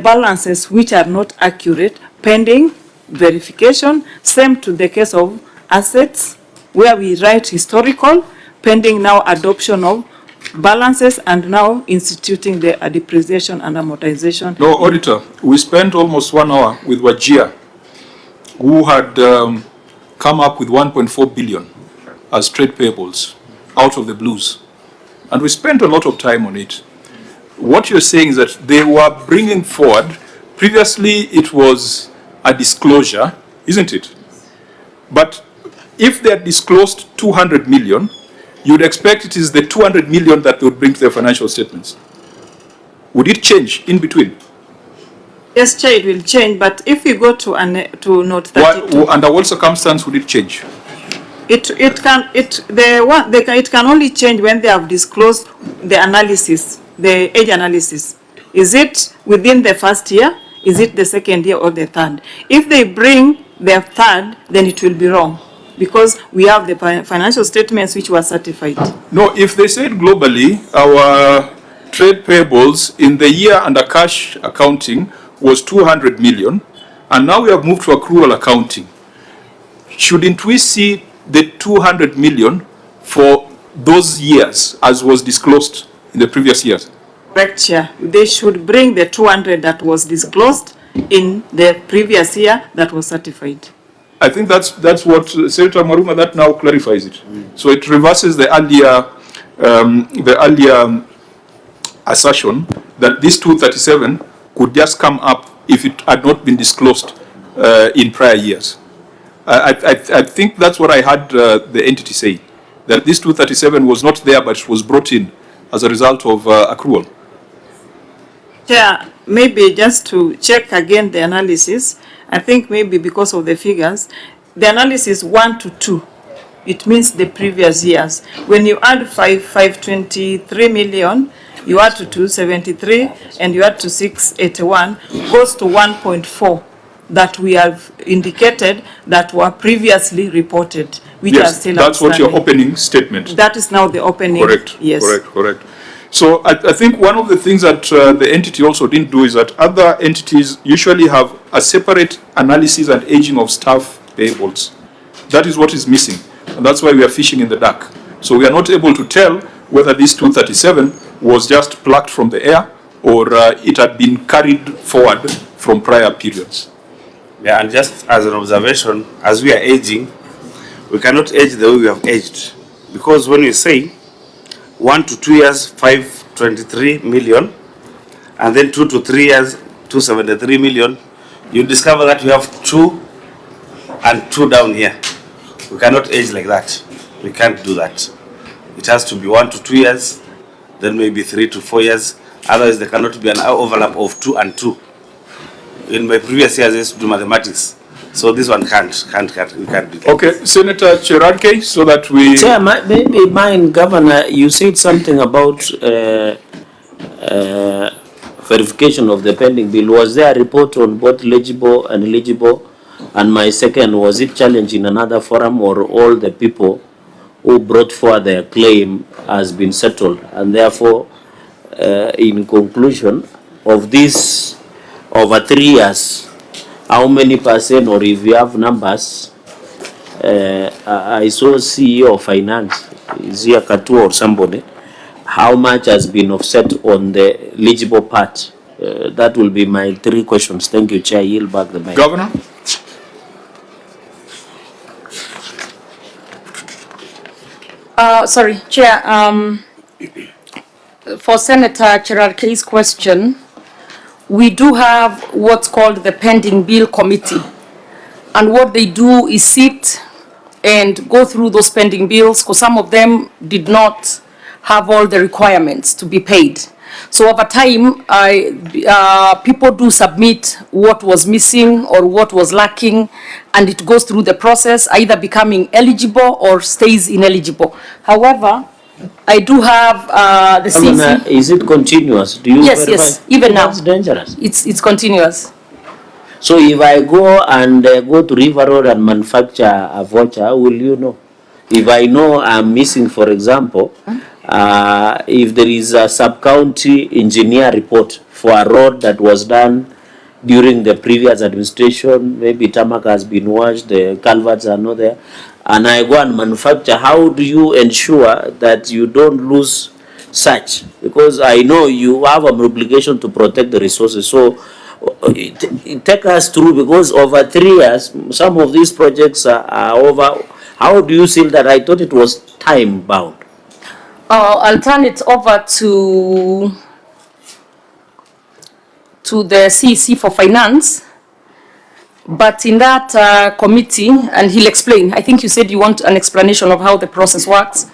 S4: balances which are not accurate pending verification. Same to the case of assets where we write historical pending now adoption of balances and now instituting the depreciation and amortization.
S2: No, Auditor, we spent almost 1 hour with Wajir, who had come up with 1.4 billion as trade payables out of the blues. And we spent a lot of time on it. What you're saying is that they were bringing forward, previously it was a disclosure, isn't it? But if they had disclosed 200 million, you'd expect it is the 200 million that they would bring to their financial statements. Would it change in between?
S4: Yes, Chair, it will change, but if you go to note 32,
S2: under what circumstance would it change?
S4: it can only change when they have disclosed the analysis, the age analysis. Is it within the first year? Is it the second year or the third? If they bring the third, then it will be wrong because we have the financial statements which were certified.
S2: No, if they said globally, our trade payables in the year under cash accounting was 200 million, and now we have moved to accrual accounting. Shouldn't we see the 200 million for those years as was disclosed in the previous years?
S4: Correct, Chair. They should bring the 200 that was disclosed in the previous year that was certified.
S2: I think that's what Senator Maruma, that now clarifies it. So it reverses the earlier assertion that this 237 could just come up if it had not been disclosed in prior years. I think that's what I had the entity say, that this 237 was not there but it was brought in as a result of accrual.
S4: Chair, maybe just to check again the analysis, I think maybe because of the figures, the analysis 1 to 2, it means the previous years. When you add 523 million, you add to 273 and you add to 681, goes to 1.4 that we have indicated that were previously reported, which are
S2: Yes,
S4: still
S2: that's what your
S4: outstanding.
S2: opening statement.
S4: That is now the opening.
S2: Correct,
S4: Yes.
S2: correct. So I think one of the things that the entity also didn't do is that other entities usually have a separate analysis and aging of staff payables. That is what is missing. And that's why we are fishing in the dark. So we are not able to tell whether this 237 was just plucked from the air or it had been carried forward from prior periods.
S8: Yeah, and just as an observation, as we are aging, we cannot age the way we have aged. Because when we say 1 to 2 years, 523 million, and then 2 to 3 years, 273 million, you discover that we have 2 and 2 down here. We cannot age like that. We can't do that. It has to be 1 to 2 years, then maybe 3 to 4 years. Otherwise, there cannot be an overlap of 2 and 2. In my previous years, I used to do mathematics. So this one can't we can't do that.
S2: Okay, Senator Cherarke, so that we...
S9: Chair, maybe mine, Governor, you said something about verification of the pending bill. Was there a report on both legible and illegible? And my second, was it challenged in another forum, or all the people who brought forward their claim has been settled? And therefore, in conclusion of this, over 3 years, how many percent, or if you have numbers, I saw CEO of Finance, Zia Katu or somebody, how much has been offset on the eligible part? That will be my 3 questions. Thank you, Chair. Yield back the mic.
S2: Governor?
S17: Sorry, Chair. For Senator Cherarke's question, we do have what's called the pending bill committee. And what they do is sit and go through those pending bills, because some of them did not have all the requirements to be paid. So over time, people do submit what was missing or what was lacking, and it goes through the process, either becoming eligible or stays ineligible. However, I do have the CC.
S9: Is it continuous? Do you
S17: yes,
S9: verify?
S17: yes, even now.
S9: It's dangerous.
S17: It's continuous.
S9: So if I go and go to River Road and manufacture a voucher, how will you know? If I know I'm missing, for example, if there is a sub-county engineer report for a road that was done during the previous administration, maybe tarmac has been washed, the culverts are not there, and I go and manufacture, how do you ensure that you don't lose such? Because I know you have an obligation to protect the resources. So take us through, because over 3 years, some of these projects are over. How do you seal that? I thought it was time bound.
S17: I'll turn it over to the CEC for Finance. But in that committee, and he'll explain, I think you said you want an explanation of how the process works.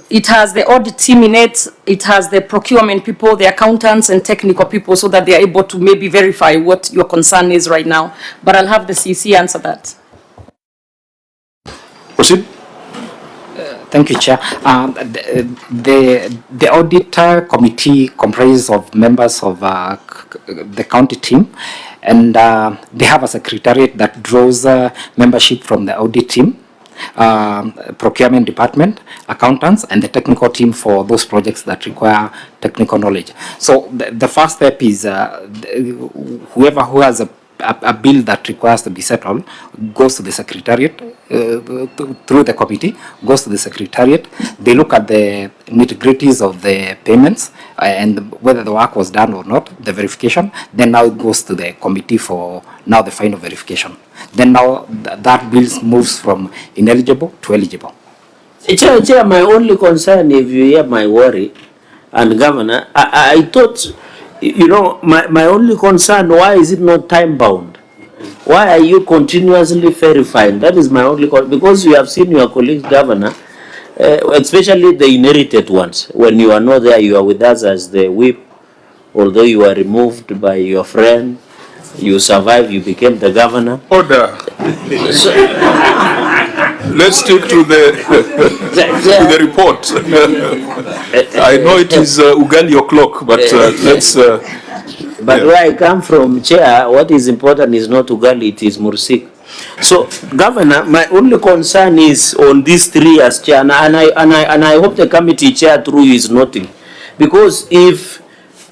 S17: It has the audit team in it, it has the procurement people, the accountants and technical people, so that they are able to maybe verify what your concern is right now. But I'll have the CEC answer that.
S2: Proceed.
S5: Thank you, Chair. The auditor committee comprises of members of the county team, and they have a secretariat that draws membership from the audit team, procurement department, accountants, and the technical team for those projects that require technical knowledge. So the first step is whoever who has a bill that requires to be settled goes to the secretariat, through the committee, goes to the secretariat. They look at the nitty-gritties of the payments and whether the work was done or not, the verification. Then now it goes to the committee for now the final verification. Then now that bill moves from ineligible to eligible.
S9: Chair, my only concern, if you hear my worry, and Governor, I thought, you know, my only concern, why is it not time bound? Why are you continuously verifying? That is my only concern, because you have seen your colleagues, Governor, especially the inherited ones. When you are not there, you are with us as the whip, although you are removed by your friend, you survived, you became the governor.
S2: Order. Let's stick to the to the report. I know it is ugali o'clock, but let's.
S9: But where I come from, Chair, what is important is not ugali, it is mursik. So, Governor, my only concern is on these 3 years, Chair, and I hope the committee chair through is noting, Because if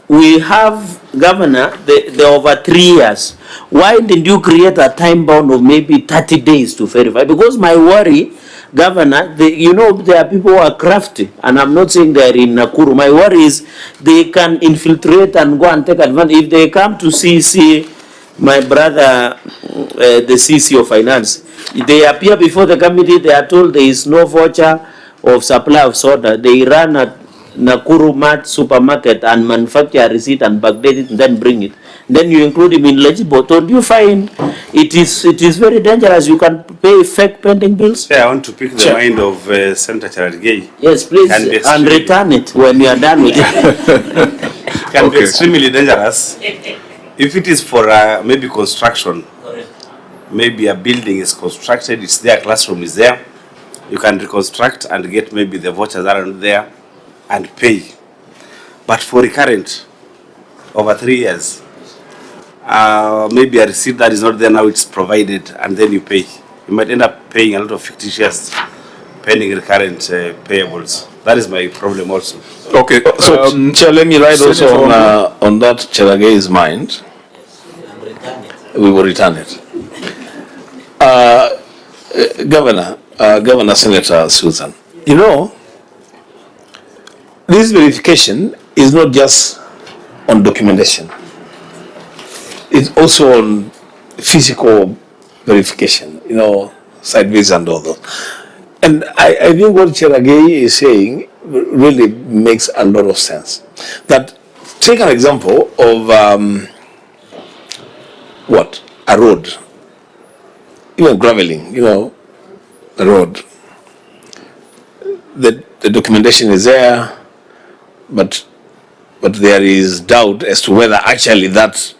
S9: we have governor, the over 3 years, why didn't you create a time bound of maybe 30 days to verify? Because my worry, governor, you know, there are people who are crafty, and I'm not saying they're in Nakuru. My worry is they can infiltrate and go and take advantage. If they come to CC, my brother, the CC of Finance, they appear before the committee, they are told there is no voucher of supply of soda. They run at Nakuru Mart supermarket and manufacture a receipt and backdate it and then bring it. Then you include him in legible. Don't you find it is very dangerous? You can pay fake pending bills.
S8: Yeah, I want to pick the mind of Senator Charad.
S9: Yes, please, and return it when you are done with it.
S8: Can be extremely dangerous if it is for maybe construction. Maybe a building is constructed, it's there, classroom is there. You can reconstruct and get maybe the vouchers around there and pay. But for recurrent, over 3 years, maybe a receipt that is not there now, it's provided, and then you pay. You might end up paying a lot of fictitious pending recurrent payables. That is my problem also.
S2: Okay.
S10: So, Chair, let me ride also on that Cheragei's mind. We will return it. Governor, Senator Susan, you know, this verification is not just on documentation. It's also on physical verification, you know, sideways and all that. And I think what Cheragei is saying really makes a lot of sense. That, take an example of a road, even graveling, you know, a road. The documentation is there, but there is doubt as to whether actually that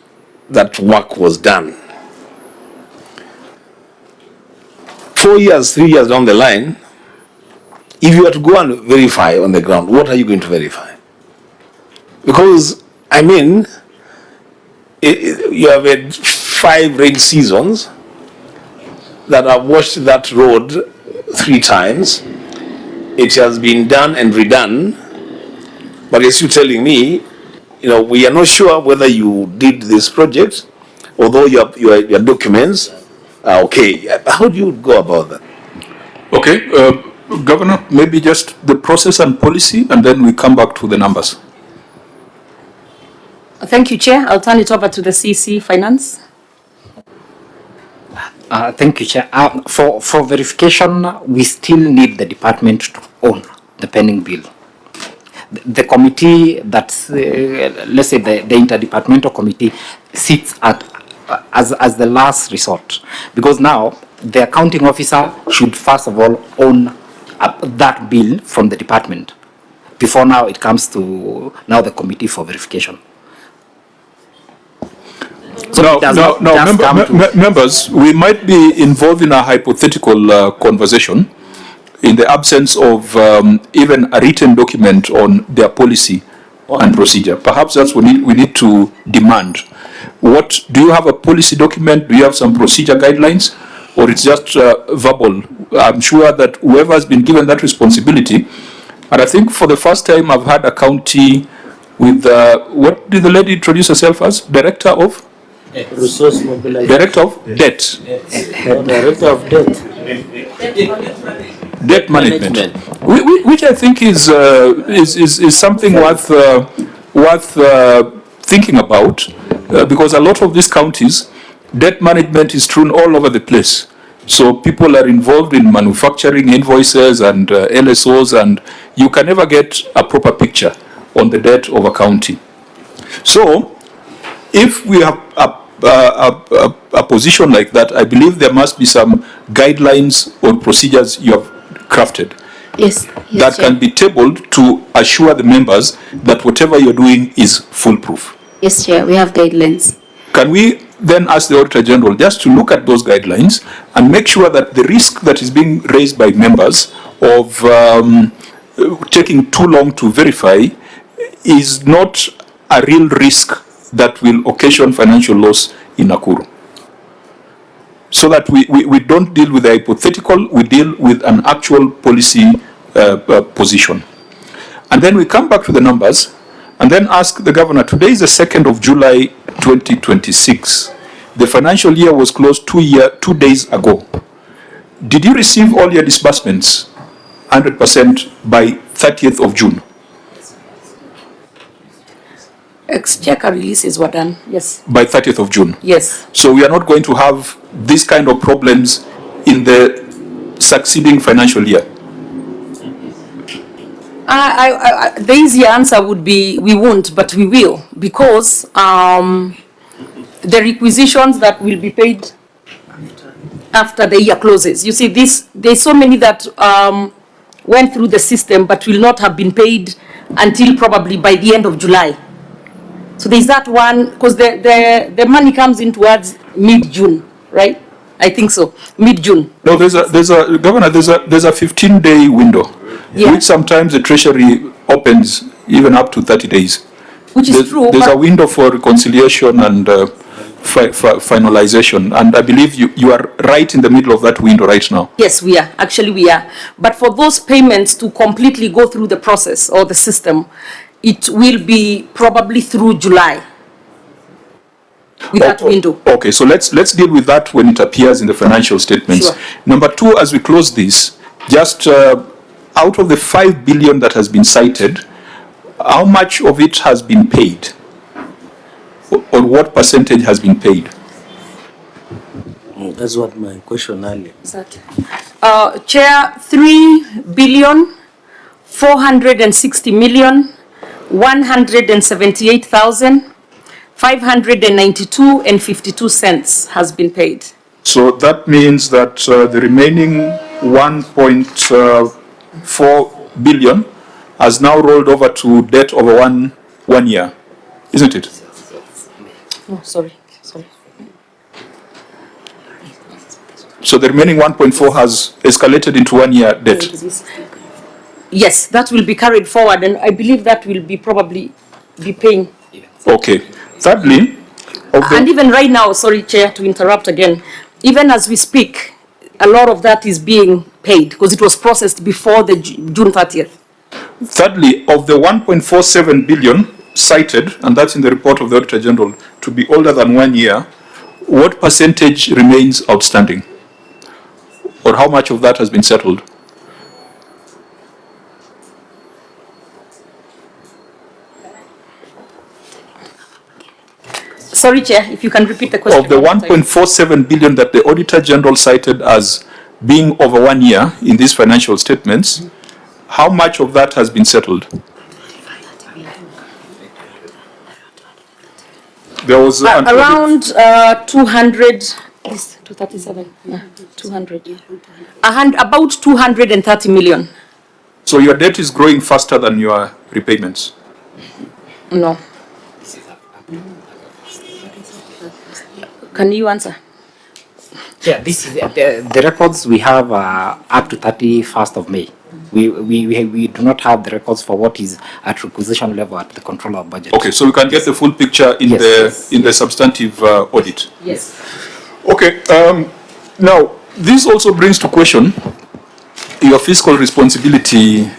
S10: work was done. 4 years, 3 years down the line, if you were to go and verify on the ground, what are you going to verify? Because, I mean, you have had 5 rain seasons that have washed that road 3 times. It has been done and redone, but as you're telling me, you know, we are not sure whether you did this project, although your documents are okay. How do you go about that?
S2: Okay, Governor, maybe just the process and policy, and then we come back to the numbers.
S17: Thank you, Chair. I'll turn it over to the CC Finance.
S5: Thank you, Chair. For verification, we still need the department to own the pending bill. The committee that's, let's say the interdepartmental committee sits as the last resort, because now the accounting officer should first of all own that bill from the department before now it comes to now the committee for verification. So
S2: members, we might be involved in a hypothetical conversation in the absence of even a written document on their policy and procedure. Perhaps that's what we need to demand. What do you have, a policy document? Do you have some procedure guidelines, or it's just verbal? I'm sure that whoever has been given that responsibility, and I think for the first time I've had a county with what did the lady introduce herself as? Director of?
S9: Resource mobilization.
S2: Director of debt.
S9: Director of debt.
S2: Debt management. Which I think is something worth thinking about, because a lot of these counties, debt management is strewn all over the place. So people are involved in manufacturing invoices and LSOs, and you can never get a proper picture on the debt of a county. So if we have a position like that, I believe there must be some guidelines or procedures you have crafted.
S18: Yes.
S2: That can be tabled to assure the members that whatever you're doing is foolproof.
S18: Yes, Chair, we have guidelines.
S2: Can we then ask the Auditor General just to look at those guidelines and make sure that the risk that is being raised by members of taking too long to verify is not a real risk that will occasion financial loss in Nakuru? So that we don't deal with the hypothetical, we deal with an actual policy position. And then we come back to the numbers,
S23: and then ask the governor, today is the 2nd of July 2026. The financial year was closed 2 days ago. Did you receive all your disbursements 100% by 30th of June?
S17: Exchequer releases were done, yes.
S23: By 30th of June?
S17: Yes.
S23: So we are not going to have this kind of problems in the succeeding financial year?
S17: The easy answer would be we won't, but we will, because the requisitions that will be paid after the year closes. You see, there's so many that went through the system but will not have been paid until probably by the end of July. So there's that one, because the money comes in towards mid-June, right? I think so, mid-June.
S23: No, there's a Governor, there's a 15-day window, which sometimes the Treasury opens even up to 30 days.
S17: Which is true.
S23: There's a window for reconciliation and finalization, and I believe you are right in the middle of that window right now.
S17: Yes, we are. Actually, we are. But for those payments to completely go through the process or the system, it will be probably through July. With that window.
S23: Okay, so let's deal with that when it appears in the financial statements.
S17: Sure.
S23: Number two, as we close this, just out of the 5 billion that has been cited, how much of it has been paid? Or what percentage has been paid?
S9: That's what my question earlier.
S17: Exactly. Chair, 3,460,178,592.52 has been paid.
S23: So that means that the remaining 1.4 billion has now rolled over to debt over one year, isn't it?
S17: Oh, sorry.
S23: So the remaining 1.4 has escalated into 1 year debt.
S17: Yes, that will be carried forward, and I believe that will be probably be paying.
S23: Okay. Thirdly,
S17: and even right now, sorry, Chair, to interrupt again, even as we speak, a lot of that is being paid because it was processed before the June 30th.
S23: Thirdly, of the 1.47 billion cited, and that's in the report of the Auditor General, to be older than 1 year, what percentage remains outstanding? Or how much of that has been settled?
S17: Sorry, Chair, if you can repeat the question.
S23: Of the 1.47 billion that the Auditor General cited as being over 1 year in these financial statements, how much of that has been settled? There was
S17: around 200, 237, 200, about 230 million.
S23: So your debt is growing faster than your repayments?
S17: No. Can you answer?
S5: Yeah, this is the records we have up to 31st of May. We do not have the records for what is at requisition level at the controller of budget.
S23: Okay, so we can get the full picture in the substantive audit.
S17: Yes.
S23: Okay. Now this also brings to question your fiscal responsibility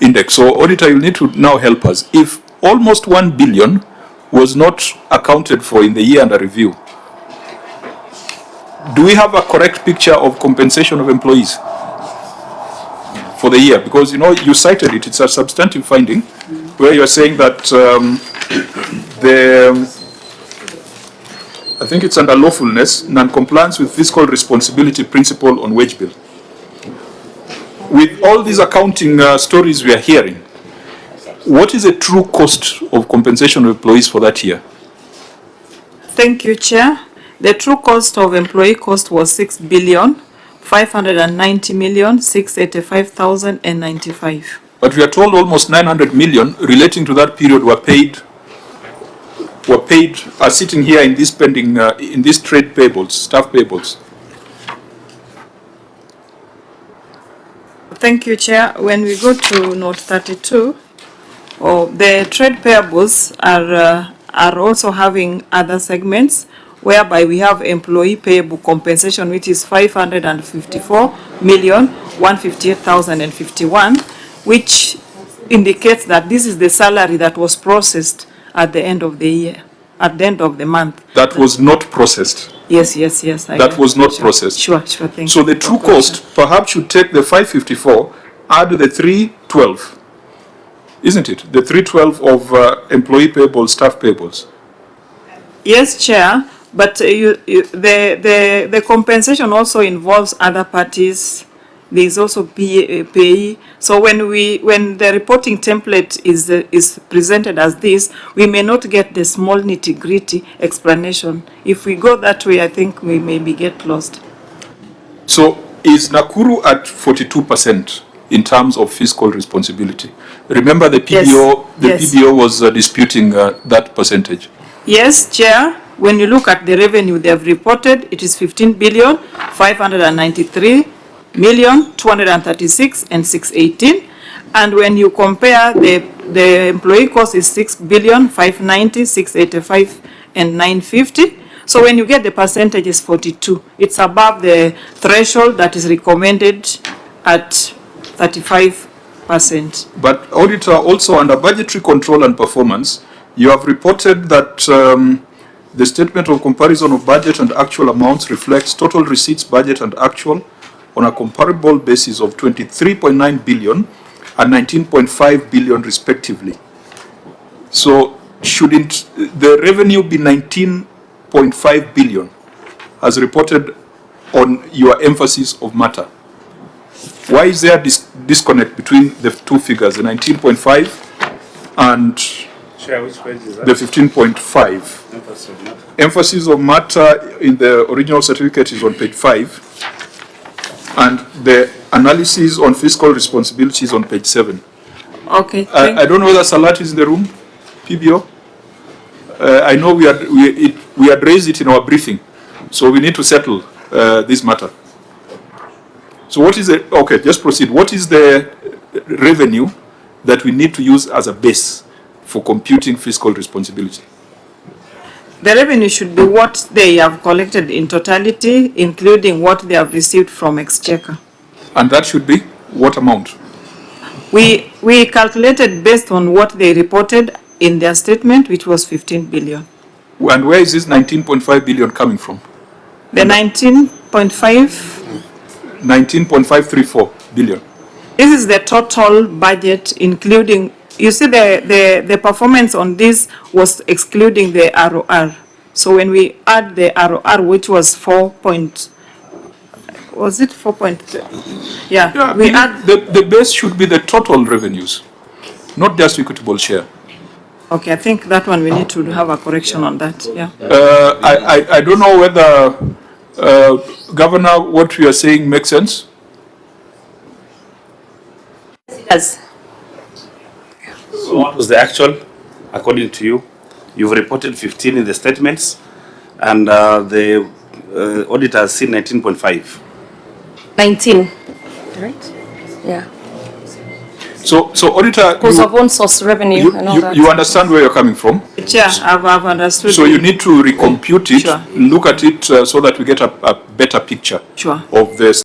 S23: index. So, auditor, you need to now help us. If almost 1 billion was not accounted for in the year under review, do we have a correct picture of compensation of employees for the year? Because, you know, you cited it, it's a substantive finding where you're saying that I think it's under lawfulness, non-compliance with fiscal responsibility principle on wage bill. With all these accounting stories we are hearing, what is the true cost of compensation of employees for that year?
S4: Thank you, Chair. The true cost of employee cost was 6,590,685,095.
S23: But we are told almost 900 million relating to that period were paid, are sitting here in this pending, in these trade payables, staff payables.
S4: Thank you, Chair. When we go to note 32, the trade payables are also having other segments whereby we have employee payable compensation, which is 554,158,051, which indicates that this is the salary that was processed at the end of the year, at the end of the month.
S2: That was not processed.
S4: Yes.
S2: That was not processed.
S4: Sure, thank you.
S2: So the true cost, perhaps you take the 554, add the 312, isn't it? The 312 of employee payables, staff payables.
S4: Yes, Chair, but the compensation also involves other parties. There is also payee. So when the reporting template is presented as this, we may not get the small nitty-gritty explanation. If we go that way, I think we maybe get lost.
S2: So is Nakuru at 42% in terms of fiscal responsibility? Remember the PBO, PBO was disputing that percentage.
S4: Yes, Chair. When you look at the revenue they have reported, it is 15,593,236,618. And when you compare the employee cost is 6,590,685,950. So when you get the percentage is 42. It's above the threshold that is recommended at 35%.
S2: But auditor, also under budgetary control and performance, you have reported that the statement of comparison of budget and actual amounts reflects total receipts, budget and actual on a comparable basis of 23.9 billion and 19.5 billion respectively. So shouldn't the revenue be 19.5 billion as reported on your emphasis of matter? Why is there disconnect between the two figures, the 19.5 and
S8: which page is that?
S2: the 15.5? Emphasis of matter in the original certificate is on page 5, and the analysis on fiscal responsibility is on page 7.
S4: Okay.
S2: I don't know whether Salat is in the room, PBO. I know we had raised it in our briefing, so we need to settle this matter. So what is the, okay, just proceed. What is the revenue that we need to use as a base for computing fiscal responsibility?
S4: The revenue should be what they have collected in totality, including what they have received from Exchequer.
S2: And that should be what amount?
S4: We calculated based on what they reported in their statement, which was 15 billion.
S2: And where is this 19.5 billion coming from?
S4: The
S2: 19.534 billion.
S4: This is the total budget, including, you see the performance on this was excluding the ROR. So when we add the ROR, which was 4 point, was it 4 point? Yeah, we add.
S2: The base should be the total revenues, not just equitable share.
S4: Okay, I think that one we need to have a correction on that, yeah.
S2: I don't know whether, Governor, what you are saying makes sense?
S14: Yes.
S8: So what was the actual, according to you? You've reported 15 in the statements, and the auditor has seen 19.5.
S17: 19, right? Yeah.
S2: So auditor,
S17: Because of own source revenue and all that.
S2: You understand where you're coming from?
S4: Chair, I've understood.
S2: So you need to recompute it,
S4: Sure.
S2: look at it so that we get a better picture
S4: Sure.
S2: of the